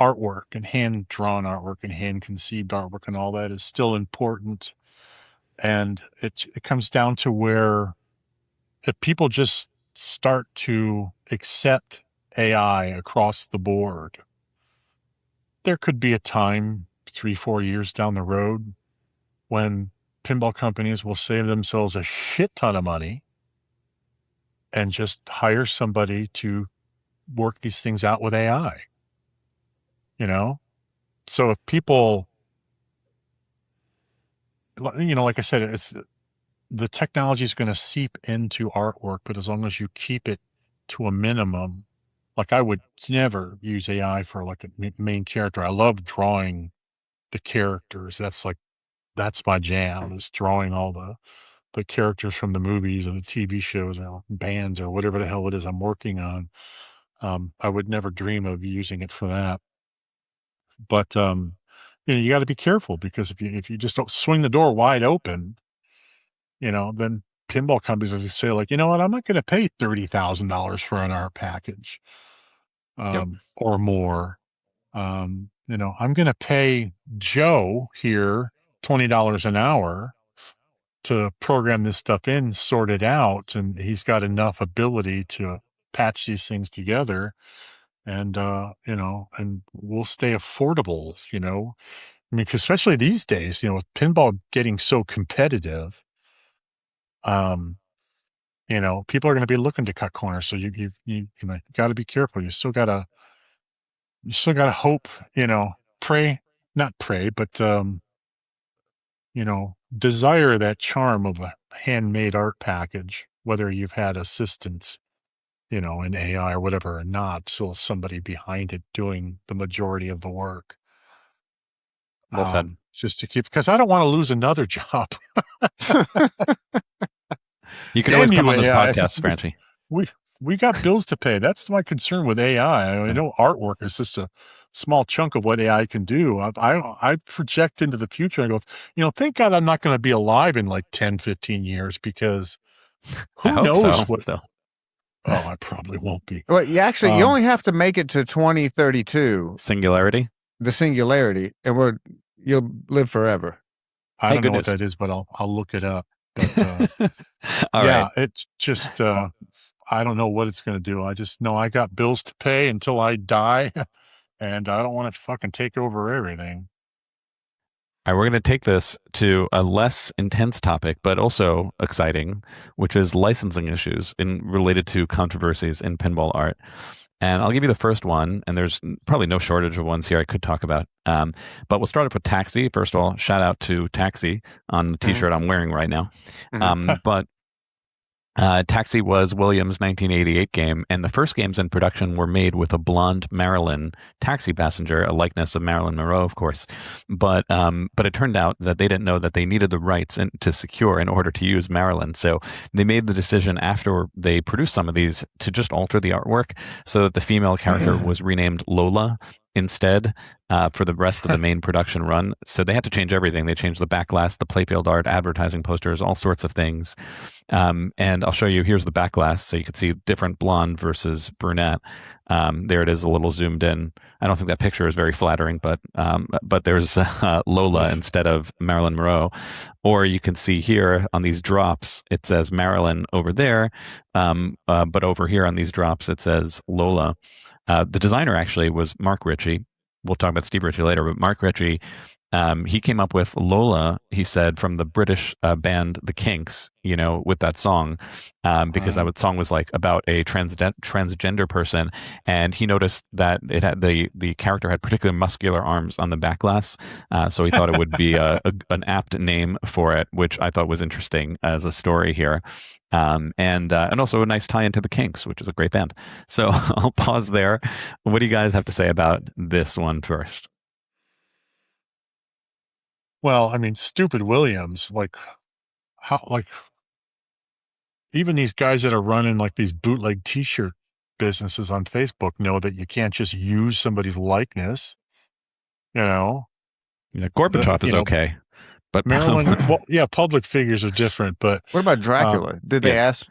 B: artwork and hand-drawn artwork and hand-conceived artwork and all that is still important. And it comes down to where if people just start to accept AI across the board, there could be a time 3-4 years down the road when pinball companies will save themselves a shit ton of money and just hire somebody to work these things out with AI. So if people, like I said, it's the technology is going to seep into artwork, but as long as you keep it to a minimum, like I would never use AI for like a main character. I love drawing the characters. That's my jam, is drawing all the characters from the movies or the TV shows or bands or whatever the hell it is I'm working on. I would never dream of using it for that. But you got to be careful, because if you just don't swing the door wide open, then pinball companies, as you say, like, you know what, I'm not going to pay $30,000 for an art package, or more. I'm going to pay Joe here $20 an hour to program this stuff in, sort it out, and he's got enough ability to patch these things together, and and we'll stay affordable. I mean, 'cause especially these days, with pinball getting so competitive, people are going to be looking to cut corners. So you got to be careful. You still got to hope, pray, not pray, but desire that charm of a handmade art package, whether you've had assistance, in AI or whatever, or not, still somebody behind it doing the majority of the work.
C: Well said.
B: Just to keep, because I don't want to lose another job.
C: You can always come on this podcast, Franchi.
B: We got bills to pay. That's my concern with AI. I know artwork is just a small chunk of what AI can do. I project into the future and go, thank God I'm not going to be alive in like 10, 15 years, because who knows what.
C: Still.
B: Oh, I probably won't be.
A: Well, you only have to make it to 2032.
C: Singularity?
A: The singularity, and you'll live forever.
B: I don't know what that is, but I'll look it up. But,
C: right.
B: It's just I don't know what it's going to do. I just know I got bills to pay until I die, and I don't want it to fucking take over everything.
C: All right, we're going to take this to a less intense topic, but also exciting, which is licensing issues related to controversies in pinball art. And I'll give you the first one, and there's probably no shortage of ones here I could talk about. But we'll start off with Taxi. First of all, shout out to Taxi on the T-shirt I'm wearing right now. But Taxi was Williams' 1988 game, and the first games in production were made with a blonde Marilyn taxi passenger, a likeness of Marilyn Monroe, of course. But it turned out that they didn't know that they needed the rights to secure in order to use Marilyn. So they made the decision after they produced some of these to just alter the artwork so that the female character was renamed Lola instead for the rest of the main production run. So they had to change everything. They changed the backglass, the playfield art, advertising posters, all sorts of things. And I'll show you, here's the backglass, so you can see different blonde versus brunette. There it is, a little zoomed in. I don't think that picture is very flattering, but there's Lola instead of Marilyn Monroe. Or you can see here on these drops, it says Marilyn over there, but over here on these drops, it says Lola. The designer actually was Mark Ritchie. We'll talk about Steve Ritchie later, but Mark Ritchie, he came up with Lola, he said, from the British band The Kinks, with that song, because that song was like about a transgender person, and he noticed that it had the character had particularly muscular arms on the backglass, so he thought it would be an apt name for it, which I thought was interesting as a story here. And also a nice tie into the Kinks, which is a great band. So I'll pause there. What do you guys have to say about this one first?
B: Well, I mean, stupid Williams, even these guys that are running like these bootleg T-shirt businesses on Facebook know that you can't just use somebody's likeness.
C: Gorbachev is okay. But
B: Marilyn, public figures are different. But
A: what about Dracula? Did they ask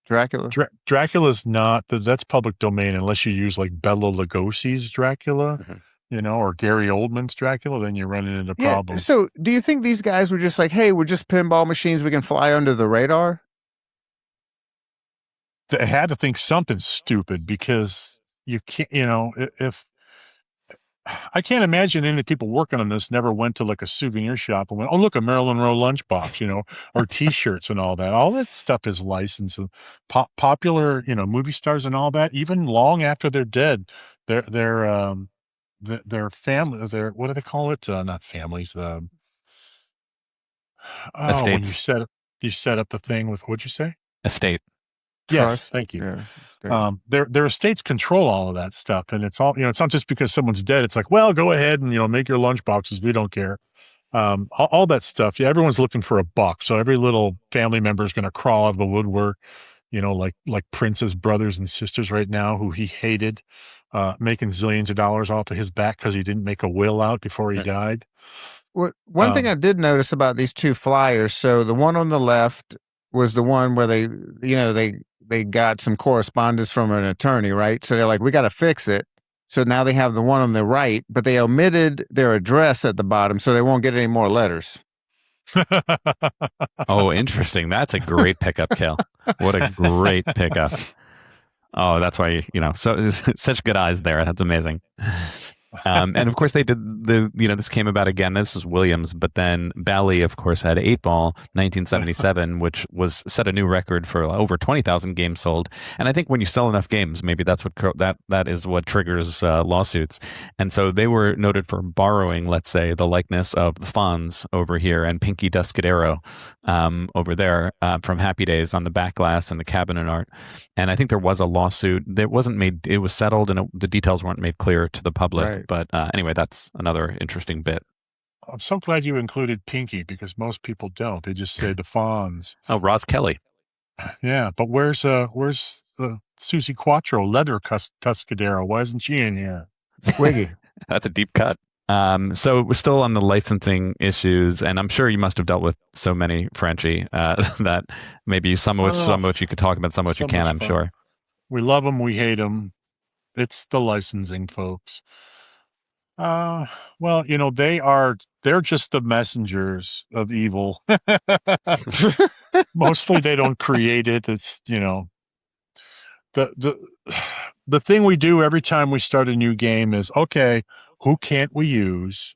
A: Dracula?
B: Dracula's not. That's public domain unless you use like Bela Lugosi's Dracula, or Gary Oldman's Dracula. Then you're running into problems.
A: So, do you think these guys were just like, "Hey, we're just pinball machines. We can fly under the radar"?
B: They had to think something stupid, because you can't. If I can't imagine any people working on this never went to like a souvenir shop and went, "Oh, look, a Marilyn Monroe lunchbox," or T-shirts and all that. All that stuff is licensed. Popular, movie stars and all that. Even long after they're dead, their family, what do they call it? Not families.
C: Estates.
B: When you set up the thing with, what'd you say?
C: Estate.
B: Yes, thank you. Their estates control all of that stuff, and it's all, it's not just because someone's dead. It's like, well, go ahead and make your lunch boxes. We don't care. All that stuff. Yeah, everyone's looking for a buck, so every little family member is going to crawl out of the woodwork. Like Prince's brothers and sisters right now, who he hated, making zillions of dollars off of his back because he didn't make a will out before he died.
A: Well, one thing I did notice about these two flyers. So the one on the left was the one where they got some correspondence from an attorney, right? So they're like, we got to fix it. So now they have the one on the right, but they omitted their address at the bottom, so they won't get any more letters.
C: Oh, interesting. That's a great pickup, Cale. What a great pickup. Oh, that's why, so such good eyes there. That's amazing. And of course they did this came about again. This was Williams, but then Bally, of course, had 8-Ball 1977, which was set a new record for over 20,000 games sold. And I think when you sell enough games, maybe that's what that is what triggers lawsuits. And so they were noted for borrowing, let's say, the likeness of the Fonz over here and Pinky Tuscadero over there from Happy Days on the back glass and the cabinet art. And I think there was a lawsuit that wasn't made. It was settled, and the details weren't made clear to the public. Right. But anyway, that's another interesting bit.
B: I'm so glad you included Pinky, because most people don't. They just say the Fonz.
C: Oh, Roz Kelly.
B: Yeah, but where's the Susie Quattro leather Tuscadero? Why isn't she in here?
A: Squiggy.
C: That's a deep cut. So we're still on the licensing issues, and I'm sure you must have dealt with so many, Franchi, that maybe some of which you could talk about, some of which you can, I'm sure.
B: We love them, we hate them. It's the licensing folks. Well, they're just the messengers of evil. Mostly they don't create it. It's, the thing we do every time we start a new game is, okay, who can't we use?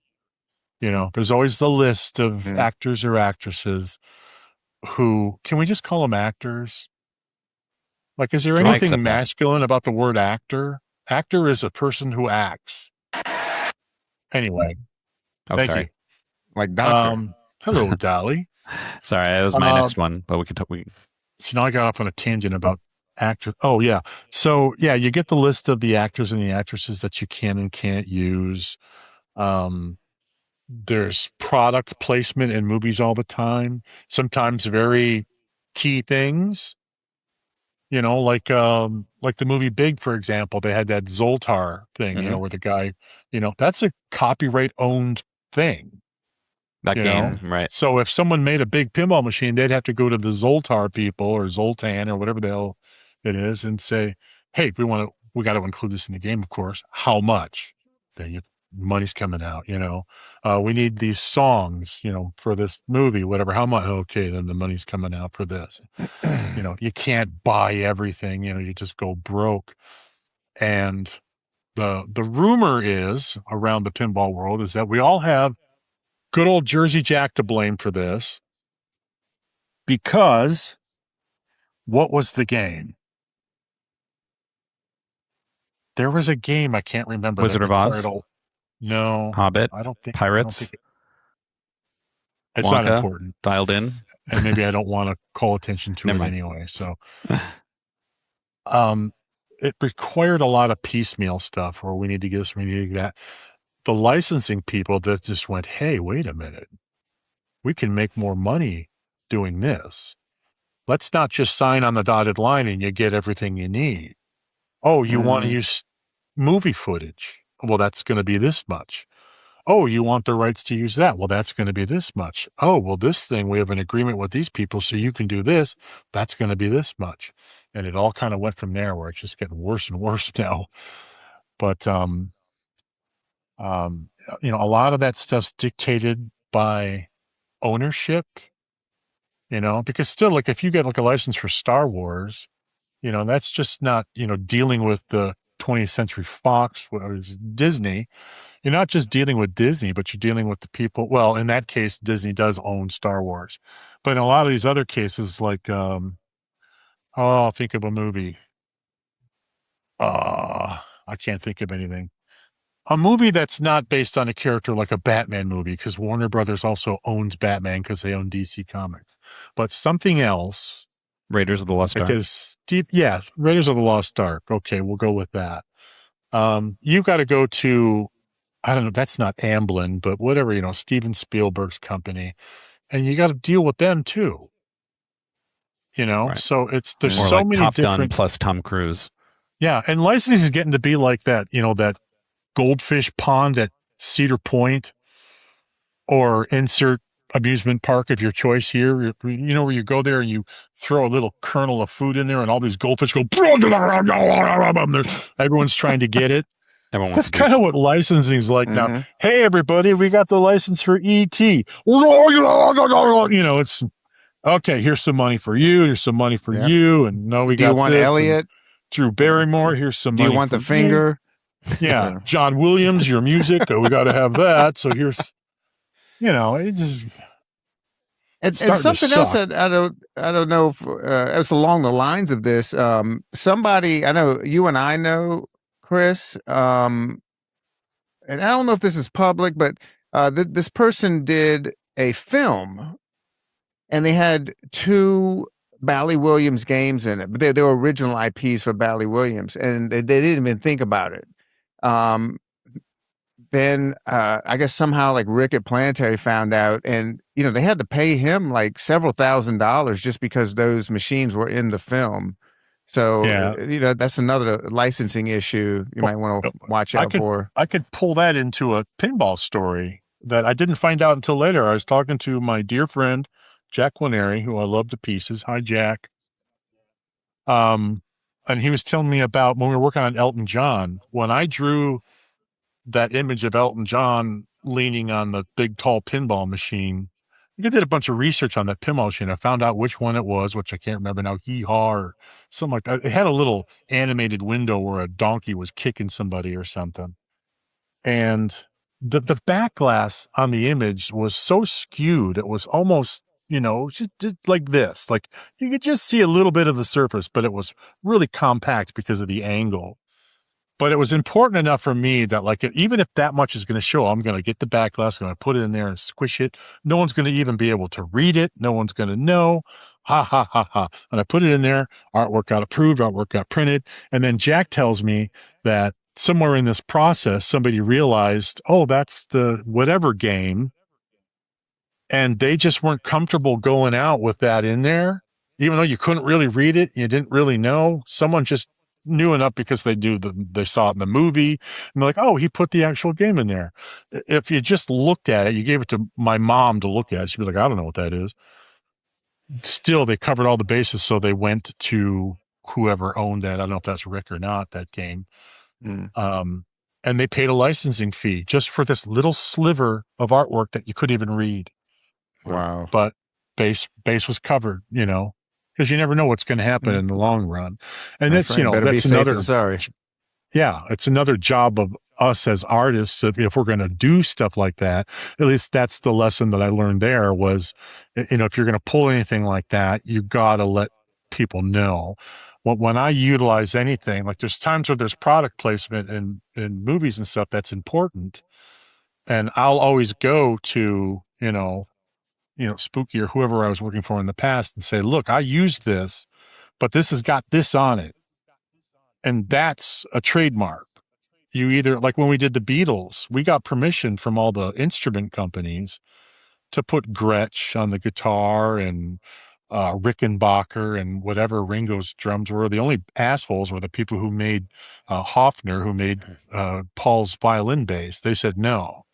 B: There's always the list of actors or actresses who, can we just call them actors? Like, is there anything masculine about the word actor? Actor is a person who acts. Anyway, thank you.
A: Like doctor.
B: Hello, Dolly.
C: Sorry, that was my next one, but we could talk.
B: So now I got off on a tangent about actors. Oh, yeah. So, yeah, you get the list of the actors and the actresses that you can and can't use. There's product placement in movies all the time. Sometimes very key things. Like the movie Big, for example, they had that Zoltar thing, where the guy, that's a copyright owned thing.
C: That game, right?
B: So if someone made a big pinball machine, they'd have to go to the Zoltar people or Zoltan or whatever the hell it is and say, hey, we got to include this in the game, of course. How much? Then money's coming out, we need these songs, for this movie, whatever, how much? Okay, then the money's coming out for this. You can't buy everything, you just go broke. And the rumor is around the pinball world is that we all have good old Jersey Jack to blame for this, because what was the game? There was a game, I can't remember.
C: Wizard of Oz?
B: No.
C: Hobbit?
B: I don't think.
C: Pirates?
B: It's
C: Wonka,
B: not important.
C: Dialed in?
B: And maybe I don't want to call attention to it anyway. So, it required a lot of piecemeal stuff, or we need to get this, we need to get that. The licensing people that just went, hey, wait a minute. We can make more money doing this. Let's not just sign on the dotted line and you get everything you need. Oh, you want to use movie footage? Well, that's going to be this much. Oh, you want the rights to use that? Well, that's going to be this much. Oh, well, this thing, we have an agreement with these people, so you can do this. That's going to be this much. And it all kind of went from there, where it's just getting worse and worse now. But, a lot of that stuff's dictated by ownership, because still, like, if you get like a license for Star Wars, that's just not, dealing with the 20th Century Fox or Disney. You're not just dealing with Disney, but you're dealing with the people. Well, in that case, Disney does own Star Wars. But in a lot of these other cases, like, think of a movie. I can't think of anything. A movie that's not based on a character, like a Batman movie, because Warner Brothers also owns Batman because they own DC Comics. But something else
C: Raiders of the Lost Ark.
B: Because Raiders of the Lost Ark. Okay, we'll go with that. You got to go to, I don't know, that's not Amblin, but whatever, Steven Spielberg's company, and you got to deal with them too.
C: Right.
B: So there's
C: or
B: so
C: like
B: many
C: Top
B: different
C: Gun plus Tom Cruise.
B: Yeah, and licensing is getting to be like that, that goldfish pond at Cedar Point, or insert amusement park of your choice here. Where you go there and you throw a little kernel of food in there and all these goldfish go, everyone's trying to get it. That's kind of what licensing is like now. Hey, everybody, we got the license for E.T. It's, okay, here's some money for you. Here's some money for you. And no, we got this. Do you want
A: Elliot?
B: Drew Barrymore, here's some money.
A: Do you want the finger?
B: Yeah. John Williams, your music. We got to have that. So here's, it just.
A: And something else that I don't know if it's along the lines of this. Somebody, I know you and I know, Chris, and I don't know if this is public, but this person did a film, and they had 2 Bally Williams games in it, but they were original IPs for Bally Williams, and they didn't even think about it. Then I guess somehow like Rick at Planetary found out, and they had to pay him like several $1,000s just because those machines were in the film. So that's another licensing issue you might want to watch out for.
B: I could pull that into a pinball story that I didn't find out until later. I was talking to my dear friend Jack Quineri, who I love to pieces. Hi, Jack. And he was telling me about when we were working on Elton John, when I drew that image of Elton John leaning on the big, tall pinball machine. I did a bunch of research on that pinball machine. I found out which one it was, which I can't remember now, Hee-Haw or something like that. It had a little animated window where a donkey was kicking somebody or something. And the backglass on the image was so skewed, it was almost, just like this. Like you could just see a little bit of the surface, but it was really compact because of the angle. But it was important enough for me that, like, even if that much is going to show, I'm going to get the backglass, I'm going to put it in there and squish it. No one's going to even be able to read it. No one's going to know. Ha, ha, ha, ha. And I put it in there. Artwork got approved. Artwork got printed. And then Jack tells me that somewhere in this process, somebody realized, oh, that's the whatever game. And they just weren't comfortable going out with that in there. Even though you couldn't really read it, you didn't really know. Someone just knew enough because they saw it in the movie, and they're like, oh, he put the actual game in there. If you just looked at it, you gave it to my mom to look at it, she'd be like, I don't know what that is. Still, they covered all the bases, so they went to whoever owned that. I don't know if that's Rick or not, that game. And they paid a licensing fee just for this little sliver of artwork that you couldn't even read.
A: Wow.
B: But base was covered, because you never know what's going to happen in the long run. And that's that's another, it's another job of us as artists. If we're going to do stuff like that, at least that's the lesson that I learned there was, if you're going to pull anything like that, you got to let people know. When I utilize anything, like there's times where there's product placement in movies and stuff that's important. And I'll always go to, Spooky or whoever I was working for in the past and say, look, I used this, but this has got this on it. And that's a trademark. You either, like when we did the Beatles, we got permission from all the instrument companies to put Gretsch on the guitar and Rickenbacker and whatever Ringo's drums were. The only assholes were the people who made Hofner, who made Paul's violin bass. They said no.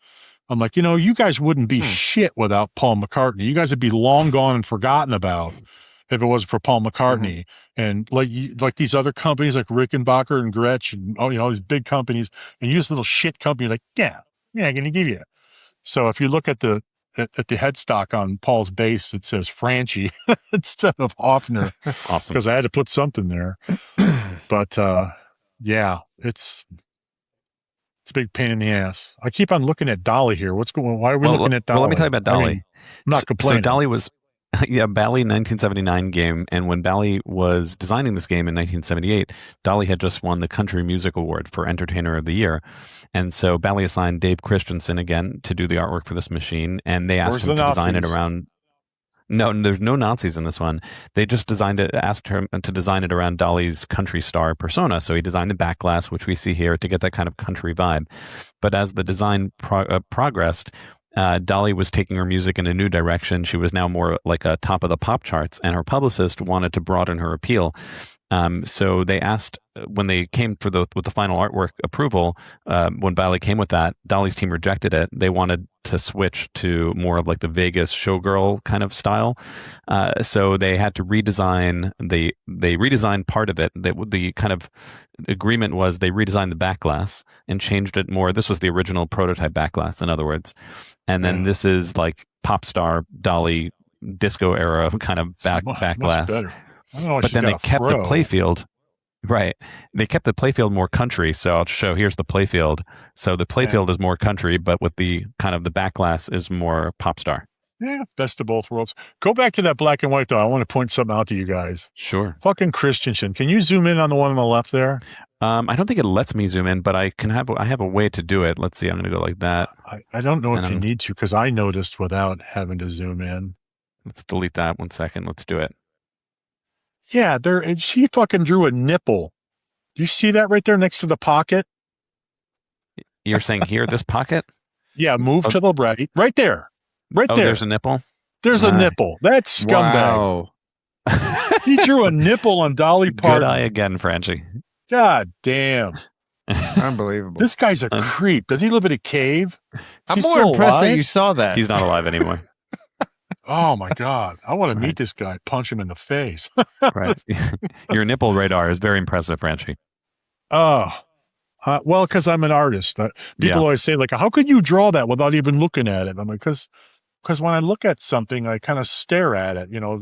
B: I'm like, you guys wouldn't be shit without Paul McCartney. You guys would be long gone and forgotten about if it wasn't for Paul McCartney. And like these other companies like Rickenbacker and Gretsch and all these big companies, and you this little shit company, like, yeah, I'm going to give you it. So if you look at the headstock on Paul's bass, it says Franchi instead of Hofner.
C: Awesome.
B: Because I had to put something there. But it's a big pain in the ass. I keep on looking at Dolly here. What's going on? Why are we looking at Dolly?
C: Well, let me tell you about Dolly.
B: I'm not complaining.
C: So Dolly was Bally 1979 game. And when Bally was designing this game in 1978, Dolly had just won the Country Music Award for Entertainer of the Year. And so Bally assigned Dave Christensen again to do the artwork for this machine. And they asked him to design it around. No, there's no Nazis in this one. They just asked him to design it around Dali's country star persona. So he designed the back glass, which we see here, to get that kind of country vibe. But as the design progressed, Dali was taking her music in a new direction. She was now more like a top of the pop charts, and her publicist wanted to broaden her appeal. So they asked, when they came with the final artwork approval, when Dali came with that, Dali's team rejected it. They wanted to switch to more of like the Vegas showgirl kind of style. So they had to redesign. They redesigned part of it. The kind of agreement was they redesigned the back glass and changed it more. This was the original prototype back glass, in other words. And then this is like pop star Dali disco era kind of back glass.
B: Better. I don't know,
C: but then they kept the playfield. Right. They kept the playfield more country. So I'll show, here's the playfield. So the playfield is more country, but with the kind of the back glass is more pop star.
B: Yeah, best of both worlds. Go back to that black and white, though. I want to point something out to you guys.
C: Sure.
B: Fucking Christensen. Can you zoom in on the one on the left there?
C: I don't think it lets me zoom in, but I have a way to do it. Let's see. I'm going to go like that.
B: I don't know if you need to, because I noticed without having to zoom in.
C: Let's delete that 1 second. Let's do it.
B: Yeah, she fucking drew a nipple. Do you see that right there next to the pocket?
C: You're saying here, this pocket?
B: Yeah, move to the right. Right there. Right there.
C: There's a nipple?
B: There's a nipple. That's scumbag.
A: Wow.
B: He drew a nipple on Dolly Parton.
C: Good eye again, Franchi.
B: God damn.
A: Unbelievable.
B: This guy's a creep. Does he live in a cave?
A: I'm more impressed that you saw that.
C: He's not alive anymore.
B: Oh my God. I want to meet this guy, punch him in the face.
C: Right. Your nipple radar is very impressive, Franchi.
B: Oh, well, because I'm an artist. People always say, like, how could you draw that without even looking at it? I'm like, because when I look at something, I kind of stare at it. You know,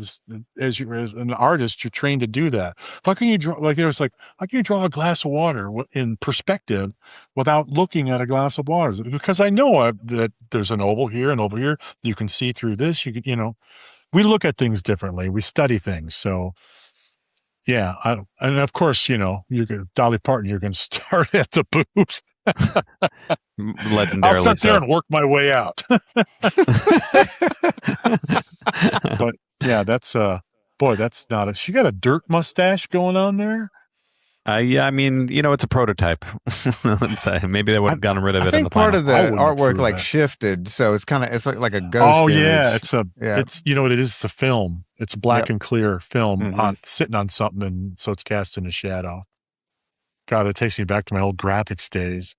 B: as an artist, you're trained to do that. How can you draw? Like, how can you draw a glass of water in perspective without looking at a glass of water? Because I know that there's an oval here and over here. You can see through this. We look at things differently. We study things. So, yeah. And of course, Dolly Parton, you're going to start at the boobs.
C: Legendarily,
B: I'll sit there and work my way out. But yeah, that's that's not she got a dirt mustache going on there.
C: Yeah, I mean, it's a prototype. Let's say maybe they would have gotten rid of it.
A: I think
C: part
A: of the artwork shifted, so it's like a ghost.
B: Oh
A: image.
B: Yeah, it's what it is. It's a film. It's black and clear film sitting on something, and so it's cast in a shadow. God, that takes me back to my old graphics days.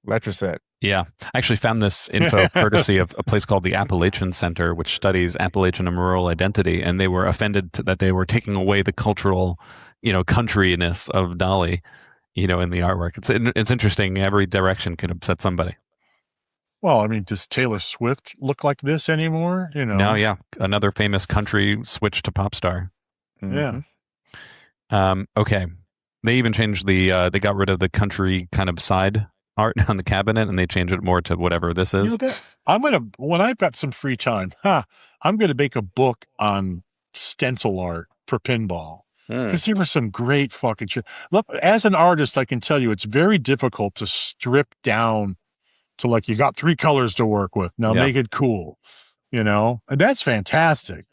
A: Letraset.
C: Yeah. I actually found this info courtesy of a place called the Appalachian Center, which studies Appalachian and rural identity. And they were offended that they were taking away the cultural, countryness of Dali, in the artwork. It's interesting. Every direction can upset somebody.
B: Well, I mean, does Taylor Swift look like this anymore?
C: No, yeah. Another famous country switch to pop star.
B: Yeah.
C: Okay. They even changed they got rid of the country kind of side art on the cabinet, and they changed it more to whatever this is.
B: When I've got some free time, I'm going to make a book on stencil art for pinball. Because there was some great fucking shit. Look, as an artist, I can tell you it's very difficult to strip down to like, you got 3 colors to work with. Now make it cool, and that's fantastic.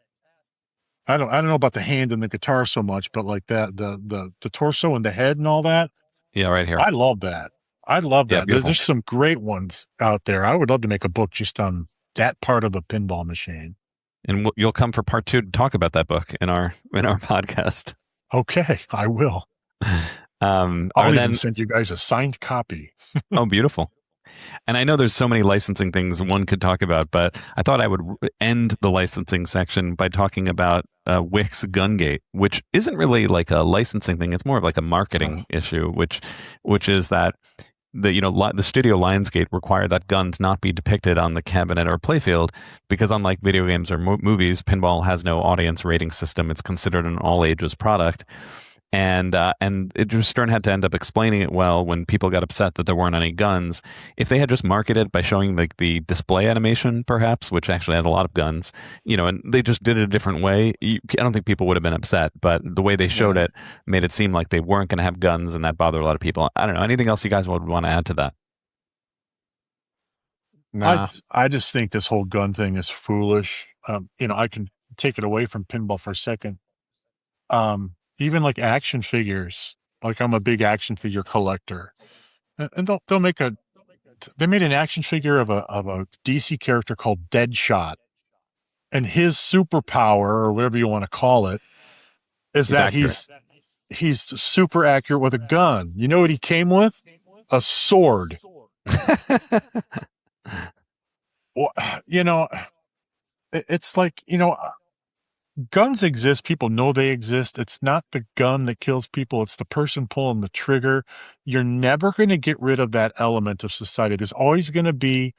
B: I don't know about the hand and the guitar so much, but like that, the torso and the head and all that.
C: Yeah, right here.
B: I love that.
C: Yeah,
B: There's some great ones out there. I would love to make a book just on that part of the pinball machine.
C: And you'll come for part 2 to talk about that book in our podcast.
B: Okay, I will. I'll even send you guys a signed copy.
C: Oh, beautiful. And I know there's so many licensing things one could talk about, but I thought I would end the licensing section by talking about Wick's Gungate, which isn't really like a licensing thing. It's more of like a marketing issue, which is that the studio Lionsgate required that guns not be depicted on the cabinet or playfield because, unlike video games or movies, pinball has no audience rating system. It's considered an all ages product. And Stern had to end up explaining it well when people got upset that there weren't any guns. If they had just marketed by showing like the display animation, perhaps, which actually has a lot of guns, and they just did it a different way, I don't think people would have been upset. But the way they showed it made it seem like they weren't going to have guns, and that bothered a lot of people. I don't know. Anything else you guys would want to add to that?
A: Nah.
B: I just think this whole gun thing is foolish. I can take it away from pinball for a second. Even like action figures, like I'm a big action figure collector, and they made an action figure of a DC character called Deadshot, and his superpower, or whatever you want to call it, is that he's super accurate with a gun. You know what he came with? A sword. Well, it's like, guns exist. People know they exist. It's not the gun that kills people. It's the person pulling the trigger. You're never going to get rid of that element of society. There's always going to be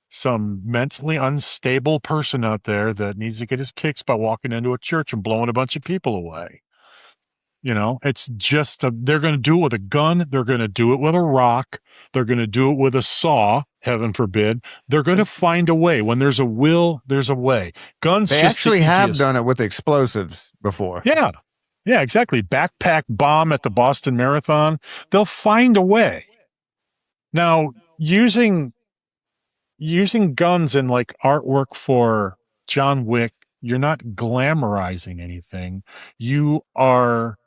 B: some mentally unstable person out there that needs to get his kicks by walking into a church and blowing a bunch of people away. It's just they're going to do it with a gun. They're going to do it with a rock. They're going to do it with a saw, heaven forbid. They're going to find a way. When there's a will, there's a way. Guns.
A: They actually have done it with explosives before.
B: Yeah. Yeah, exactly. Backpack bomb at the Boston Marathon. They'll find a way. Now, using guns in like artwork for John Wick, you're not glamorizing anything. You are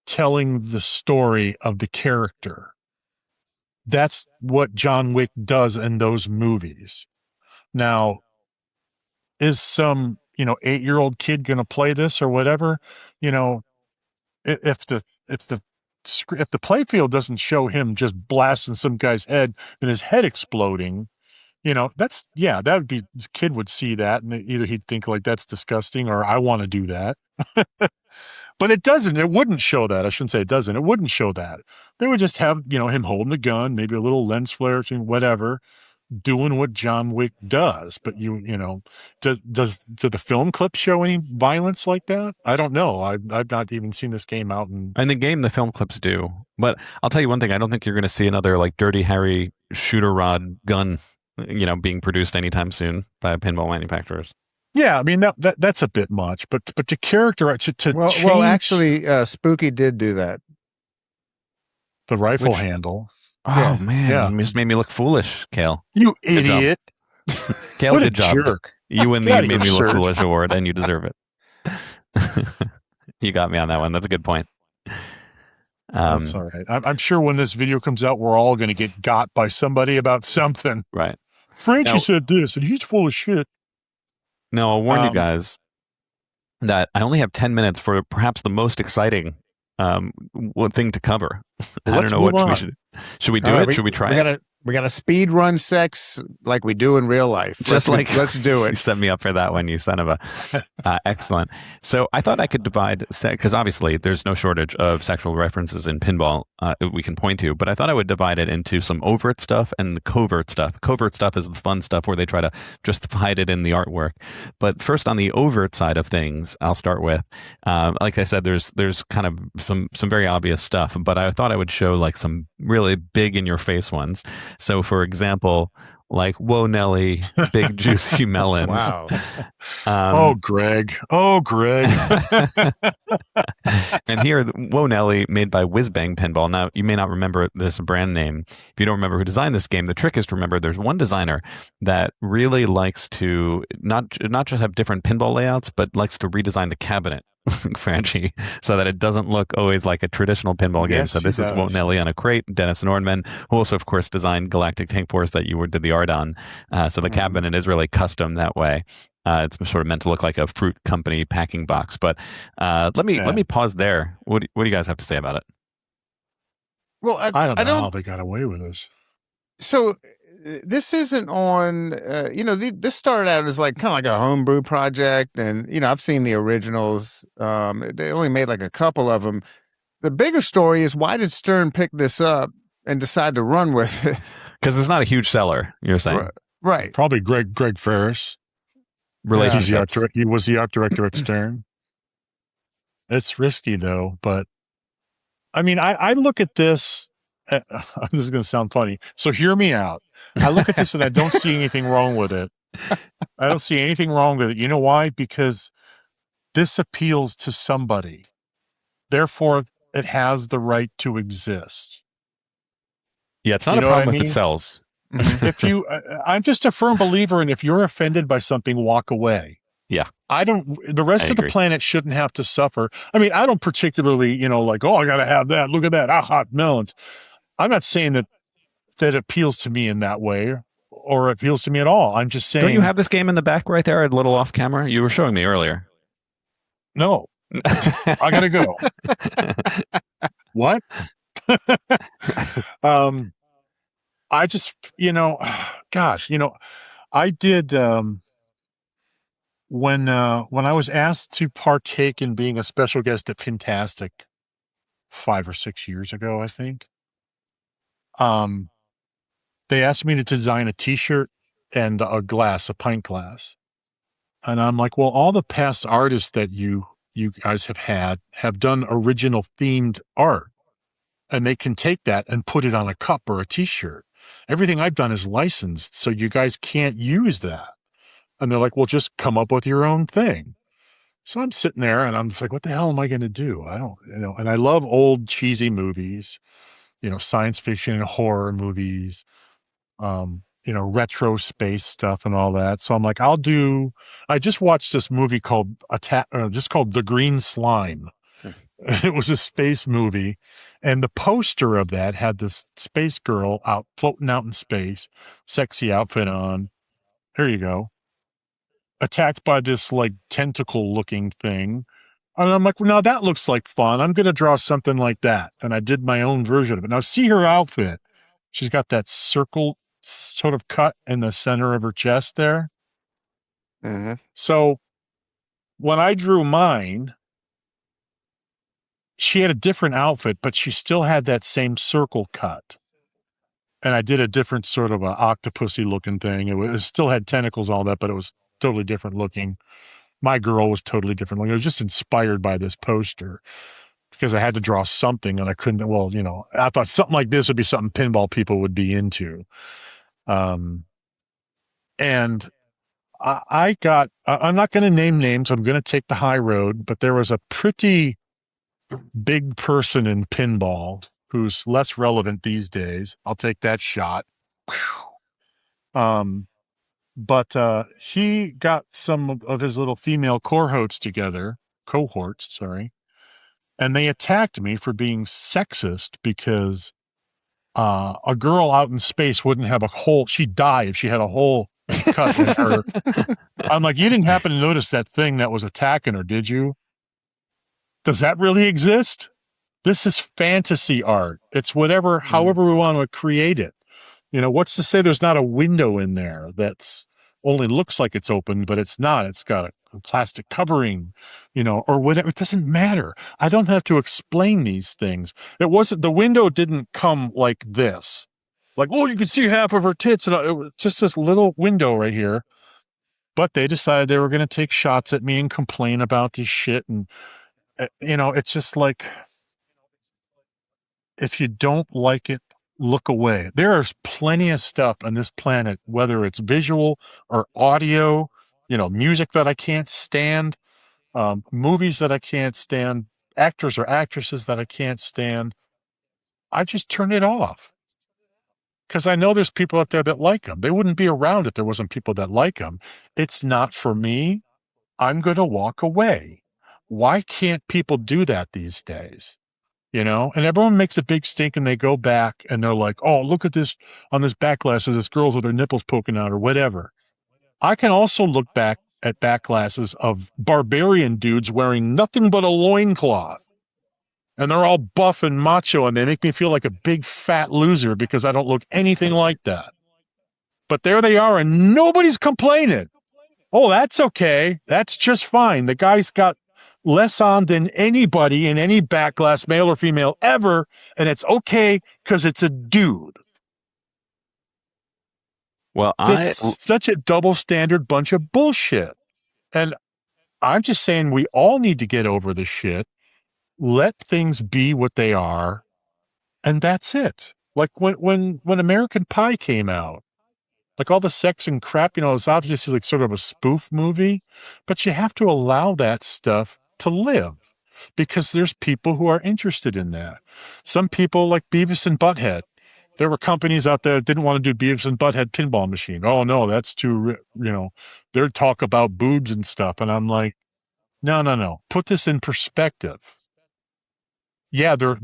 B: telling the story of the character. That's what John Wick does in those movies. Now, is some 8-year-old kid going to play this or whatever? If the playfield doesn't show him just blasting some guy's head and his head exploding, that would be, the kid would see that and either he'd think like that's disgusting or I want to do that. But it wouldn't show that. I shouldn't say it doesn't. It wouldn't show that. They would just have, him holding a gun, maybe a little lens flare, whatever, doing what John Wick does. But do the film clips show any violence like that? I don't know. I've not even seen this game out.
C: In the game, the film clips do. But I'll tell you one thing. I don't think you're going to see another like Dirty Harry shooter rod gun, being produced anytime soon by pinball manufacturers.
B: Yeah, I mean that's a bit much, but to characterize to change.
A: Well, actually, Spooky did do that.
B: The rifle handle.
C: Oh man, it just made me look foolish, Cale.
B: You idiot!
C: Cale,
B: what
C: good job.
B: Jerk.
C: You win the made me look foolish award, and you deserve it. You got me on that one. That's a good point.
B: That's all right. I'm sure when this video comes out, we're all going to get got by somebody about something.
C: Right.
B: Franchi said this, and he's full of shit.
C: No, I'll warn you guys that I only have 10 minutes for perhaps the most exciting thing to cover. I don't know what we should. Should we do it? Should we try it?
A: We got to speed run sex like we do in real life. Let's do it.
C: You set me up for that one, you son of a. Excellent. So I thought I could divide, because obviously there's no shortage of sexual references in pinball we can point to, but I thought I would divide it into some overt stuff and the covert stuff. Covert stuff is the fun stuff where they try to just hide it in the artwork. But first, on the overt side of things, I'll start with, like I said, there's kind of some very obvious stuff, but I thought I would show like some really big in your face ones. So, for example, like, whoa, Nelly, big juicy melons.
A: Wow.
B: Oh, Greg.
C: And here, whoa, Nelly, made by Whizbang Pinball. Now, you may not remember this brand name. If you don't remember who designed this game, the trick is to remember there's one designer that really likes to not just have different pinball layouts, but likes to redesign the cabinet. Franchi, so that it doesn't look always like a traditional pinball game. So this is Whoa Nelly on a crate. Dennis Nordman, who also, of course, designed Galactic Tank Force that you did the art on. So the cabinet is really custom that way. It's sort of meant to look like a fruit company packing box. But let me pause there. What do you guys have to say about it?
B: Well, I don't know how they got away with this.
A: So this isn't on, this started out as like kind of like a homebrew project. And, I've seen the originals. They only made like a couple of them. The bigger story is, why did Stern pick this up and decide to run with it?
C: Because it's not a huge seller, you're saying.
A: Right.
B: Probably Greg Ferris.
C: Relationships.
B: He was the art director at Stern. It's risky though, but I mean, I look at this. This is going to sound funny. So hear me out. I look at this and I don't see anything wrong with it. I don't see anything wrong with it. You know why? Because this appeals to somebody. Therefore, it has the right to exist.
C: Yeah, it's not a problem if it sells.
B: I'm just a firm believer in, if you're offended by something, walk away.
C: Yeah.
B: The rest of the planet shouldn't have to suffer. I mean, I don't particularly, like, oh, I got to have that. Look at that. Hot melons. I'm not saying that appeals to me in that way or appeals to me at all. I'm just saying.
C: Don't you have this game in the back right there, a little off camera? You were showing me earlier.
B: No. I got to go. What? I just, gosh, I did, when I was asked to partake in being a special guest at Pintastic 5 or 6 years ago, I think, they asked me to design a t-shirt and a pint glass. And I'm like, well, all the past artists that you guys have done original themed art, and they can take that and put it on a cup or a t-shirt. Everything I've done is licensed, so you guys can't use that. And they're like, well, just come up with your own thing. So I'm sitting there and I'm just like, what the hell am I going to do? I don't, and I love old cheesy movies, science fiction and horror movies, retro space stuff and all that. So I'm like, I just watched this movie called The Green Slime. It was a space movie, and the poster of that had this space girl floating out in space, sexy outfit on. There you go. Attacked by this like tentacle looking thing. And I'm like, well, now that looks like fun. I'm going to draw something like that. And I did my own version of it. Now see her outfit. She's got that circle sort of cut in the center of her chest there.
A: Mm-hmm.
B: So when I drew mine, she had a different outfit, but she still had that same circle cut. And I did a different sort of a octopusy looking thing. It still had tentacles, all that, but it was totally different looking. My girl was totally different looking. I was just inspired by this poster because I had to draw something and I couldn't, I thought something like this would be something pinball people would be into. And I'm not going to name names. I'm going to take the high road, but there was a pretty big person in pinball who's less relevant these days. I'll take that shot. But he got some of his little female cohorts together, and they attacked me for being sexist because a girl out in space wouldn't have a hole. She'd die if she had a hole cut in her. I'm like, you didn't happen to notice that thing that was attacking her, did you? Does that really exist? This is fantasy art. It's however we want to create it. What's to say there's not a window in there that's only looks like it's open, but it's not. It's got a plastic covering, or whatever. It doesn't matter. I don't have to explain these things. The window didn't come like this. Like, oh, you can see half of her tits. And it was just this little window right here. But they decided they were going to take shots at me and complain about this shit. And, it's just like, if you don't like it, look away. There is plenty of stuff on this planet, whether it's visual or audio, music that I can't stand, movies that I can't stand, actors or actresses that I can't stand. I just turn it off because I know there's people out there that like them. They wouldn't be around if there wasn't people that like them. It's not for me. I'm going to walk away. Why can't people do that these days? And everyone makes a big stink and they go back and they're like, oh, look at this on this backglasses, this girls with their nipples poking out or whatever. I can also look back at backglasses of barbarian dudes wearing nothing but a loincloth. And they're all buff and macho and they make me feel like a big fat loser because I don't look anything like that. But there they are and nobody's complaining. Oh, that's okay. That's just fine. The guy's got less on than anybody in any backglass, male or female, ever, and it's okay because it's a dude.
C: Well,
B: it's such a double standard bunch of bullshit. And I'm just saying we all need to get over this shit, let things be what they are, and that's it. Like when American Pie came out, like all the sex and crap, it's obviously like sort of a spoof movie, but you have to allow that stuff to live because there's people who are interested in that. Some people like Beavis and Butthead. There were companies out there that didn't want to do Beavis and Butthead pinball machine. Oh no, that's too, they'd talk about boobs and stuff. And I'm like, no. Put this in perspective. Yeah, they're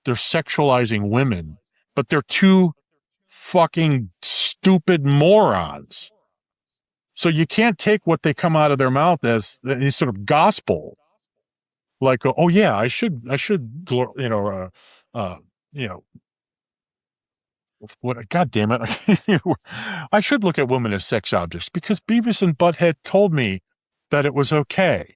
B: sexualizing women, but they're two fucking stupid morons. So you can't take what they come out of their mouth as any sort of gospel. Like, oh yeah, I should, what? God damn it! I should look at women as sex objects because Beavis and Butthead told me that it was okay.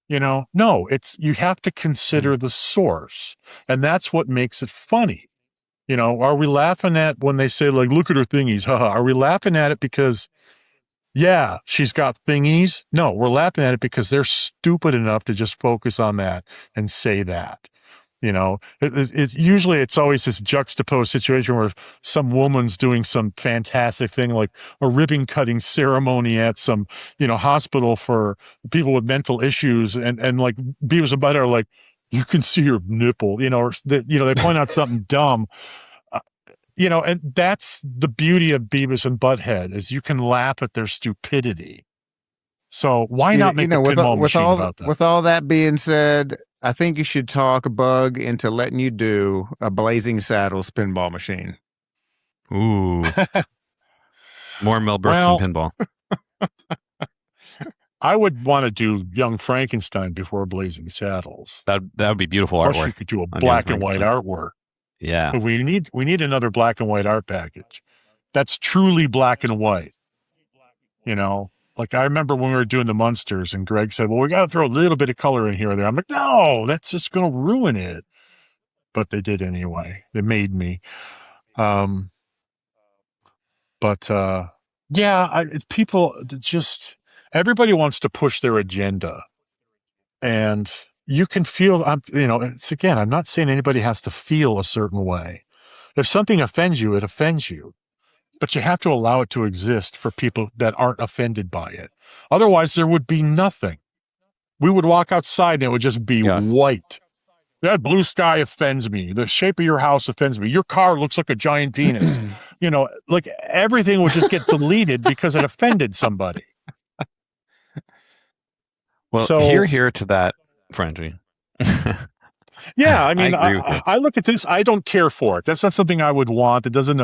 B: No, you have to consider the source, and that's what makes it funny. Are we laughing at when they say like, look at her thingies? Haha. Are we laughing at it because, yeah, she's got thingies? No, we're laughing at it because they're stupid enough to just focus on that and say that. Usually it's always this juxtaposed situation where some woman's doing some fantastic thing, like a ribbon cutting ceremony at some, hospital for people with mental issues. And like Beavis and Butthead are like, you can see her nipple, or they point out something dumb, and that's the beauty of Beavis and Butthead is you can laugh at their stupidity. So why not make a pinball machine about that?
A: With all that being said, I think you should talk Bug into letting you do a Blazing Saddles pinball machine.
C: Ooh. More Mel Brooks and pinball.
B: I would want to do Young Frankenstein before Blazing Saddles.
C: That would be beautiful
B: Plus
C: artwork.
B: You could do a black and white artwork.
C: Yeah.
B: But we need another black and white art package. That's truly black and white. Like I remember when we were doing the Munsters and Greg said, well, we got to throw a little bit of color in here or there. I'm like, no, that's just going to ruin it. But they did anyway. They made me. People just, everybody wants to push their agenda. And you can feel, I'm not saying anybody has to feel a certain way. If something offends you, it offends you. But you have to allow it to exist for people that aren't offended by it. Otherwise, there would be nothing. We would walk outside and it would just be white. That blue sky offends me. The shape of your house offends me. Your car looks like a giant penis. Like everything would just get deleted because it offended somebody.
C: Well, here to that, Franchi.
B: Yeah, I mean, I look at this. I don't care for it. That's not something I would want. It doesn't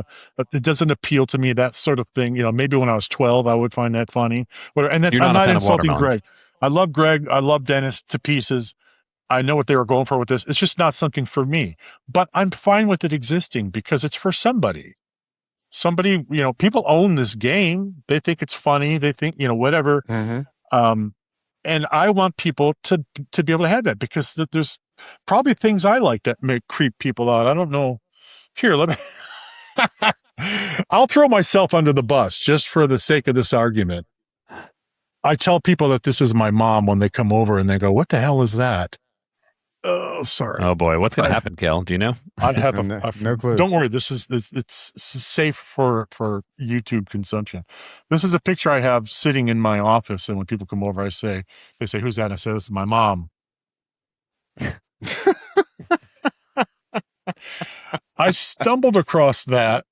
B: appeal to me. That sort of thing. Maybe when I was 12, I would find that funny. And that's I'm not insulting Greg. I love Greg. I love Dennis to pieces. I know what they were going for with this. It's just not something for me. But I'm fine with it existing because it's for somebody. Somebody, people own this game. They think it's funny. They think, whatever. Mm-hmm. And I want people to be able to have that because there's probably things I like that may creep people out. I don't know. Here, let me. I'll throw myself under the bus just for the sake of this argument. I tell people that this is my mom when they come over and they go, "What the hell is that?" Oh, sorry.
C: Oh boy, what's going to happen, Cale? Do you know?
B: I have
A: no clue.
B: Don't worry. It's safe for YouTube consumption. This is a picture I have sitting in my office, and when people come over, they say, "Who's that?" And I say, "This is my mom." I stumbled across that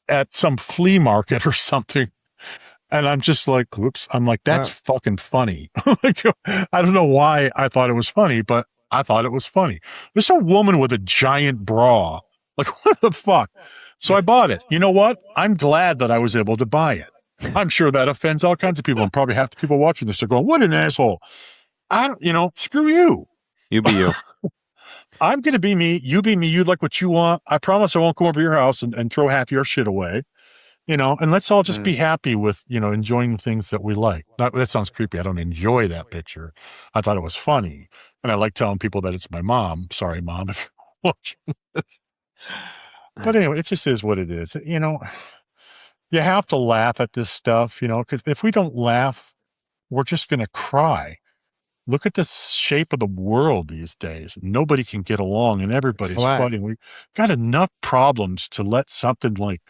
B: at some flea market or something. And I'm just like, whoops. I'm like, that's fucking funny. Like, I don't know why I thought it was funny, but I thought it was funny. There's a woman with a giant bra. Like, what the fuck? So I bought it. You know what? I'm glad that I was able to buy it. I'm sure that offends all kinds of people. And probably half the people watching this are going, what an asshole. Screw you.
C: You be you.
B: I'm going to be me. You be me. You like what you want. I promise I won't come over your house and throw half your shit away. And let's all just be happy with, enjoying the things that we like. That sounds creepy. I don't enjoy that picture. I thought it was funny. And I like telling people that it's my mom. Sorry, Mom, if you're watching this. But anyway, it just is what it is. You have to laugh at this stuff, because if we don't laugh, we're just going to cry. Look at the shape of the world these days. Nobody can get along and everybody's fighting. We've got enough problems to let something like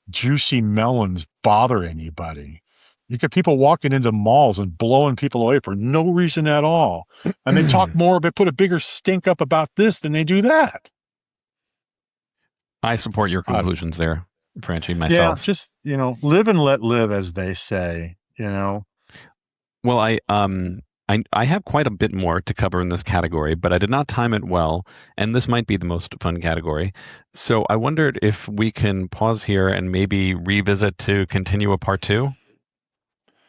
B: juicy melons bother anybody. You get people walking into malls and blowing people away for no reason at all. And they talk more, they put a bigger stink up about this than they do that.
C: I support your conclusions there, Franchi, myself.
B: Yeah, just, live and let live, as they say,
C: Well, I have quite a bit more to cover in this category, but I did not time it well, and this might be the most fun category. So I wondered if we can pause here and maybe revisit to continue a part 2.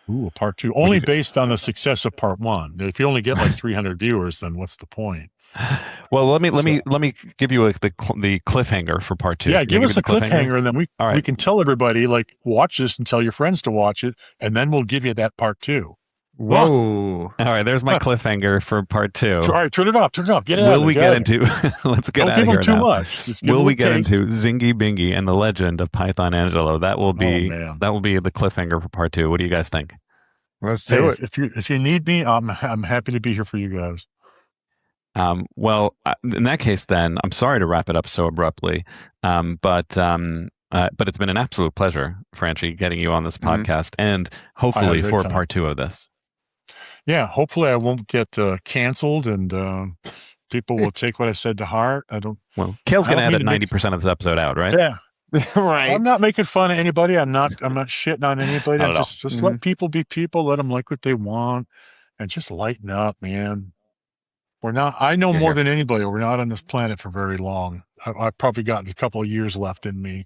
B: Ooh, a part 2. Only based on the success of part 1. If you only get like 300 viewers, then what's the point?
C: Well, let me give you the cliffhanger for part 2.
B: Yeah, give us a cliffhanger, and then we can tell everybody, like, watch this and tell your friends to watch it, and then we'll give you that part 2.
A: Whoa!
C: All right, there's my cliffhanger for part 2.
B: All right, turn it off. Get it out.
C: Will we get into? Let's get out of here now. Don't give
B: them too much.
C: Will we get into Zingy Bingy and the Legend of Python Angelo? That will be the cliffhanger for part 2. What do you guys think?
A: Let's do it.
B: If you need me, I'm happy to be here for you guys.
C: Well, in that case, then I'm sorry to wrap it up so abruptly, but it's been an absolute pleasure, Franchi, getting you on this podcast, and hopefully for part 2 of this.
B: Yeah, hopefully I won't get canceled, and people will take what I said to heart.
C: Well, Cale's going to edit 90% of this episode out, right?
B: Yeah.
A: Right.
B: I'm not making fun of anybody. I'm not shitting on anybody. Just let people be people. Let them like what they want, and just lighten up, man. I know more than anybody. We're not on this planet for very long. I've probably got a couple of years left in me,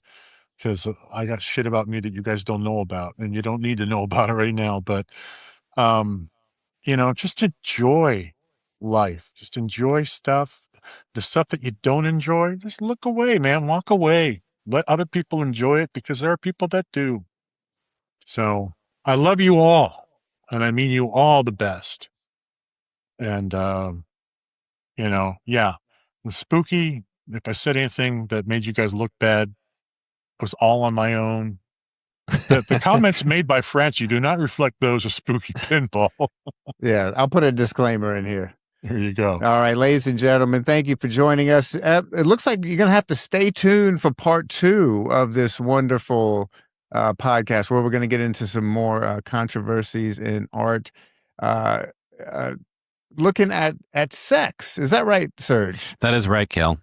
B: because I got shit about me that you guys don't know about, and you don't need to know about it right now. But, just enjoy life. Just enjoy stuff. The stuff that you don't enjoy, just look away, man. Walk away. Let other people enjoy it, because there are people that do. So I love you all, and I mean you all the best. And, the spooky, if I said anything that made you guys look bad, it was all on my own. The comments made by Franchi do not reflect those of Spooky Pinball.
A: Yeah, I'll put a disclaimer in here.
B: There you go.
A: All right, ladies and gentlemen, thank you for joining us. It looks like you're going to have to stay tuned for part 2 of this wonderful podcast, where we're going to get into some more controversies in art, looking at sex. Is that right, Serge?
C: That is right, Cale.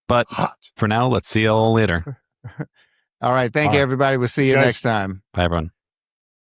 C: But for now, let's see you all later.
A: All right, thank you, everybody. We'll see you next time.
C: Bye, everyone.